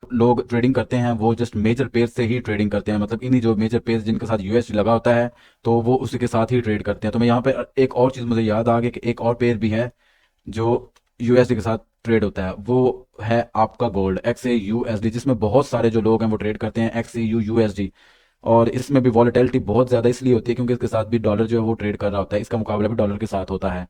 लोग ट्रेडिंग करते हैं वो जस्ट मेजर पेज से ही ट्रेडिंग करते हैं, मतलब इन्हीं जो मेजर पेज जिनके साथ यूएसडी लगा होता है, तो वो उसी के साथ ही ट्रेड करते हैं। तो मैं यहाँ पे एक और चीज़ मुझे याद आ गई कि एक और पेज भी है जो यूएसडी के साथ ट्रेड होता है, वो है आपका गोल्ड XAUUSD, जिसमें बहुत सारे जो लोग हैं वो ट्रेड करते हैं XAUUSD। और इसमें भी वॉलेटिलिटी बहुत ज़्यादा इसलिए होती है क्योंकि इसके साथ भी डॉलर जो है वो ट्रेड कर रहा होता है, इसका मुकाबला भी डॉलर के साथ होता है।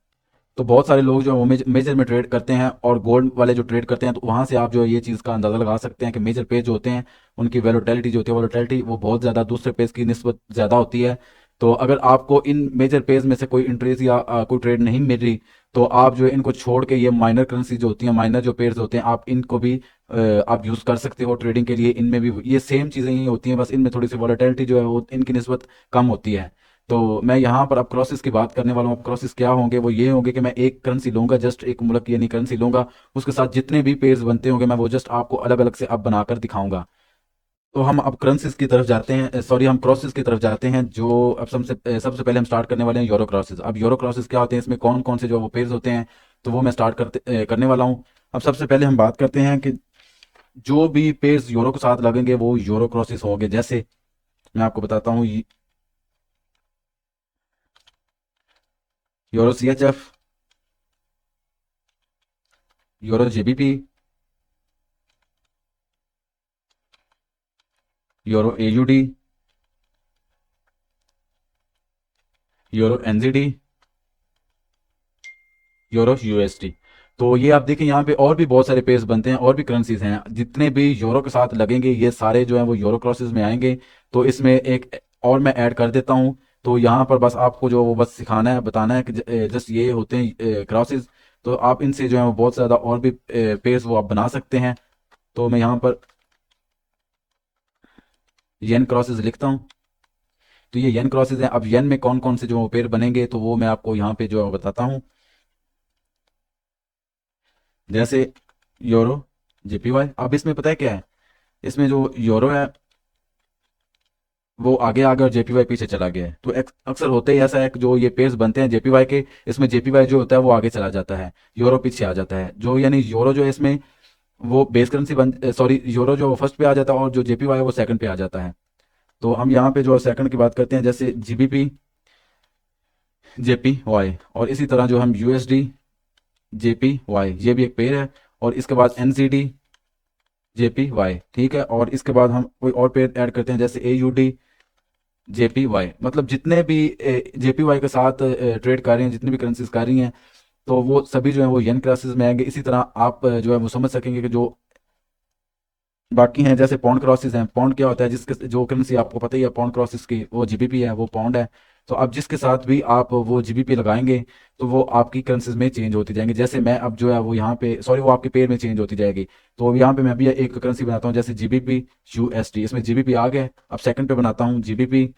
तो बहुत सारे लोग जो है वो मेजर में ट्रेड करते हैं, और गोल्ड वाले जो ट्रेड करते हैं, तो वहाँ से आप जो है ये चीज़ का अंदाज़ा लगा सकते हैं कि मेजर पेज जो होते हैं उनकी वैलोटिलिटी जो होती है, वॉलेटिलिटी वो बहुत ज़्यादा दूसरे पेज की निस्बत ज़्यादा होती है। तो अगर आपको इन मेजर पेज में से कोई इंट्रीज या कोई ट्रेड नहीं मिल रही, तो आप जो है इनको छोड़ के ये माइनर करेंसी जो होती हैं, माइनर जो पेयर्स होते हैं, आप इनको भी आप यूज़ कर सकते हो ट्रेडिंग के लिए। इनमें भी ये सेम चीज़ें ही होती हैं, बस इनमें थोड़ी सी वॉलेटिलिटी जो है वो इनकी निस्बत कम होती है। तो मैं यहाँ पर अब क्रॉसेस की बात करने वाला हूँ। अब क्रॉसेस क्या होंगे? वो ये होंगे कि मैं एक करेंसी लूंगा, जस्ट एक मुल्क यानी करेंसी लूंगा, उसके साथ जितने भी पेयर्स बनते होंगे मैं वो जस्ट आपको अलग अलग से अब बनाकर दिखाऊंगा। तो हम अब करेंसीज की तरफ जाते हैं, सॉरी, हम क्रॉसेस की तरफ जाते हैं। जो अब सबसे पहले हम स्टार्ट करने वाले हैं यूरो क्रॉसेस। अब यूरो क्रॉसेस क्या होते हैं, इसमें कौन कौन से जो वो पेयर्स होते हैं, तो वो मैं करने वाला हूँ। अब सबसे पहले हम बात करते हैं कि जो भी पेयर्स यूरो के साथ लगेंगे वो यूरो क्रॉसेस होंगे। जैसे मैं आपको बताता हूँ, euro CHF, euro JBP, euro AUD, euro NZD, euro USD। तो ये आप देखें यहाँ पे और भी बहुत सारे पेयर्स बनते हैं, और भी करेंसीज हैं, जितने भी यूरो के साथ लगेंगे ये सारे जो हैं वो यूरो क्रॉसेस में आएंगे। तो इसमें एक और मैं ऐड कर देता हूँ। तो यहाँ पर बस आपको जो वो बस सिखाना है, बताना है कि जस्ट ये होते हैं क्रॉसेस। तो आप इनसे जो है वो बहुत ज़्यादा और भी पेयर्स वो आप बना सकते हैं। तो मैं यहाँ पर येन क्रॉसेस लिखता हूँ। तो ये येन क्रॉसेस हैं। अब येन में कौन कौन से जो पेयर बनेंगे तो वो मैं आपको यहाँ पे जो है बताता हूँ। जैसे यूरो JPY। अब इसमें पता है क्या है, इसमें जो यूरो है वो आगे आ गया और JPY पीछे चला गया है। तो अक्सर होते ही ऐसा है कि जो ये पेयर्स बनते हैं JPY के, इसमें JPY जो होता है वो आगे चला जाता है, यूरो पीछे आ जाता है। जो यानी यूरो जो है इसमें वो बेस करेंसी बन, सॉरी, यूरो जो फर्स्ट पे आ जाता है और जो JPY है वो सेकंड पे आ जाता है। तो हम यहाँ पे जो सेकंड की बात करते हैं, जैसे GBP JPY, और इसी तरह जो हम USD JPY, ये भी एक पेयर है। और इसके बाद NZD JPY, ठीक है। और इसके बाद हम कोई और पेयर ऐड करते हैं, जैसे AUD JPY। मतलब जितने भी JPY के साथ ट्रेड कर रही हैं, जितनी भी करेंसीज कर रही हैं, तो वो सभी जो है वो येन क्लासेस में आएंगे। इसी तरह आप जो है वो समझ सकेंगे कि जो बाकी हैं, जैसे पॉन्ड क्रॉसेस हैं। पॉन्ड क्या होता है, जिसके जो करेंसी आपको पता ही है पॉन्ड क्रॉसेस की, वो GBP है, वो पॉन्ड है। तो अब जिसके साथ भी आप वो जीबीपी लगाएंगे तो वो आपकी करेंसीज में चेंज होती जाएंगी। जैसे मैं अब जो है वो यहाँ पे सॉरी वो आपके पेयर में चेंज होती जाएगी। तो अब यहाँ पे मैं अभी एक करेंसी बनाता हूँ, जैसे जीबीपी यूएसडी, इसमें जीबीपी आ गया। अब सेकंड पे बनाता हूँ जीबीपी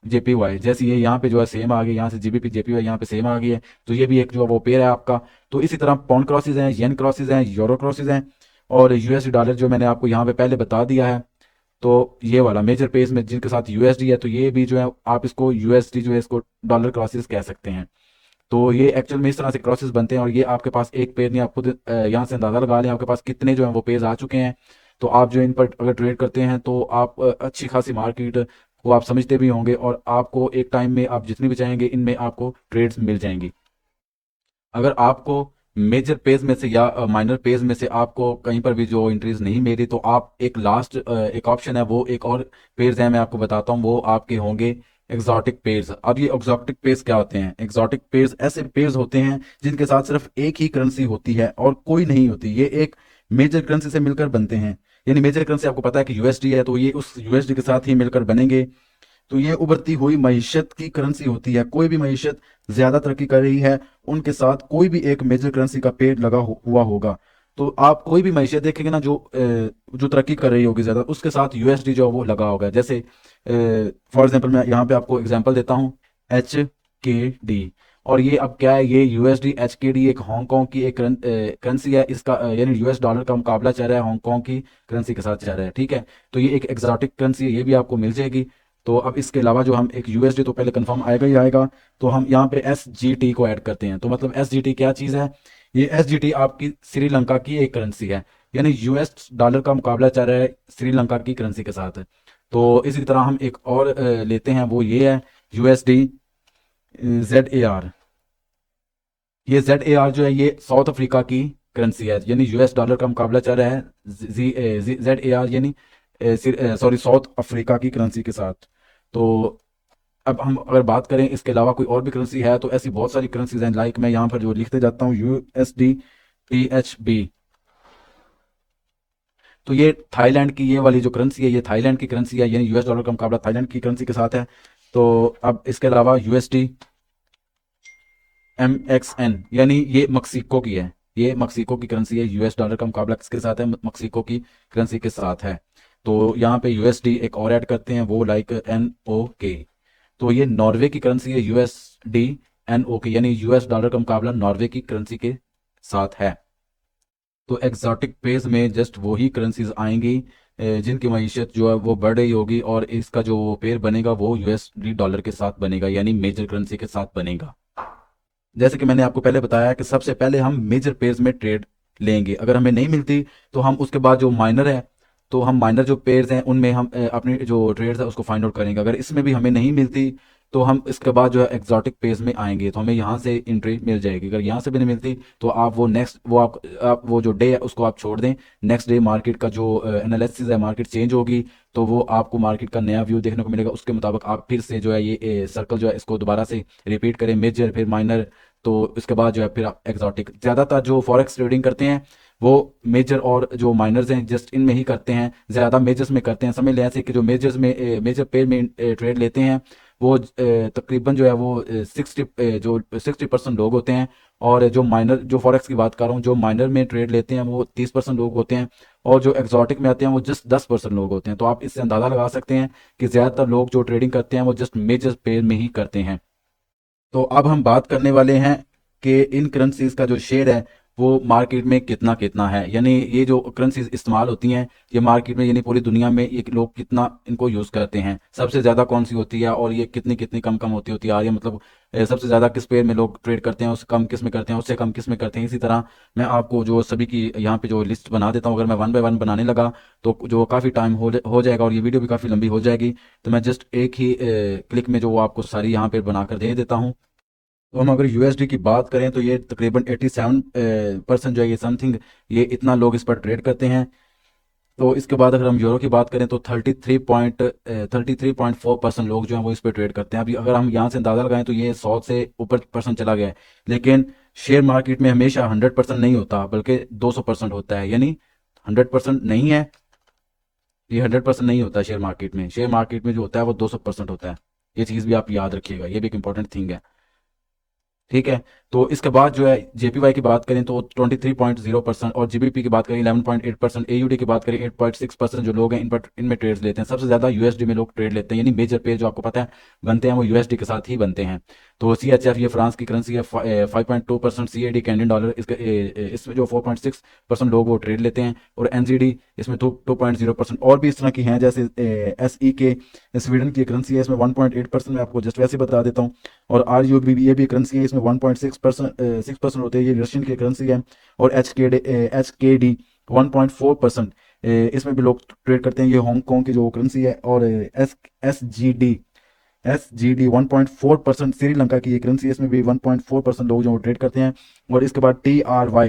जेपीवाई, जैसे ये यहाँ पे जो है सेम आ गई, यहाँ से जीबीपी जेपीवाई यहाँ पे सेम आ गई है। तो ये भी एक जो है वो पेयर है आपका। तो इसी तरह पाउंड क्रॉसेज हैं, येन क्रॉसेज हैं, यूरो क्रॉसेज हैं, और यूएसडी डॉलर जो मैंने आपको यहाँ पे पहले बता दिया है। तो ये वाला मेजर पेज में जिनके साथ यूएसडी है, तो ये भी जो है आप इसको यूएसडी जो है इसको डॉलर क्रॉसेस कह सकते हैं। तो ये एक्चुअल में इस तरह से क्रॉसेस बनते हैं। और ये आपके पास एक पेज नहीं, आप खुद यहाँ से अंदाजा लगा लें आपके पास कितने जो है वो पेज आ चुके हैं। तो आप जो इन पर अगर ट्रेड करते हैं तो आप अच्छी खासी मार्केट को आप समझते भी होंगे, और आपको एक टाइम में आप जितनी भी चाहेंगे इनमें आपको ट्रेड्स मिल जाएंगी। अगर आपको मेजर पेज में से या माइनर पेज में से आपको कहीं पर भी जो एंट्रीज नहीं मिली, तो आप एक लास्ट एक ऑप्शन है, वो एक और पेज है मैं आपको बताता हूँ, वो आपके होंगे एग्जॉटिक पेज। अब ये एग्जॉटिक पेज क्या होते हैं? एग्जॉटिक पेज ऐसे पेज होते हैं जिनके साथ सिर्फ एक ही करेंसी होती है और कोई नहीं होती। ये एक मेजर करेंसी से मिलकर बनते हैं। यानी मेजर करेंसी आपको पता है कि यूएसडी है, तो ये उस यूएसडी के साथ ही मिलकर बनेंगे। तो ये उभरती हुई मईशत की करेंसी होती है। कोई भी मईशत ज्यादा तरक्की कर रही है, उनके साथ कोई भी एक मेजर करेंसी का पेड़ लगा हुआ होगा। तो आप कोई भी मईशत देखेंगे ना जो तरक्की कर रही होगी ज्यादा, उसके साथ यूएसडी जो है वो लगा होगा। जैसे फॉर एग्जांपल मैं यहाँ पे आपको एग्जांपल देता हूँ, HKD। और ये अब क्या है, ये यूएसडी HKD एक हांगकांग की एक करेंसी है। इसका यानी यूएस डॉलर का मुकाबला चल रहा है हांगकांग की करेंसी के साथ चल रहा है, ठीक है। तो ये एक एग्जॉटिक करेंसी है, ये भी आपको मिल जाएगी। तो अब इसके अलावा जो हम एक यूएसडी तो पहले कंफर्म आएगा ही आएगा, तो हम यहाँ पे SGT को ऐड करते हैं। तो मतलब SGT क्या चीज़ है? ये SGT आपकी श्रीलंका की एक करेंसी है। यानी यूएस डॉलर का मुकाबला चल रहा है श्रीलंका की करेंसी के साथ। तो इसी तरह हम एक और लेते हैं, वो ये है USD ZAR। ये ZAR जो है ये साउथ अफ्रीका की करेंसी है। यानी यूएस डॉलर का मुकाबला चल रहा है ZAR यानी सॉरी साउथ अफ्रीका की करेंसी के साथ। तो अब हम अगर बात करें इसके अलावा कोई और भी करेंसी है, तो ऐसी बहुत सारी करेंसीज हैं। लाइक मैं यहाँ पर जो लिखते जाता हूँ USD PHB। तो ये थाईलैंड की ये वाली जो करेंसी है, ये थाईलैंड की करेंसी है, यानी यूएस डॉलर का मुकाबला थाईलैंड की करेंसी के साथ है। तो अब इसके अलावा USD MXN, यानी ये मक्सिको की है। ये मक्सिको की करेंसी है। यूएस डॉलर का मुकाबला किसके साथ है? मक्सिको की करेंसी के साथ है। तो यहाँ पे USD एक और ऐड करते हैं, वो लाइक NOK। तो ये नॉर्वे की करेंसी है, USD NOK, यानी यूएस डॉलर का मुकाबला नॉर्वे की करेंसी के साथ है। तो एग्जॉटिक पेज में जस्ट वही करेंसीज आएंगी जिनकी मईशत जो है वो बढ़ रही होगी, और इसका जो पेयर बनेगा वो USD डॉलर के साथ बनेगा, यानी मेजर करेंसी के साथ बनेगा। जैसे कि मैंने आपको पहले बताया कि सबसे पहले हम मेजर पेयर्स में ट्रेड लेंगे। अगर हमें नहीं मिलती तो हम उसके बाद जो माइनर है, तो हम माइनर जो पेयर्स हैं उनमें हम अपने जो ट्रेड्स है उसको फाइंड आउट करेंगे। अगर इसमें भी हमें नहीं मिलती तो हम इसके बाद जो है एग्जॉटिक पेयर्स में आएंगे, तो हमें यहाँ से एंट्री मिल जाएगी। अगर यहाँ से भी नहीं मिलती तो आप वो नेक्स्ट आप वो जो डे है उसको आप छोड़ दें। नेक्स्ट डे मार्केट का जो एनालिसिस है, मार्केट चेंज होगी, तो वो आपको मार्केट का नया व्यू देखने को मिलेगा। उसके मुताबिक आप फिर से जो है ये सर्कल जो है इसको दोबारा से रिपीट करें, मेजर फिर माइनर, तो इसके बाद जो है फिर आप एग्जॉटिक। ज़्यादातर जो फॉरेक्स ट्रेडिंग करते हैं वो मेजर और जो माइनर्स हैं जस्ट इनमें ही करते हैं, ज़्यादा मेजर्स में करते हैं। समझ लें ऐसे कि जो मेजर्स में मेजर पेयर में ट्रेड लेते हैं वो तकरीबन जो है वो 60% लोग होते हैं। और जो माइनर जो फॉरेक्स की बात कर रहा हूँ, जो माइनर में ट्रेड लेते हैं वो 30% लोग होते हैं, और जो एग्जॉटिक में आते हैं वो जस्ट 10% लोग होते हैं। तो आप इससे अंदाज़ा लगा सकते हैं कि ज़्यादातर लोग जो ट्रेडिंग करते हैं वो जस्ट मेजर पेयर में ही करते हैं। तो अब हम बात करने वाले हैं कि इन करेंसीज का जो शेयर है वो मार्केट में कितना कितना है। यानी ये जो करेंसीज इस्तेमाल होती हैं ये मार्केट में, यानी पूरी दुनिया में ये लोग कितना इनको यूज़ करते हैं, सबसे ज़्यादा कौन सी होती है, और ये कितनी कितनी कम कम होती आ रही है। मतलब सबसे ज़्यादा किस पेयर में लोग ट्रेड करते हैं, उससे कम किस में करते हैं, उससे कम किस में करते हैं। इसी तरह मैं आपको जो सभी की यहाँ पे जो लिस्ट बना देता हूँ। अगर मैं 1 बाय 1 बनाने लगा तो जो काफ़ी टाइम हो जाएगा, और ये वीडियो भी काफ़ी लंबी हो जाएगी। तो मैं जस्ट एक ही क्लिक में जो आपको सारी यहाँ पे बनाकर दे देता हूँ। तो हम अगर यूएसडी की बात करें तो ये तकरीबन 87% जो है ये समथिंग, ये इतना लोग इस पर ट्रेड करते हैं। तो इसके बाद अगर हम यूरो की बात करें तो 33.4% लोग जो हैं वो इस पर ट्रेड करते हैं। अभी अगर हम यहाँ से अंदाज़ा लगाएं तो ये 100 से ऊपर परसेंट चला गया है। लेकिन शेयर मार्केट में हमेशा 100% नहीं होता, बल्कि 200% होता है। यानी 100% नहीं है, ये 100% नहीं होता शेयर मार्केट में। शेयर मार्केट में जो होता है वो 200% होता है। ये चीज़ भी आप याद रखिएगा, ये भी एक इंपॉर्टेंट थिंग है। ठीक है, तो इसके बाद जो है जेपीवाई की बात करें तो 23.0% और जीबीपी की बात करें 11.8%, एयूडी की बात करें 8.6% जो लोग हैं इन पर इनमें ट्रेड्स लेते हैं। सबसे ज़्यादा यूएसडी में लोग ट्रेड लेते हैं, यानी मेजर पेयर जो आपको पता है बनते हैं वो यूएसडी के साथ ही बनते हैं। तो सीएचएफ ये फ्रांस की करेंसी है, 5.2%, सीएडी कैनेडियन डॉलर इसमें जो 4.6% लोग वो ट्रेड लेते हैं, और एनजीडी इसमें 2.0%। और भी इस तरह की हैं, जैसे एसई के स्वीडन की करेंसी है, इसमें 1.8%, मैं आपको जस्ट वैसे बता देता हूँ। और आर यू बी ये भी करेंसी है, इसमें 1.6% होते हैं, ये रशियन की करेंसी है। और एच के डी 1.4%, इसमें भी लोग ट्रेड करते हैं, ये हांगकॉन्ग की जो करेंसी है। और एस जी डी 1.4%, श्रीलंका की ये करेंसी है, इसमें भी 1.4% लोग जो ट्रेड करते हैं। और इसके बाद TRY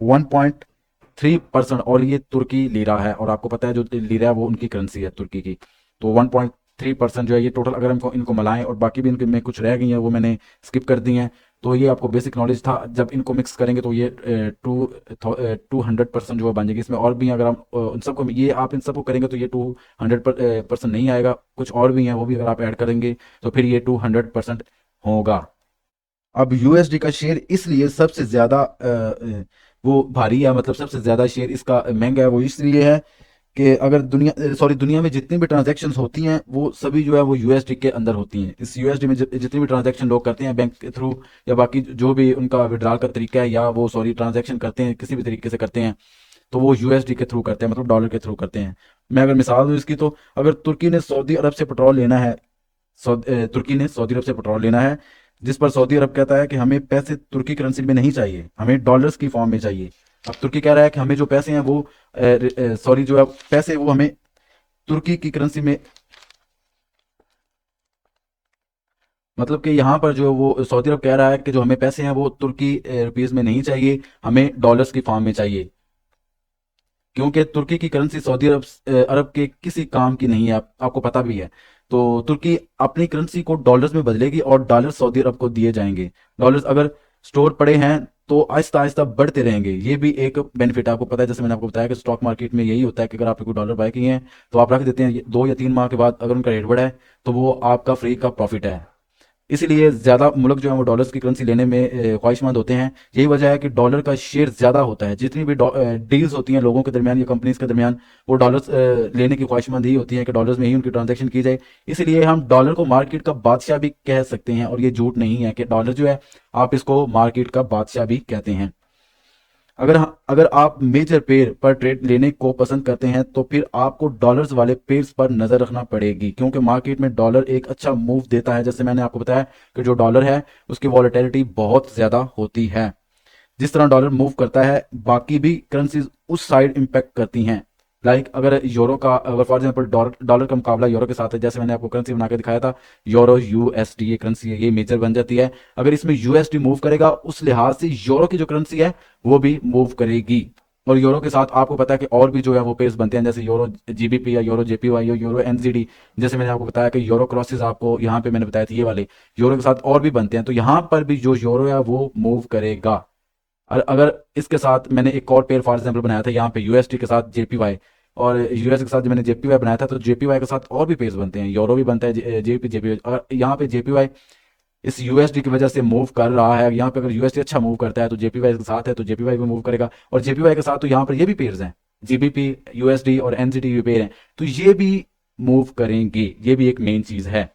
1.3%, और ये तुर्की लीरा है, और आपको पता है जो लीरा है वो उनकी करेंसी है तुर्की की। तो 1.3% जो है ये टोटल, अगर हमको इनको मिलाएं, और बाकी भी इनके में कुछ रह गई हैं वो मैंने स्किप कर दी हैं। तो ये आपको बेसिक नॉलेज था, जब इनको मिक्स करेंगे तो ये 200% जो है बन जाएगी। इसमें और भी हैं, अगर हम उन सबको ये आप इन सबको करेंगे तो ये 200% नहीं आएगा, कुछ और भी हैं वो भी अगर आप ऐड करेंगे तो फिर ये 200% होगा। अब यूएसडी का शेयर इसलिए सबसे ज़्यादा वो भारी है, मतलब सबसे ज़्यादा शेयर इसका महंगा है, वो इसलिए है कि अगर दुनिया में जितनी भी ट्रांजैक्शंस होती हैं वो सभी जो है वो यूएसडी के अंदर होती हैं। इस यूएसडी में जितनी भी ट्रांजैक्शन लोग करते हैं बैंक के थ्रू, या बाकी जो भी उनका विड्रॉल का तरीका है, या वो ट्रांजैक्शन करते हैं किसी भी तरीके से करते हैं, तो वो यूएसडी के थ्रू करते हैं, मतलब डॉलर के थ्रू करते हैं। मैं अगर मिसाल दूँ इसकी, तो अगर तुर्की ने सऊदी अरब से पेट्रोल लेना है, तुर्की ने सऊदी अरब से पेट्रोल लेना है, जिस पर सऊदी अरब कहता है कि हमें पैसे तुर्की करेंसी में नहीं चाहिए, हमें डॉलर्स की फॉर्म में चाहिए। अब तुर्की कह रहा है कि हमें जो पैसे हैं वो जो है पैसे वो हमें तुर्की की करेंसी में, मतलब कि यहाँ पर जो वो सऊदी अरब कह रहा है कि जो हमें पैसे हैं वो तुर्की रुपीस में नहीं चाहिए, हमें डॉलर्स की फॉर्म में चाहिए। क्योंकि तुर्की की करेंसी सऊदी अरब के किसी काम की नहीं है, आपको पता भी है। तो तुर्की अपनी करेंसी को डॉलर्स में बदलेगी और डॉलर सऊदी अरब को दिए जाएंगे। डॉलर्स अगर स्टोर पड़े हैं तो आहिस्ता आहिस्ता बढ़ते रहेंगे, ये भी एक बेनिफिट है। आपको पता है, जैसे मैंने आपको बताया कि स्टॉक मार्केट में यही होता है कि अगर आपने कोई डॉलर बाय किए हैं तो आप रख देते हैं, 2 या 3 माह के बाद अगर उनका रेट बढ़ा है तो वो आपका फ्री का प्रॉफिट है। इसीलिए ज़्यादा मुल्क जो है वो डॉलर्स की करेंसी लेने में ख्वाहिशमंद होते हैं। यही वजह है कि डॉलर का शेयर ज़्यादा होता है, जितनी भी डील्स होती हैं लोगों के दरमियान या कंपनीज के दरमियान, वो डॉलर्स लेने की ख्वाहिशमंद ही होती है कि डॉलर्स में ही उनकी ट्रांजैक्शन की जाए। इसीलिए हम डॉलर को मार्केट का बादशाह भी कह सकते हैं, और ये झूठ नहीं है कि डॉलर जो है आप इसको मार्केट का बादशाह भी कहते हैं। अगर आप मेजर पेयर पर ट्रेड लेने को पसंद करते हैं तो फिर आपको डॉलर्स वाले पेयर्स पर नजर रखना पड़ेगी, क्योंकि मार्केट में डॉलर एक अच्छा मूव देता है। जैसे मैंने आपको बताया कि जो डॉलर है उसकी वॉलेटिलिटी बहुत ज्यादा होती है। जिस तरह डॉलर मूव करता है बाकी भी करेंसीज उस साइड इंपैक्ट करती हैं। अगर यूरो का, अगर फॉर एग्जांपल डॉलर का मुकाबला यूरो के साथ है, जैसे मैंने आपको करेंसी बना के दिखाया था, यूरो यूएसडी ये करेंसी है, ये मेजर बन जाती है। अगर इसमें यूएसडी मूव करेगा उस लिहाज से यूरो की जो करेंसी है वो भी मूव करेगी। और यूरो के साथ आपको पता है कि और भी जो है वो पेयर्स बनते हैं, जैसे यूरो जीबीपी या यूरो जेपीवाई या यूरो एनजीडी। जैसे मैंने आपको बताया कि यूरो क्रॉसेस, आपको यहाँ पे मैंने बताया था ये वाले यूरो के साथ और भी बनते हैं, तो यहाँ पर भी जो यूरो है वो मूव करेगा। और अगर इसके साथ मैंने एक और पेयर फॉर एग्जाम्पल बनाया था यहाँ पे यूएसडी के साथ जेपीवाई, और यूएस के साथ जो मैंने जेपीवाई बनाया था, तो जेपीवाई के साथ और भी पेयर्स बनते हैं, यूरो भी बनता है, जेपीवाई। और यहाँ पे जेपीवाई इस यूएसडी की वजह से मूव कर रहा है। यहाँ पे अगर यूएसडी अच्छा मूव करता है तो जेपीवाई के साथ है तो जेपीवाई भी मूव करेगा, और जेपीवाई के साथ तो यहाँ पर ये भी पेयर्स हैं, जीबीपी, यूएसडी और एनजीडी भी पेयर हैं, तो ये भी मूव करेंगे। ये भी एक मेन चीज है।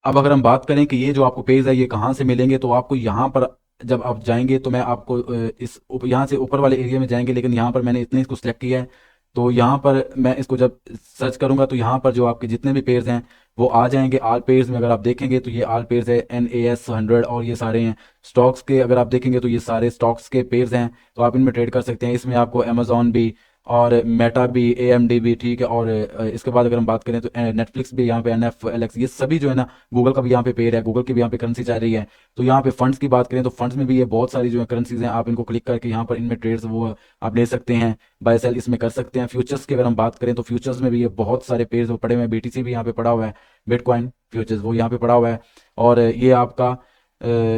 अब अगर हम बात करें कि ये जो आपको पेज है ये कहाँ से मिलेंगे, तो आपको यहाँ पर जब आप जाएंगे तो मैं आपको यहाँ से ऊपर वाले एरिया में जाएंगे, लेकिन यहाँ पर मैंने इतने इसको सिलेक्ट किया है, तो यहाँ पर मैं इसको जब सर्च करूंगा तो यहाँ पर जो आपके जितने भी पेयर्स हैं वो आ जाएंगे। आल पेयर्स में अगर आप देखेंगे तो ये आल पेयर्स है, NAS 100 और ये सारे हैं। स्टॉक्स के अगर आप देखेंगे तो ये सारे स्टॉक्स के पेयर्स हैं, तो आप इनमें ट्रेड कर सकते हैं। इसमें आपको अमेजोन भी और मेटा भी, AMD भी, ठीक है। और इसके बाद अगर हम बात करें तो नेटफ्लिक्स भी यहाँ पे, NFLX, ये सभी जो है ना, गूगल का भी यहाँ पे पेयर है, गूगल की भी यहाँ पे करेंसी चल रही है। तो यहाँ पे फंड्स की बात करें तो फंड्स में भी ये बहुत सारी जो है करेंसीज हैं, आप इनको क्लिक करके यहाँ पर इनमें ट्रेड्स वो आप ले सकते हैं, बाय सेल इसमें कर सकते हैं। फ्यूचर्स की अगर हम बात करें तो फ्यूचर्स में भी ये बहुत सारे पेयर्स वो पड़े हुए हैं। BTC भी यहाँ पे पड़ा हुआ है, बिटकॉइन फ्यूचर्स वो यहाँ पे पड़ा हुआ है। और ये आपका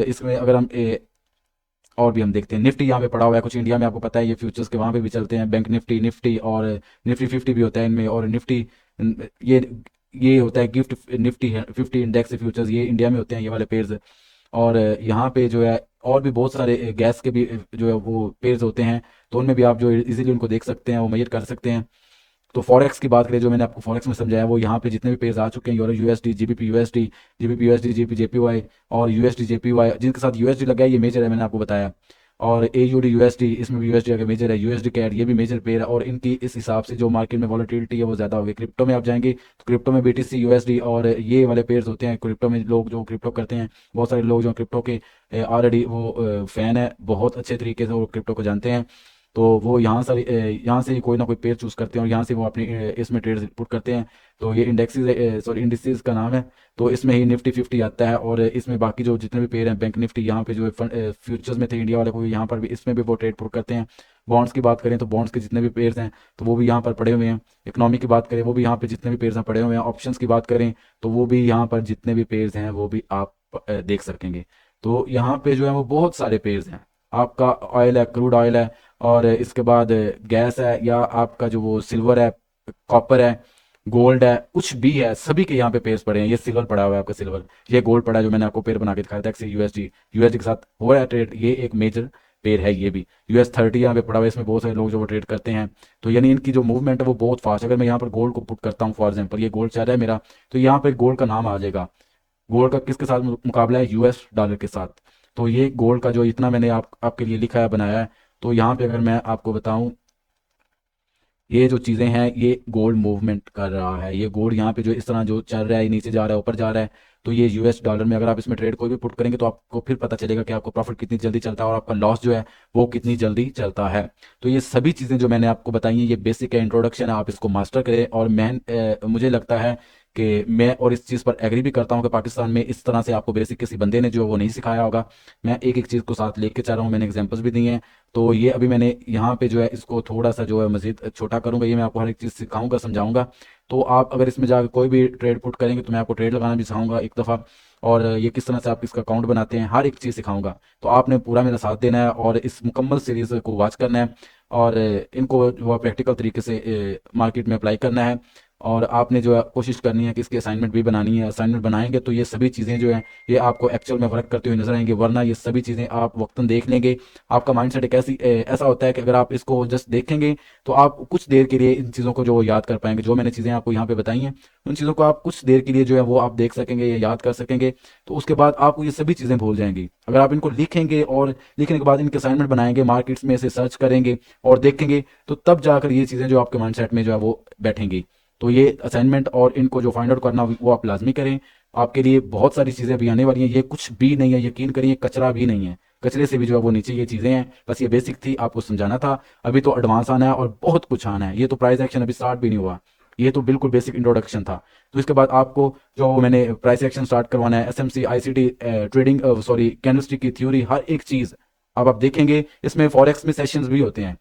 इसमें अगर हम और भी हम देखते हैं, निफ्टी यहाँ पे पड़ा हुआ है कुछ इंडिया में, आपको पता है ये फ्यूचर्स के वहाँ पे भी चलते हैं, बैंक निफ्टी, निफ्टी और निफ्टी 50 भी होता है इनमें। और निफ्टी ये ये होता है गिफ्ट निफ्टी 50 इंडेक्स फ्यूचर्स, ये इंडिया में होते हैं ये वाले पेयर्स। और यहाँ पे जो है और भी बहुत सारे गैस के भी जो है वो पेयर्स होते हैं, तो उनमें भी आप जो इजीली उनको देख सकते हैं, वो मेजर कर सकते हैं। तो फॉरेक्स की बात करें, जो मैंने आपको फॉरेक्स में समझाया, वो यहाँ पे जितने भी पेयर्स आ चुके हैं, euro USD, GBP USD, GBP USD, GP JPY और यूएसडी जेपीवाई, जिनके साथ यूएसडी लगा है ये मेजर है, मैंने आपको बताया। और एयूडी यूएसडी, इसमें भी यूएसडी आगे मेजर है, यूएसडी कैड ये भी मेजर पेयर है। और इनकी इस हिसाब से जो मार्केट में वॉलेटिलिटी है वो ज़्यादा होगी। क्रिप्टो में आप जाएंगे तो क्रिप्टो में बीटीसी यूएसडी और ये वाले पेयर्स होते हैं क्रिप्टो में। लोग जो क्रिप्टो करते हैं, बहुत सारे लोग जो क्रिप्टो के ऑलरेडी वो फ़ैन है, बहुत अच्छे तरीके से वो क्रिप्टो को जानते हैं, तो वो यहाँ से कोई ना कोई पेयर चूज़ करते हैं और यहाँ से वो अपनी इसमें ट्रेड पुट करते हैं। तो ये इंडेक्सेस सॉरी इंडिसेस का नाम है। तो इसमें ही निफ्टी 50 आता है और इसमें बाकी जो जितने भी पेयर हैं, बैंक निफ्टी यहाँ पे जो फ्यूचर्स में थे इंडिया वाले को, यहाँ पर भी इसमें भी वो ट्रेड पुट करते हैं। बॉन्ड्स की बात करें तो बॉन्ड्स के जितने भी पेयर्स हैं तो वो भी यहाँ पर पड़े हुए हैं। इकोनॉमी की बात करें वो भी यहाँ पे जितने भी पेयर्स हैं पड़े हुए हैं। ऑप्शंस की बात करें तो वो भी यहाँ पर जितने भी पेयर्स हैं वो भी आप देख सकेंगे। तो यहाँ पे जो है वो बहुत सारे पेयर्स हैं। आपका ऑयल है, क्रूड ऑयल है, और इसके बाद गैस है, या आपका जो वो सिल्वर है, कॉपर है, गोल्ड है, कुछ भी है, सभी के यहाँ पे पेयर्स पड़े हैं। ये सिल्वर पड़ा हुआ है आपका सिल्वर, ये गोल्ड पड़ा है जो मैंने आपको पेयर बना के दिखाया था, यूएसडी, यूएसडी के साथ हो रहा है ट्रेड, ये एक मेजर पेयर है। ये भी US30 यहाँ पे पड़ा हुआ है, इसमें बहुत सारे लोग जो वो ट्रेड करते हैं। तो यानी इनकी जो मूवमेंट है वो बहुत फास्ट है। अगर मैं यहाँ पर गोल्ड को पुट करता हूँ फॉर एग्जाम्पल, ये गोल्ड चल रहा है मेरा, तो यहाँ पे गोल्ड का नाम आ जाएगा। गोल्ड का किसके साथ मुकाबला है? US डॉलर के साथ। तो ये गोल्ड का जो इतना मैंने आपके लिए लिखा है, बनाया है, तो यहाँ पे अगर मैं आपको बताऊं, ये जो चीज़ें हैं ये गोल्ड मूवमेंट कर रहा है। ये गोल्ड यहाँ पे जो इस तरह जो चल रहा है, नीचे जा रहा है, ऊपर जा रहा है, तो ये US डॉलर में अगर आप इसमें ट्रेड कोई भी पुट करेंगे तो आपको फिर पता चलेगा कि आपको प्रॉफिट कितनी जल्दी चलता है और आपका लॉस जो है वो कितनी जल्दी चलता है। तो ये सभी चीज़ें जो मैंने आपको बताई हैं, ये बेसिक है, इंट्रोडक्शन है, आप इसको मास्टर करें। और मुझे लगता है कि मैं और इस चीज़ पर एग्री भी करता हूँ कि पाकिस्तान में इस तरह से आपको बेसिक किसी बंदे ने जो वो नहीं सिखाया होगा। मैं एक एक चीज़ को साथ लेके चल रहा हूँ, मैंने एग्जांपल्स भी दिए हैं। तो ये अभी मैंने यहाँ पे जो है इसको थोड़ा सा जो है मजीद छोटा करूँगा, ये मैं आपको हर एक चीज़ सिखाऊंगा, समझाऊंगा। तो आप अगर इसमें जाकर कोई भी ट्रेड पुट करेंगे तो मैं आपको ट्रेड लगाना भी सिखाऊंगा एक दफ़ा, और ये किस तरह से आप इसका अकाउंट बनाते हैं, हर एक चीज़ सिखाऊंगा। तो आपने पूरा मेरा साथ देना है और इस मुकम्मल सीरीज़ को वॉच करना है और इनको जो है प्रैक्टिकल तरीके से मार्केट में अप्लाई करना है। और आपने जो है कोशिश करनी है कि इसकी असाइनमेंट भी बनानी है। असाइनमेंट बनाएंगे तो ये सभी चीज़ें जो हैं ये आपको एक्चुअल में वर्क करते हुए नजर आएंगे, वरना ये सभी चीज़ें आप वक्तन देख लेंगे। आपका माइंडसेट एक ऐसा होता है कि अगर आप इसको जस्ट देखेंगे तो आप कुछ देर के लिए इन चीज़ों को जो याद कर पाएंगे। जो मैंने चीज़ें आपको यहाँ पे बताई हैं, उन चीज़ों को आप कुछ देर के लिए जो है वो आप देख सकेंगे या याद कर सकेंगे। तो उसके बाद आपको ये सभी चीज़ें भूल जाएंगी। अगर आप इनको लिखेंगे और लिखने के बाद इनके असाइनमेंट बनाएंगे, मार्केट्स में से सर्च करेंगे और देखेंगे, तो तब जाकर ये चीज़ें जो आपके माइंडसेट में जो है वो बैठेंगी। तो ये असाइनमेंट और इनको जो फाइंड आउट करना वो आप लाजमी करें। आपके लिए बहुत सारी चीज़ें अभी आने वाली हैं, ये कुछ भी नहीं है, यकीन करिए, कचरा भी नहीं है। कचरे से भी जो है वो नीचे ये चीज़ें हैं। बस ये बेसिक थी, आपको समझाना था। अभी तो एडवांस आना है और बहुत कुछ आना है। ये तो प्राइस एक्शन अभी स्टार्ट भी नहीं हुआ, ये तो बिल्कुल बेसिक इंट्रोडक्शन था। तो इसके बाद आपको जो मैंने प्राइस एक्शन स्टार्ट करवाना है, SMC, ICT, trading sorry candlestick की थ्योरी, हर एक चीज़ अब आप देखेंगे। इसमें फॉरेक्स में सेशंस भी होते हैं,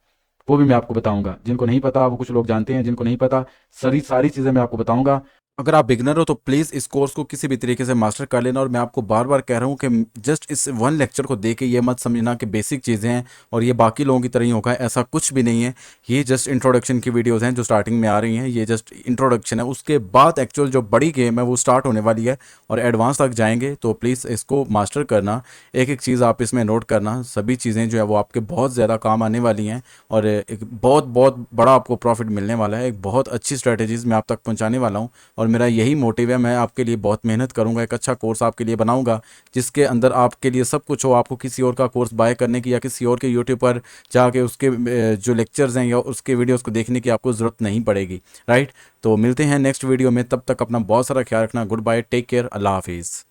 वो भी मैं आपको बताऊंगा। जिनको नहीं पता वो कुछ लोग जानते हैं, जिनको नहीं पता सारी चीज़ें मैं आपको बताऊंगा। अगर आप बिगनर हो तो प्लीज़ इस कोर्स को किसी भी तरीके से मास्टर कर लेना। और मैं आपको बार बार कह रहा हूँ कि जस्ट इस वन लेक्चर को देख के ये मत समझना कि बेसिक चीज़ें हैं और ये बाकी लोगों की तरह ही होगा, ऐसा कुछ भी नहीं है। ये जस्ट इंट्रोडक्शन की वीडियोज़ हैं जो स्टार्टिंग में आ रही हैं, ये जस्ट इंट्रोडक्शन है। उसके बाद एक्चुअल जो बड़ी गेम है वो स्टार्ट होने वाली है और एडवांस तक जाएंगे। तो प्लीज़ इसको मास्टर करना, एक एक चीज़ आप इसमें नोट करना। सभी चीज़ें जो है वो आपके बहुत ज़्यादा काम आने वाली हैं और एक बहुत बहुत बड़ा आपको प्रॉफिट मिलने वाला है। एक बहुत अच्छी स्ट्रैटेजीज़ मैं आप तक पहुँचाने वाला हूँ और मेरा यही मोटिव है। मैं आपके लिए बहुत मेहनत करूंगा, एक अच्छा कोर्स आपके लिए बनाऊंगा जिसके अंदर आपके लिए सब कुछ हो। आपको किसी और का कोर्स बाय करने की या किसी और के यूट्यूब पर जाके उसके जो लेक्चर्स हैं या उसके वीडियोस को देखने की आपको ज़रूरत नहीं पड़ेगी। राइट, तो मिलते हैं नेक्स्ट वीडियो में, तब तक अपना बहुत सारा ख्याल रखना। गुड बाय, टेक केयर, अल्लाह हाफिज़।